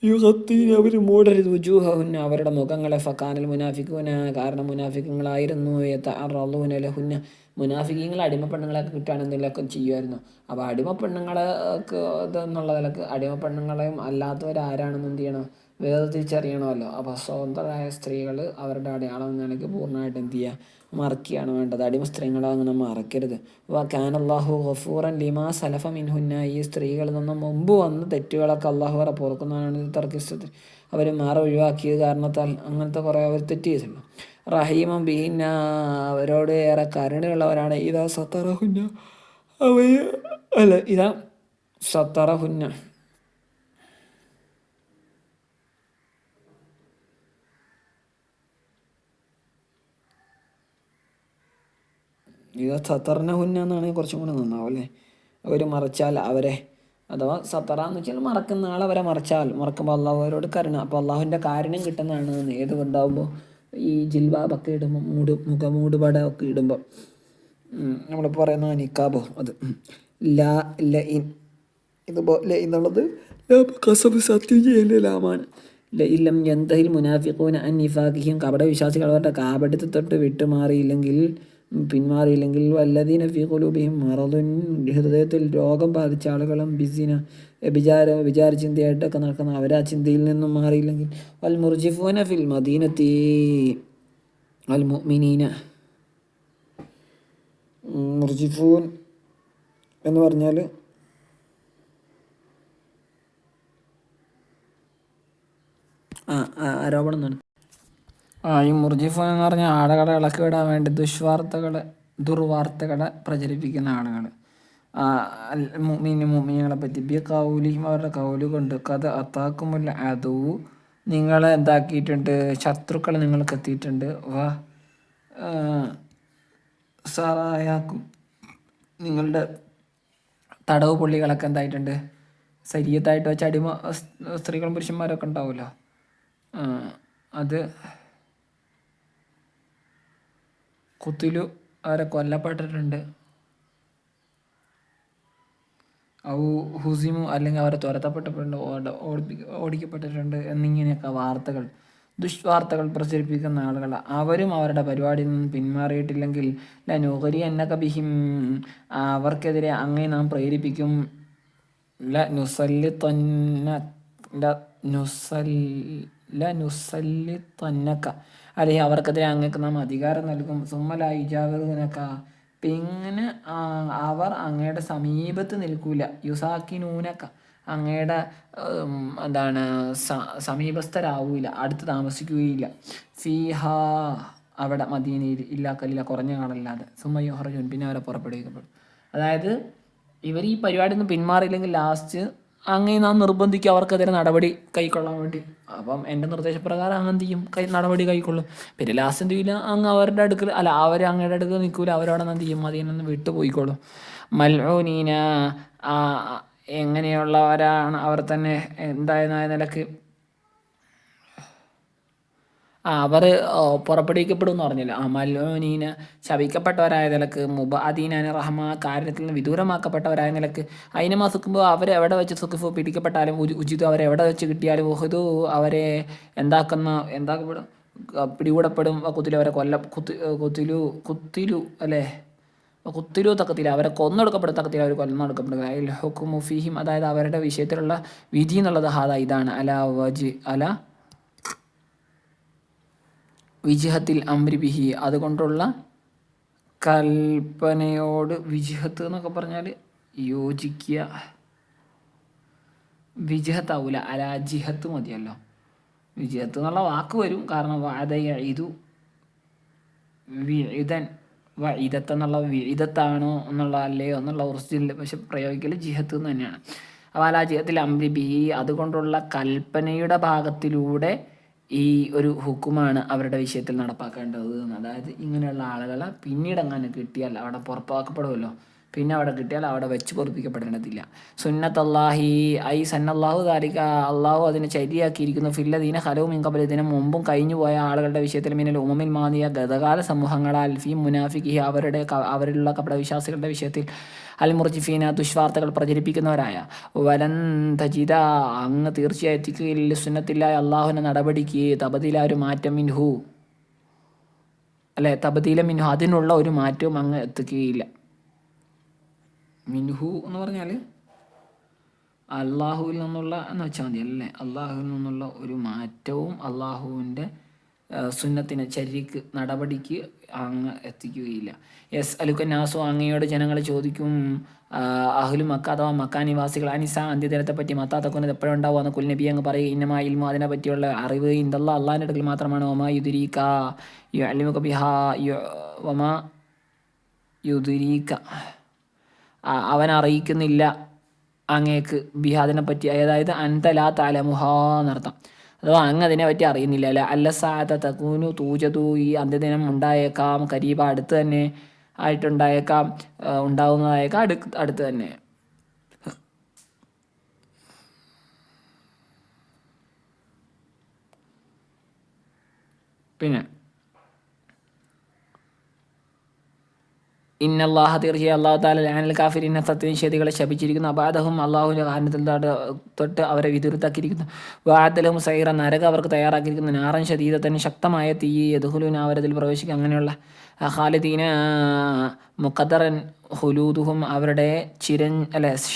യുഗത്തീൻ അവർ മൂടരുത് വുജൂഹഹുന്ന അവരുടെ മുഖങ്ങളെ ഫക്കാനൽ മുനാഫിഖൂന കാരണം മുനാഫിഖുകളായിരുന്നു യതഅറളൂന ലഹുന്ന മുനാഫിഖീങ്ങൾ അടിമ പെണ്ണുങ്ങളെയൊക്കെ കിട്ടുകയാണെന്നുള്ളതൊക്കെ ചെയ്യുമായിരുന്നു. അപ്പോൾ അടിമ പെണ്ണുങ്ങളെക്ക് ഇതെന്നുള്ളതിലൊക്കെ അടിമ പെണ്ണുങ്ങളെയും അല്ലാത്തവരാരാണെന്ന് എന്ത് ചെയ്യണം വേർതിരിച്ചറിയണമല്ലോ. അപ്പോൾ സ്വതന്ത്രരായ സ്ത്രീകൾ അവരുടെ അടയാളം എന്ന നിലയ്ക്ക് പൂർണ്ണമായിട്ട് എന്ത് ചെയ്യുക മറക്കുകയാണ് വേണ്ടത്. അടിമ സ്ത്രീകളെ അങ്ങനെ മറക്കരുത്. കാനല്ലാഹു ഗഫൂറൻ ലിമാ സലഫ മിൻഹുന്ന ഈ സ്ത്രീകളിൽ നിന്നും മുമ്പ് വന്ന തെറ്റുകളൊക്കെ അള്ളാഹു വരെ പൊറുക്കുന്നതാണ്. ഇത് തർക്കിച്ചത് അവർ മാറി ഒഴിവാക്കിയത് കാരണത്താൽ അങ്ങനത്തെ കുറേ അവർ തെറ്റ് ചെയ്തിട്ടുണ്ട്. റഹീമം ബിഹിന്ന അവരോട് ഏറെ കരുണയുള്ളവരാണ്. ഇതാ സത്തറഹുന്ന അവർ അല്ല ഇതാ സത്തറഹുന്ന ഇത് സത്തറിനെ ഹുന്ന എന്നാണെങ്കിൽ കുറച്ചും കൂടെ നന്നാവും അല്ലേ. അവർ മറച്ചാൽ അവരെ അഥവാ സത്തറ എന്ന് വെച്ചാൽ മറക്കുന്ന ആൾ അവരെ മറക്കുമ്പോൾ അള്ളാഹു അവരോട് കരുണ. അപ്പോൾ അള്ളാഹുവിൻ്റെ കാരുണ്യം കിട്ടുന്നതാണ് ഏത് ഉണ്ടാകുമ്പോൾ ഈ ജിൽബാബൊക്കെ ഇടുമ്പോൾ മുഖമൂടുപട ഒക്കെ ഇടുമ്പോൾ നമ്മൾ പറയുന്ന നിക്കാബോ അത് ലാ ലഇൻ ഇതിപ്പോൾ ല എന്നുള്ളത് കസബ് സത്യം ചെയ്യലാണ്. ലഇല്ലം യന്തഹിൽ മുനാഫിഖൂന അൻ നിഫാഖിഹിം കപട വിശ്വാസികൾ അവരുടെ കാപട്യത്തെ തൊട്ട് പിന്മാറിയില്ലെങ്കിൽ വല്ലദീന ഫീ ഖുലൂബിഹിം മറദുൻ ഹൃദയത്തിൽ രോഗം ബാധിച്ച ആളുകളും വിചാര ചിന്തയായിട്ടൊക്കെ നടക്കുന്ന അവർ ആ ചിന്തയിൽ നിന്നും മാറിയില്ലെങ്കിൽ വൽ മുർജിഫൂന ഫിൽ മദീനത്തി വൽ മുഅ്മിനീന മുർജിഫൂൻ എന്ന് പറഞ്ഞാൽ ആരോപണം നടത്തും. ഈ മുർജിഫൂൻ എന്ന് പറഞ്ഞാൽ ആളുകളെ ഇളക്കി വിടാൻ വേണ്ടി ദുർവാർത്തകളെ പ്രചരിപ്പിക്കുന്ന ആളുകൾ. മുഅ്മിനീങ്ങളെ പറ്റി ബി കൗലിഹിം അവരുടെ കൗല് കൊണ്ട് കഥ അത്താക്കുമുല്ല അദു നിങ്ങളെ എന്താക്കിയിട്ടുണ്ട് ശത്രുക്കൾ നിങ്ങൾക്ക് എത്തിയിട്ടുണ്ട്. സറായാക്കും നിങ്ങളുടെ തടവ് പുള്ളികളൊക്കെ എന്തായിട്ടുണ്ട് ശരീരത്തായിട്ട് വെച്ച് അടിമ സ്ത്രീകളും പുരുഷന്മാരൊക്കെ ഉണ്ടാവുമല്ലോ. അത് കുത്തിലു അവരെ കൊല്ലപ്പെട്ടിട്ടുണ്ട്. ഹുസിമു അല്ലെങ്കിൽ അവരെ തുരത്തപ്പെട്ടിട്ടുണ്ട്, ഓടിക്കപ്പെട്ടിട്ടുണ്ട് എന്നിങ്ങനെയൊക്കെ വാർത്തകൾ ദുഷ്വാർത്തകൾ പ്രചരിപ്പിക്കുന്ന ആളുകൾ അവരും അവരുടെ പരിപാടിയിൽ നിന്ന് പിന്മാറിയിട്ടില്ലെങ്കിൽ ലനുഹരി എന്നക ബിഹിം അവർക്കെതിരെ അങ്ങനെ നാം പ്രേരിപ്പിക്കും. നുസല്ലിത്തന്നക അല്ലെങ്കിൽ അവർക്കെതിരെ അങ്ങക്ക് നാം അധികാരം നൽകും. സുമ്മല ഇജാവിനക്ക പിന്നെ അവർ അങ്ങയുടെ സമീപത്ത് നിൽക്കൂല. യുസാക്കിനൂനക്ക അങ്ങയുടെ എന്താണ് സമീപസ്ഥരാവൂല, അടുത്ത് താമസിക്കുകയില്ല. ഫീഹ അവിടെ മദീനയിൽ ഇല്ലാക്കല്ല കുറഞ്ഞ കാലല്ലാതെ. സുമ്മയുഹറജുൻ പിന്നെ അവരെ പുറപ്പെടുവിക്കപ്പെടും. അതായത് ഇവർ ഈ പരിപാടി ഒന്നും പിന്മാറിയില്ലെങ്കിൽ ലാസ്റ്റ് അങ്ങനെ നാം നിർബന്ധിക്കും അവർക്കെതിരെ നടപടി കൈക്കൊള്ളാൻ വേണ്ടി. അപ്പം എൻ്റെ നിർദ്ദേശപ്രകാരം അങ്ങ് എന്ത് ചെയ്യും നടപടി കൈക്കൊള്ളും. പിന്നെ ലാസ്റ്റ് എന്ത് ചെയ്യില്ല അങ്ങ് അവരുടെ അടുക്കൽ അല്ല അവർ അങ്ങയുടെ അടുക്കൽ നിൽക്കൂല, അവരവിടെ എന്ത് ചെയ്യും മദീനന്ന് വിട്ടു പോയിക്കോളും. മൽഊനീന എങ്ങനെയുള്ളവരാണ് അവർ തന്നെ എന്തായ നിലക്ക് അവർ പുറപ്പെടുവിക്കപ്പെടും എന്ന് പറഞ്ഞില്ല. മൽഊനീന ശപിക്കപ്പെട്ടവരായ നിലക്ക് മുബഅദീന റഹ്മ കാര്യത്തിൽ നിന്ന് വിദൂരമാക്കപ്പെട്ടവരായ നിലക്ക് അതിനെ സുക്കുമ്പോൾ അവരെവിടെ വെച്ച് സുഖഫ് പിടിക്കപ്പെട്ടാലും ഉചിതം അവരെവിടെ വെച്ച് കിട്ടിയാലും ഉഹുദു അവരെ എന്താക്കപ്പെടും പിടികൂടപ്പെടും. കുത്തിലു അവരെ കുത്തിലു അല്ലേ കുത്തിലു തക്കത്തിൽ അവരെ കൊന്നെടുക്കപ്പെടും, തക്കത്തിൽ അവർ കൊന്നെടുക്കപ്പെടുക. ഹുക്കുമു ഫീഹിം അതായത് അവരുടെ വിഷയത്തിലുള്ള വിധി എന്നുള്ളത് ഹാദ ഇതാണ് അല വിജിഹത്തിൽ അംരി ബിഹി അതുകൊണ്ടുള്ള കൽപ്പനയോട്. വിജിഹത്ത് എന്നൊക്കെ പറഞ്ഞാൽ യോജിക്കുക, വിജിഹത്താവൂല അല ജിഹത്ത് മതിയല്ലോ. വിജിഹത്ത് എന്നുള്ള വാക്ക് വരും കാരണം വാദയിതു വിഇദൻ വഇദത്തെന്നുള്ള വിഇദത്താണോ എന്നുള്ള അല്ലയോ എന്നുള്ള ഒറിജിനൽ പക്ഷെ പ്രയോഗിക്കൽ ജിഹത്ത് എന്ന് തന്നെയാണ്. അപ്പോൾ അല ജിഹത്തിൽ അംരി ബിഹി അതുകൊണ്ടുള്ള കൽപ്പനയുടെ ഭാഗത്തിലൂടെ ഈ ഒരു ഹുക്കുമാണ് അവരുടെ വിഷയത്തിൽ നടപ്പാക്കേണ്ടത്. അതായത് ഇങ്ങനെയുള്ള ആളുകളെ പിന്നീട് അങ്ങനെ കിട്ടിയാൽ അവിടെ പുറത്താക്കപ്പെടുമല്ലോ. പിന്നെ അവിടെ കിട്ടിയാൽ അവിടെ വെച്ച് പൊറിപ്പിക്കപ്പെടേണ്ടതില്ല. സുന്നത്തല്ലാഹി ഐ സന്നല്ലാഹു ദാലിക അള്ളാഹു അതിനെ ചര്യയാക്കിയിരിക്കുന്നു ഫില്ലദീന ഹലവും മിൻകബൽ ഇതിന് മുമ്പും കഴിഞ്ഞു പോയ ആളുകളുടെ വിഷയത്തിൽ മിനൽ ഉമമിൽ മാനിയ ഗതകാല സമൂഹങ്ങളാൽ ഫി മുനാഫിഖി അവരിലുള്ള കപടവിശ്വാസികളുടെ വിഷയത്തിൽ അൽ മുർജിഫീന ദുഷ്വാർത്തകൾ പ്രചരിപ്പിക്കുന്നവരായ വലൻ തജിദ അങ്ങ് തീർച്ചയായും എത്തിക്കുകയില്ല സുന്നത്തില്ലായ അള്ളാഹുവിൻ്റെ നടപടിക്ക് തബദില ഒരു മാറ്റം മിൻഹു അല്ലെ തബദീല മിൻഹു അതിനുള്ള ഒരു മാറ്റവും അങ്ങ് എത്തിക്കുകയില്ല. മിൻഹു എന്ന് പറഞ്ഞാൽ അള്ളാഹുവിൽ നിന്നുള്ള എന്ന് വെച്ചാൽ മതി അല്ലേ. അള്ളാഹുവിൽ നിന്നുള്ള ഒരു മാറ്റവും അള്ളാഹുവിൻ്റെ സുന്നത്തിന് ചര്യക്ക് നടപടിക്ക് അങ്ങ് എത്തിക്കുകയില്ല. യെസ് അലുക്കന്നാസു അങ്ങയോട് ജനങ്ങൾ ചോദിക്കും അഹ്ലു മക്ക അഥവാ മക്ക നിവാസികൾ അനിസ അന്ത്യദിനത്തെ പറ്റി മത്താത്തക്കുന്നത് എപ്പോഴുണ്ടാവുക കുൽ നബി അങ്ങ് പറയും ഇന്നമാ ഇൽമു അതിനെ പറ്റിയുള്ള അറിവ് ഇന്ദല്ലാ അള്ളാഹിൻ്റെ അടുക്കൽ മാത്രമാണ്. ഒമാ യുദരീക യുഅല്ലിമുക ബിഹാ ഒമാ യുദരീക അവൻ അറിയിക്കുന്നില്ല അങ്ങേക്ക് ബിഹാ അതിനെപ്പറ്റി, അതായത് അൻതലാ തലമുഹാ എന്നർത്ഥം. അഥവാ അങ്ങ് അതിനെ പറ്റി അറിയുന്നില്ല അല്ല. അല്ലസാത്ത തകൂനു തൂജതു ഈ അന്ത്യദിനം ഉണ്ടായേക്കാം കരീബ അടുത്ത് തന്നെ ആയിട്ടുണ്ടായേക്കാം ഉണ്ടാവുന്നതായേക്കാം അടുത്ത് തന്നെ. പിന്നെ ഇന്നല്ലാഹ തീർച്ചയായും അള്ളാഹു താല ലാനൽ കാഫിരിനെ സത്യനിഷേധികളെ ശപിച്ചിരിക്കുന്നു. അബാദഹും അള്ളാഹുവിൻ്റെ കാരണത്തിൽ തൊട്ട് അവരെ വിതുരുത്താക്കിയിരിക്കുന്നു. വാഅത്തലഹും സൈറ നരക അവർക്ക് തയ്യാറാക്കിയിരിക്കുന്നു. നാറൻ ശദീദത്തൻ ശക്തമായ തീ യദ്ഖുലൂന അവരതിൽ പ്രവേശിക്കുക. അങ്ങനെയുള്ള ഖാലിദീന മുഖദ്ദറൻ ഹുലൂദുഹും അവരുടെ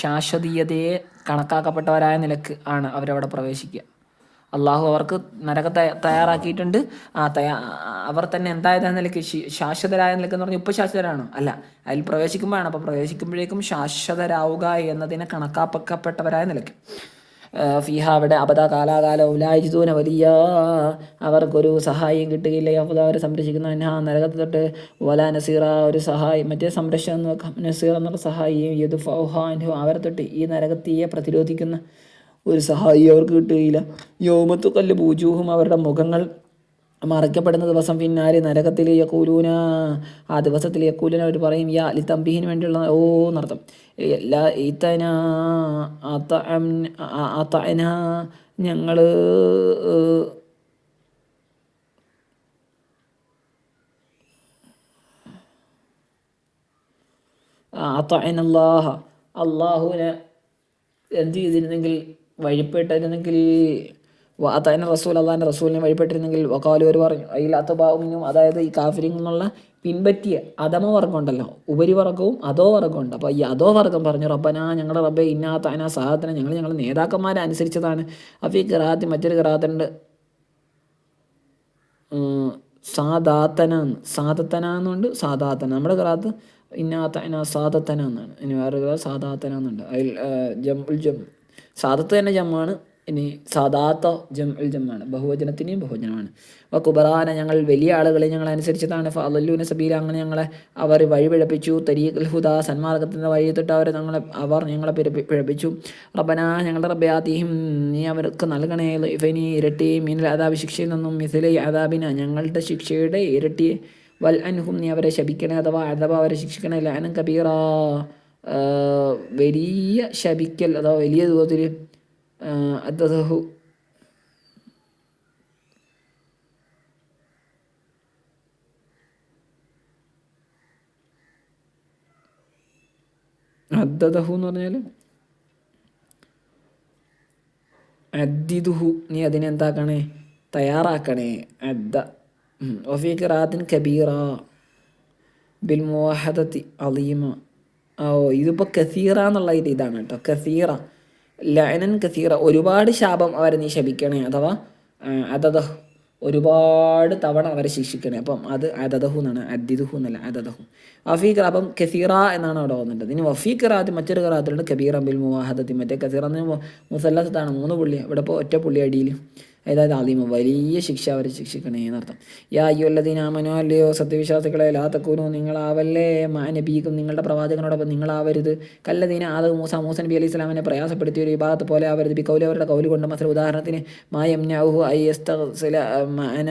ശാശ്വതീയതയെ കണക്കാക്കപ്പെട്ടവരായ നിലക്ക് ആണ് അവരവിടെ പ്രവേശിക്കുക. അള്ളാഹു അവർക്ക് നരകത്തെ തയ്യാറാക്കിയിട്ടുണ്ട്. അവർ തന്നെ എന്തായതായ നിലയ്ക്ക് ശാശ്വതരായ നിലയ്ക്ക് എന്ന് പറഞ്ഞാൽ ഇപ്പോൾ ശാശ്വതരാണോ അല്ല, അതിൽ പ്രവേശിക്കുമ്പോഴാണ്. അപ്പോൾ പ്രവേശിക്കുമ്പോഴേക്കും ശാശ്വതരാവുക എന്നതിനെ കണക്കാക്കപ്പെട്ടവരായ നിലയ്ക്ക് ഫിഹ അവിടെ അബദ കാലാകാല ഉലാജിദൂന വലിയ അവർക്കൊരു സഹായം കിട്ടുകയില്ല. അബദ അവരെ സംരക്ഷിക്കുന്ന നരകത്തെ തൊട്ട് വല നസീറ ഒരു സഹായം മറ്റേ സംരക്ഷണം നോക്കാം. നസീർ എന്നുള്ള സഹായിയും യദുഫൗഹാൻഹു അവരെ തൊട്ട് ഈ നരകത്തിയെ പ്രതിരോധിക്കുന്ന ഒരു സഹായി അവർക്ക് കിട്ടുകയില്ല. യോമത്തു കല്ല് പൂജൂഹും അവരുടെ മുഖങ്ങൾ മറയ്ക്കപ്പെടുന്ന ദിവസം പിന്നാലെ നരകത്തിൽ യക്കൂലൂന ആ ദിവസത്തിൽ യക്കൂലൂന അവർ പറയും യാ അലി തമ്പീഹിന് വേണ്ടിയുള്ള എന്നർത്ഥം. ഞങ്ങൾ അള്ളാഹുവിനെ എന്ത് ചെയ്തിരുന്നെങ്കിൽ വഴിപ്പെട്ടിരുന്നെങ്കിൽ വാത്താന റസൂൽ അള്ളാഹിൻ്റെ റസൂലിനെ വഴിപ്പെട്ടിരുന്നെങ്കിൽ വക്കാലു ഒരു പറഞ്ഞു അയിലാത്തബാവുമിനും അതായത് ഈ കാഫിരിൽ നിന്നുള്ള പിൻപറ്റിയ അധമ വർഗ്ഗം ഉണ്ടല്ലോ, ഉപരിവർഗവും അധോ വർഗ്ഗമുണ്ട്. അപ്പോൾ ഈ അധോ വർഗ്ഗം പറഞ്ഞു റബ്ബന ഞങ്ങളുടെ റബ്ബെ ഇന്നാത്താന സഹാദന ഞങ്ങളുടെ നേതാക്കന്മാരെ അനുസരിച്ചതാണ്. അപ്പോൾ ഈ ഖിറാഅത്ത് മറ്റൊരു ഖിറാഅത്തുണ്ട് സാദത്തന എന്നുണ്ട് സാദാത്തന. നമ്മുടെ ഖിറാഅത്ത് ഇന്നാത്തന സാദത്തന എന്നാണ്. ഇനി വേറെ സാദാത്തന എന്നുണ്ട്. അതിൽ സാദത്ത് തന്നെ ജമ്മാണ്. ഇനി സാദാത്ത ജമ്മാണ്. ബഹുവചനത്തിനെയും ബഹുവചനമാണ്. അപ്പോൾ കുബറാന ഞങ്ങൾ വലിയ ആളുകളെ ഞങ്ങൾ അനുസരിച്ചതാണ്. ഫഅളൂന സബീല അങ്ങനെ ഞങ്ങളെ അവർ വഴിപിഴപ്പിച്ചു. തരീഖുൽ ഹുദാ സന്മാർഗത്തിൻ്റെ വഴി തൊട്ട് അവർ ഞങ്ങളെ പിഴപ്പിച്ചു. റബ്ബന ഞങ്ങളുടെ റബ്ബേ ആതിഹിം നീ അവർക്ക് നൽകണേ ഇഫനി ഇരട്ടി മീനൽ അദാബ് ശിക്ഷയിൽ നിന്നും മിഥിലെ അദാബിന ഞങ്ങളുടെ ശിക്ഷയുടെ ഇരട്ടിയെ വൽ അൻഹും നീ അവരെ ശപിക്കണേ അഥവാ അഥവാ അവരെ ശിക്ഷിക്കണേ ലാനം കബീറ വലിയ ശപിക്കൽ അഥവാ വലിയ ദൂരത്തിൽ അദ്ദഹു അദ്ദഹു എന്ന് പറഞ്ഞാൽ അദ്ദിദുഹു നീ അതിനെന്താക്കണേ തയ്യാറാക്കണേ. അദ്ദ വഫീ ഖിറാഅത്തിൻ കബീറ ബിൽ മുവഹദത്തി അളീമ. ഇതിപ്പോൾ കസീറ എന്നുള്ള ഇതാണ് കേട്ടോ. കസീറ ലഅനൻ കസീറ ഒരുപാട് ശാപം അവരെ നീ ശപിക്കണേ അഥവാ അതദഹു ഒരുപാട് തവണ അവരെ ശിക്ഷിക്കണേ. അപ്പം അത് അതദഹു എന്നാണ്, അദ്ദിദുഹു എന്നല്ല അതദഹു. വഫീഖ് അപ്പം കസീറ എന്നാണ് അവിടെ വന്നിട്ടത്. ഇനി വഫീഖ് ഖിറാഅത്ത് മറ്റൊരു ഖിറാഅത്തുണ്ട് കബീറ ബിൽ മുവാഹദത്തി. മറ്റേ കസീറ എന്ന് മുസല്ലത്താണ് 3 പുള്ളി, ഇവിടെ ഇപ്പോൾ ഒറ്റ പുള്ളി അടിയിൽ അതായത് അലീമ വലിയ ശിക്ഷ അവരെ ശിക്ഷിക്കണേ എന്നർത്ഥം. യാ അയ്യുഹല്ലദീന ആമനൂ അല്ലയോ സത്യവിശ്വാസികളെ ലാ തകൂനൂ നിങ്ങളാവല്ലേ മാ നബിക്കും നിങ്ങളുടെ പ്രവാചകനോടൊപ്പം നിങ്ങളാവരുത് കല്ലദീന മൂസ നബി അലൈഹി സ്വലാമിനെ പ്രയാസപ്പെടുത്തിയ ഒരു വിഭാഗത്ത് പോലെ ആവരുത്. ബി കൗലി അവരുടെ കൗല് കൊണ്ട് മസല ഉദാഹരണത്തിന് മാ യംനഉഹു ഐ യസ്തഗ്സില മഅന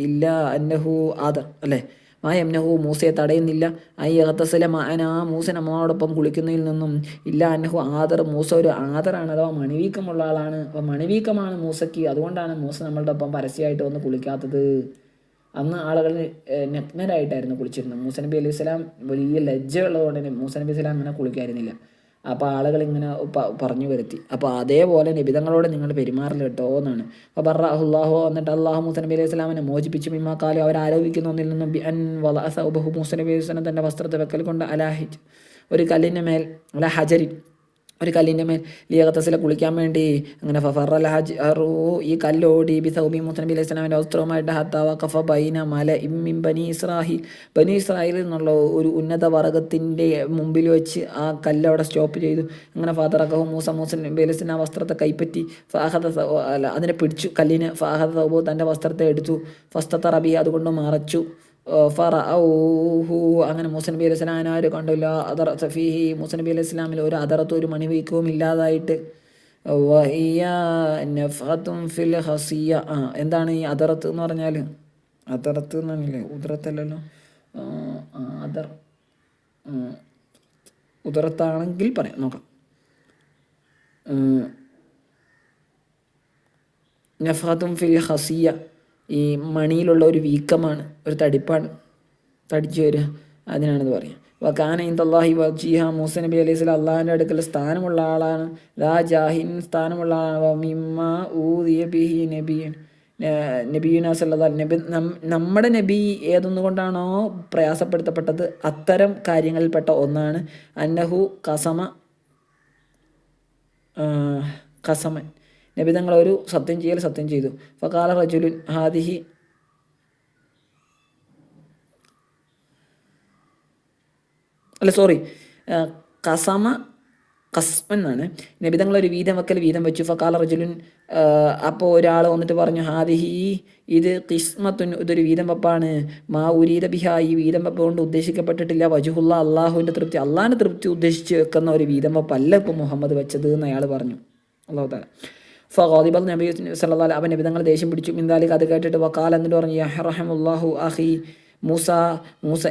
ഇല്ല അന്നഹു ആദർ അല്ലേ മായംനഹു മൂസയെ തടയുന്നില്ല അയ്യത്തസല മാന മൂസ നമ്മളോടൊപ്പം കുളിക്കുന്നതിൽ നിന്നും ഇല്ല അന്നഹു ആദർ മൂസ ഒരു ആദറാണ്, അഥവാ മണിവീക്കമുള്ള ആളാണ്. അപ്പോൾ മണിവീക്കമാണ് മൂസയ്ക്ക്, അതുകൊണ്ടാണ് മൂസ നമ്മളുടെ ഒപ്പം പരസ്യമായിട്ട് വന്ന് കുളിക്കാത്തത്. അന്ന് ആളുകൾ നഗ്നരായിട്ടായിരുന്നു കുളിച്ചിരുന്നത്. മൂസ നബി അലൈഹി സ്വലാം വലിയ ലജ്ജയുള്ളതുകൊണ്ട് തന്നെ മൂസ നബി സ്വലാം അങ്ങനെ കുളിക്കായിരുന്നില്ല. അപ്പോൾ ആളുകൾ ഇങ്ങനെ പറഞ്ഞു വരുത്തി. അപ്പോൾ അതേപോലെ നബിതങ്ങളോട് നിങ്ങൾ പെരുമാറില്ല കേട്ടോ എന്നാണ്. അപ്പോൾ ബർറഹുല്ലാഹു, എന്നിട്ട് അള്ളാഹു മൂസ നബി അലൈഹി സ്വലാമിനെ മോചിപ്പിച്ചു. മിമ്മാക്കാലും അവർ ആരോപിക്കുന്ന ഒന്നിൽ നിന്നും ബി അൻ വലഅസഉബഹു, മൂസ നബി അലൈഹി സ്വലാം തൻ്റെ വസ്ത്രത്തെ വെക്കൽ കൊണ്ട് അലാഹിജ് ഒരു കല്ലിൻ്റെ മേൽ, അല ഹജരി ഒരു കല്ലിൻ്റെ മേൽ, ലിയഗത്തസില കുളിക്കാൻ വേണ്ടി. അങ്ങനെ ഫറൽ ഹജറു ഈ കല്ലോടി ബി സൗബി മൂസ നബി അലൈഹി സ്വലാമിൻ്റെ വസ്ത്രവുമായിട്ട് ഹത്താ വഖഫ ബൈന മല ഇമ്മിൻ ബനി ഇസ്രാഹീൽ, ബനി ഇസ്രായേലിൽ നിന്നുള്ള ഒരു ഉന്നത വർഗത്തിൻ്റെ മുമ്പിൽ വെച്ച് ആ കല്ല് അവിടെ സ്റ്റോപ്പ് ചെയ്തു. അങ്ങനെ ഫാദറക്കഹു മൂസ നബി അലൈഹി സ്വലാം വസ്ത്രത്തെ കൈപ്പറ്റി അതിനെ പിടിച്ചു കല്ലിന്. ഫാഹദ സൗബു തൻ്റെ വസ്ത്രത്തെ എടുത്തു. ഫസ്തത്ത റബി അതുകൊണ്ട് മറച്ചു. ഫറഊഹു അങ്ങനെ മൂസ നബി അലൈഹി സ്വലാം ആരും കണ്ടില്ല. അതർ സഫീഹി മൂസ നബി അലൈഹി സ്വലാമിൽ ഒരു അതറത്തും ഒരു മണിവീക്കവും ഇല്ലാതായിട്ട്. വഹിയ നഫ്ഹത്തുൻ ഫിൽ ഹസിയ, എന്താണ് ഈ അതറത്ത് എന്ന് പറഞ്ഞാൽ? അതറത്ത് എന്ന് പറഞ്ഞില്ലേ, ഉദറത്തല്ലല്ലോ, അതർ ഉദറത്താണെങ്കിൽ പറയാം, നോക്കാം. നഫ്ഹത്തുൻ ഫിൽ ഹസിയ ഈ മണിയിലുള്ള ഒരു വീക്കമാണ്, ഒരു തടിപ്പാണ്, തടിച്ചു വരിക, അതിനാണെന്ന് പറയാം. വക്കാന ഇന്ദല്ലാഹി വജീഹ മൂസ നബി അലൈഹി സ്വലാം അള്ളാഹിൻ്റെ അടുക്കൽ സ്ഥാനമുള്ള ആളാണ്. ദാ ജാഹിൻ സ്ഥാനമുള്ള ആളാണ്. മിമ്മ ഊദിയ ബിഹി നബിയൻ നബിയുന സല്ലല്ലാഹു നബി നമ്മുടെ നബി ഏതൊന്നുകൊണ്ടാണോ പ്രയാസപ്പെടുത്തപ്പെട്ടത് അത്തരം കാര്യങ്ങളിൽപ്പെട്ട ഒന്നാണ്. അന്നഹു കസമൻ നബി തങ്ങൾ ഒരു സത്യം ചെയ്തു. ഫഖാല റജുലുൻ ഹാദിഹി കസ്മൻ എന്നാണ്. നബി തങ്ങൾ ഒരു വീതം വെച്ചു. ഫഖാല റജുലുൻ അപ്പോൾ ഒരാൾ വന്നിട്ട് പറഞ്ഞു ഹാദിഹി ഇത് കിസ്മത്തുൻ ഇതൊരു വീതം വെപ്പാണ്. മാ ഉരീദ ബിഹ ഈ വീതം വെപ്പ് കൊണ്ട് ഉദ്ദേശിക്കപ്പെട്ടിട്ടില്ല വജുഹുല്ല അള്ളാഹുവിൻ്റെ തൃപ്തി, അള്ളാഹിൻ്റെ തൃപ്തി ഉദ്ദേശിച്ച് വെക്കുന്ന ഒരു വീതം വെപ്പല്ല ഇപ്പോൾ മുഹമ്മദ് വെച്ചത് എന്ന് അയാൾ പറഞ്ഞു. അല്ലാഹു തആല ഫഗാദിബൽ നബി സല്ലല്ലാഹു അലൈഹി വസല്ലം നബി തങ്ങൾ ദേഷ്യം പിടിച്ചു. മിന്ദാലിക് അത് കേട്ടിട്ട് വഖാല എന്നിട്ട് പറഞ്ഞു യഹ്റഹമുല്ലാഹു അഖി മൂസ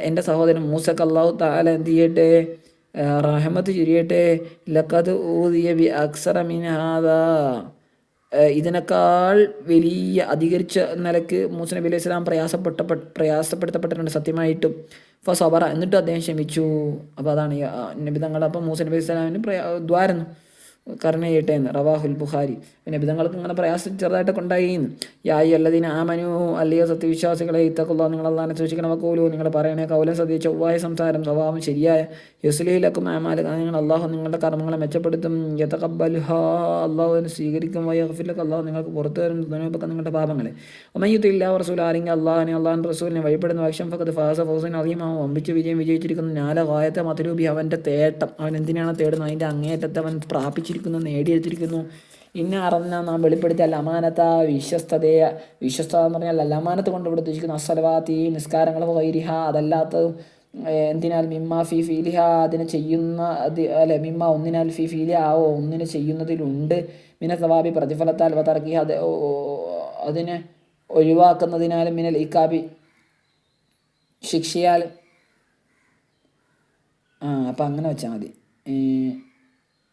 എൻ്റെ സഹോദരൻ മൂസക്ക് അല്ലാഹു തആല എന്ത് ചെയ്യട്ടെ, റഹമത്ത് ചുരിയട്ടെ. ലഖദ് ഊദിയ ബി അക്സറ മിൻ ഹാദാ ഇതിനേക്കാൾ വലിയ അധികരിച്ച നിലക്ക് മൂസ നബി അലൈഹി സ്വലാം പ്രയാസപ്പെടുത്തപ്പെട്ടിട്ടുണ്ട് സത്യമായിട്ടും. ഫസബറ എന്നിട്ട് അദ്ദേഹം ക്ഷമിച്ചു. അപ്പോൾ അതാണ് നബി തങ്ങൾ. അപ്പം മൂസ നബി അലൈഹി സ്വലാമിന് ദ്വാരുന്നു കരുണ ചെയ്യട്ടെ എന്ന് റവാഹുൽ ബുഖാരി. പിന്നെ നബിതങ്ങൾക്ക് ഇങ്ങനെ പ്രയാസം ചെറുതായിട്ടൊക്കെ ഉണ്ടായിന്ന്. യായി അല്ലദീന ആമനു അല്ലയോ സത്യവിശ്വാസികളെ ഇത്തഖുല്ലാഹ് നിങ്ങൾ അല്ലാഹുവിനെ സൂക്ഷിക്കണം. വഖൂലു നിങ്ങൾ പറയണേ കൗലൻ സദീ ചൊവ്വായ സംസാരം സ്വഭാവം ശരിയായ യുസ്ലിലക്കും അമാലക നിങ്ങൾ അള്ളാഹു നിങ്ങളുടെ കർമ്മങ്ങളെ മെച്ചപ്പെടുത്തും. യതഖബ്ബലുഹാ അള്ളാഹുവിനെ സ്വീകരിക്കും. വയഗ്ഫിർ ലക അള്ളാഹു നിങ്ങൾക്ക് പുറത്തു തരും ദുനൂബക നിങ്ങളുടെ പാപങ്ങളെ. വമയ്യുതില്ലാഹി വറസൂല ആരെങ്കിൽ അള്ളാഹുവിനെ റസൂലിനെ വഴിപ്പെടുന്ന പക്ഷം ഫഖദ് ഫാസ ഫൗസൻ അദീമ വമ്പിച്ച വിജയം വിജയിച്ചിരിക്കുന്നു. നാല ഗായത്തെ മത്ലൂബി അവൻ്റെ തേട്ടം, അവൻ എന്തിനാണ് തേടുന്നത് അതിൻ്റെ അങ്ങേറ്റത്തെ അവൻ പ്രാപിച്ചിരിക്കുന്നു, നേടിയെടുത്തിരിക്കുന്നു. ഇന്ന അറിഞ്ഞ നാം വെളിപ്പെടുത്തിയ അമാനത്ത വിശ്വസ്തത എന്ന് പറഞ്ഞാൽ അമാനത്ത് കൊണ്ട് ഇവിടെ ഉദ്ദേശിക്കുന്നു അസ്സലവാത്തി നിസ്കാരങ്ങൾ വൈരിഹ അതല്ലാത്തതും. എന്തിനാൽ മിമ്മ ഫി ഫീലിഹ അതിനെ ചെയ്യുന്ന അല്ലെ മിമ്മ ഒന്നിനാൽ ഫി ഫീലിഹ ഒന്നിനെ ചെയ്യുന്നതിലുണ്ട്. മിന സവാബി പ്രതിഫലത്താൽ വതർക്കി അതിനെ ഒഴിവാക്കുന്നതിനാലും മിനൽ ഇക്കാബി ശിക്ഷയാൽ. അപ്പം അങ്ങനെ വെച്ചാൽ മതി.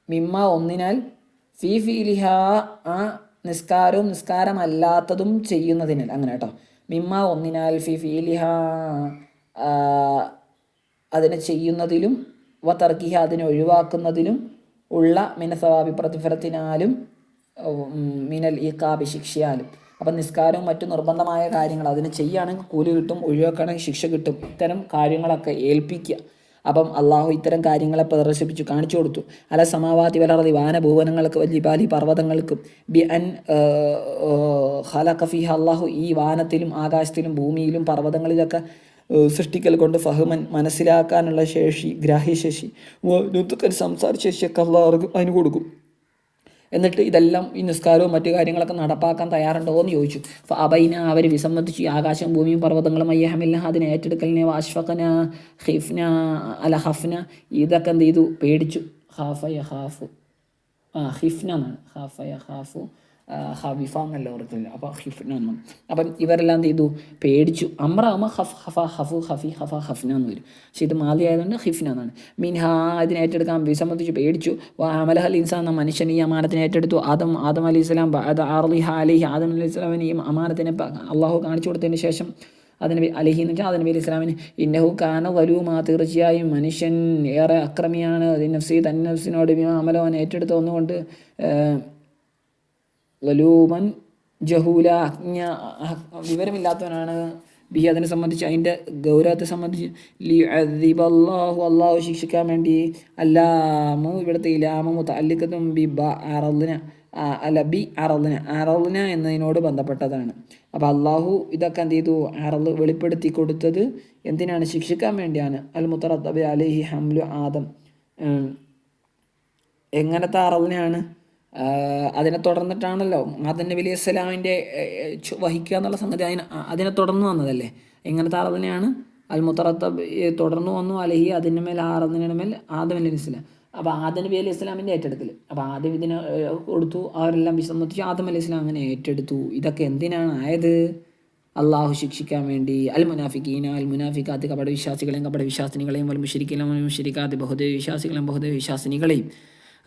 മിമ്മ ഒന്നിനാൽ ഫി ഫീലിഹ ആ നിസ്കാരവും നിസ്കാരമല്ലാത്തതും ചെയ്യുന്നതിനാൽ, അങ്ങനെ കേട്ടോ. മിമ്മ ഒന്നിനാൽ ഫി ഫീലിഹ അതിനെ ചെയ്യുന്നതിലും വതർക്കിഹ അതിനെ ഒഴിവാക്കുന്നതിലും ഉള്ള മിനസവാബി പ്രതിഫലത്തിനാലും മിനൽ ഇഖാബി ശിക്ഷയാലും. അപ്പം നിസ്കാരവും മറ്റു നിർബന്ധമായ കാര്യങ്ങൾ അതിന് ചെയ്യുകയാണെങ്കിൽ കൂലി കിട്ടും, ഒഴിവാക്കുകയാണെങ്കിൽ ശിക്ഷ കിട്ടും. ഇത്തരം കാര്യങ്ങളൊക്കെ ഏൽപ്പിക്കുക. അപ്പം അള്ളാഹു ഇത്തരം കാര്യങ്ങളെ പ്രദർശിപ്പിച്ചു കാണിച്ചു കൊടുത്തു. അല സമാവാതി വലർദി വാനഭൂവനങ്ങൾക്ക് വലിബാലി പർവ്വതങ്ങൾക്കും ബി അൻ ഖലഖ ഫീഹ അള്ളാഹു ഈ വാനത്തിലും ആകാശത്തിലും ഭൂമിയിലും പർവ്വതങ്ങളിലൊക്കെ സൃഷ്ടിക്കൽ കൊണ്ട് ഫഹ്മൻ മനസ്സിലാക്കാനുള്ള ശേഷി, ഗ്രാഹ്യശേഷി, നുത്തുക്കൻ സംസാര ശേഷിയൊക്കെ അള്ളാഹു അതിന് കൊടുക്കും. എന്നിട്ട് ഇതെല്ലാം ഈ നിസ്കാരവും മറ്റു കാര്യങ്ങളൊക്കെ നടപ്പാക്കാൻ തയ്യാറുണ്ടോ എന്ന് ചോദിച്ചു. അബൈന അവർ വിസമ്മതിച്ചു. ആകാശവും ഭൂമിയും പർവ്വതങ്ങളും അയ്യഹമില്ല അതിനെ ഏറ്റെടുക്കലിനെ വാഷ്ഫഖന ഹിഫ്ന അല ഹഫ്ന ഇതൊക്കെ എന്ത് ചെയ്തു പേടിച്ചു. ഹാഫ യഹാഫു ഹിഫ്ന എന്നാണ്. ഹാഫ യഹാഫു ഹഫിഫ എന്നല്ല ഓർക്കില്ല, അപ്പോൾ ഹിഫ്ന എന്നും. അപ്പം ഇവരെല്ലാം എന്ത് ചെയ്തു, പേടിച്ചു. അമ്രാകുമ്പോൾ ഹഫ് ഹഫ ഹഫു ഹഫി ഹഫ ഹഫ്ന എന്ന് വരും. പക്ഷേ ഇത് മാതി ആയതുകൊണ്ട് ഹിഫ്ന എന്നാണ്. മിൻഹ ഇതിനെ ഏറ്റെടുക്കാൻ വിസമ്മതിച്ചു, പേടിച്ചു. അമലഹൽ ഇൻസാൻ എന്ന മനുഷ്യൻ ഈ അമാനത്തിനെ ഏറ്റെടുത്തു. ആദം അലി ഇസ്ലാം അലിഹ അലിഹി ആദം അലി ഇസ്ലാമിന് ഈ അമാനത്തിനെ അള്ളാഹു കാണിച്ചു കൊടുത്തതിന് ശേഷം അതിന് അലിഹി എന്ന് വെച്ചാൽ അതിന് നബി ഇസ്ലാമിന് ഇന്നഹു കാന വലൂമാ, തീർച്ചയായും മനുഷ്യൻ ഏറെ അക്രമിയാണ്. നഫ്സി തൻ നഫ്സിനോട് അമലവൻ ഏറ്റെടുത്ത ഒന്നുകൊണ്ട് വലൂമൻ ജഹൂല, വിവരമില്ലാത്തവനാണ്. ബി അതിനെ സംബന്ധിച്ച് അതിൻ്റെ ഗൗരവത്തെ സംബന്ധിച്ച് അള്ളാഹു ശിക്ഷിക്കാൻ വേണ്ടി. അല്ലാമു ഇവിടുത്തെ ഇലാമു തല്ലിക്കത്തും ബി ബ അറദിന അല്ല ബി അറദിന എന്നതിനോട് ബന്ധപ്പെട്ടതാണ്. അപ്പോൾ അള്ളാഹു ഇതൊക്കെ എന്ത് ചെയ്തു, അറദ് വെളിപ്പെടുത്തി കൊടുത്തത് എന്തിനാണ്, ശിക്ഷിക്കാൻ വേണ്ടിയാണ്. അൽ മുത്തറത്തബി അലൈഹി ഹംലു ആദം, എങ്ങനത്തെ അറദിനാണ്, അതിനെ തുടർന്നിട്ടാണല്ലോ ആദം നബി അലൈഹി സ്വലാമിൻ്റെ വഹിക്കുക എന്നുള്ള സംഗതി അതിനെ തുടർന്ന് വന്നതല്ലേ. എങ്ങനത്തെ അറദിനെയാണ്, അൽ മുത്തറത്തബ് തുടർന്ന് വന്നു, അലഹി അതിൻ്റെ മേൽ അറദിൻ്റെ മേൽ ആദം അലൈഹി സ്വലാം. അപ്പോൾ ആദം നബി അലൈഹി സ്വലാമിൻ്റെ ഏറ്റെടുക്കൽ. അപ്പോൾ ആദ്യം ഇതിനെ കൊടുത്തു, അവരെല്ലാം വിസമ്മതിച്ചു, ആദം അലൈഹി സ്വലാം അങ്ങനെ ഏറ്റെടുത്തു. ഇതൊക്കെ എന്തിനാണ് ആയത്, അള്ളാഹു ശിക്ഷിക്കാൻ വേണ്ടി. അൽ മുനാഫിക്കീന അൽ മുനാഫിക്കാത്ത്, കപട വിശ്വാസികളെയും കപട വിശ്വാസിനികളെയും വൽ മുശ്രിക്കീന വൽ മുശ്രിക്കാത്ത്, ബഹുദൈവ വിശ്വാസികളെയും ബഹുദൈവ വിശ്വാസിനികളെയും.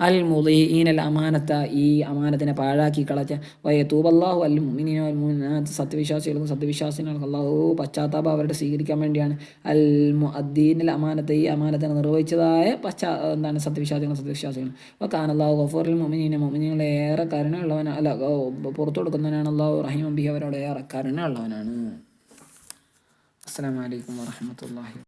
അൽ മുളീന അൽ അമാനത്ത, ഈ അമാനത്തിനെ പാഴാക്കി കളച്ച. വയതൂബല്ലാഹു അൽ മുഅ്മിനീന വൽ മുഅ്മിനാത്ത്, സത്യവിശ്വാസികൾക്കും സത്യവിശ്വാസികൾക്കും അള്ളാഹു പശ്ചാത്താപം അവരുടെ സ്വീകരിക്കാൻ വേണ്ടിയാണ്. അൽ മുഅദ്ദീന അൽ അമാനത്ത, ഈ അമാനത്തിനെ നിർവഹിച്ചതായ സത്യവിശ്വാസികളും സത്യവിശ്വാസികളും. വകാന അല്ലാഹു ഗഫൂറൽ മുഅ്മിനീന, മുഅ്മിനീങ്ങളെ ഏറെ കരുണയുള്ളവനാണ്, അല്ല പുറത്തു കൊടുക്കുന്നവനാണ്. അല്ലാഹു റഹീമുൻ ബിഹി, അവരോട് ഏറെ കരുണയുള്ളവനാണ്. അസ്സലാമു അലൈക്കും വറഹ്മത്തുള്ളാഹി.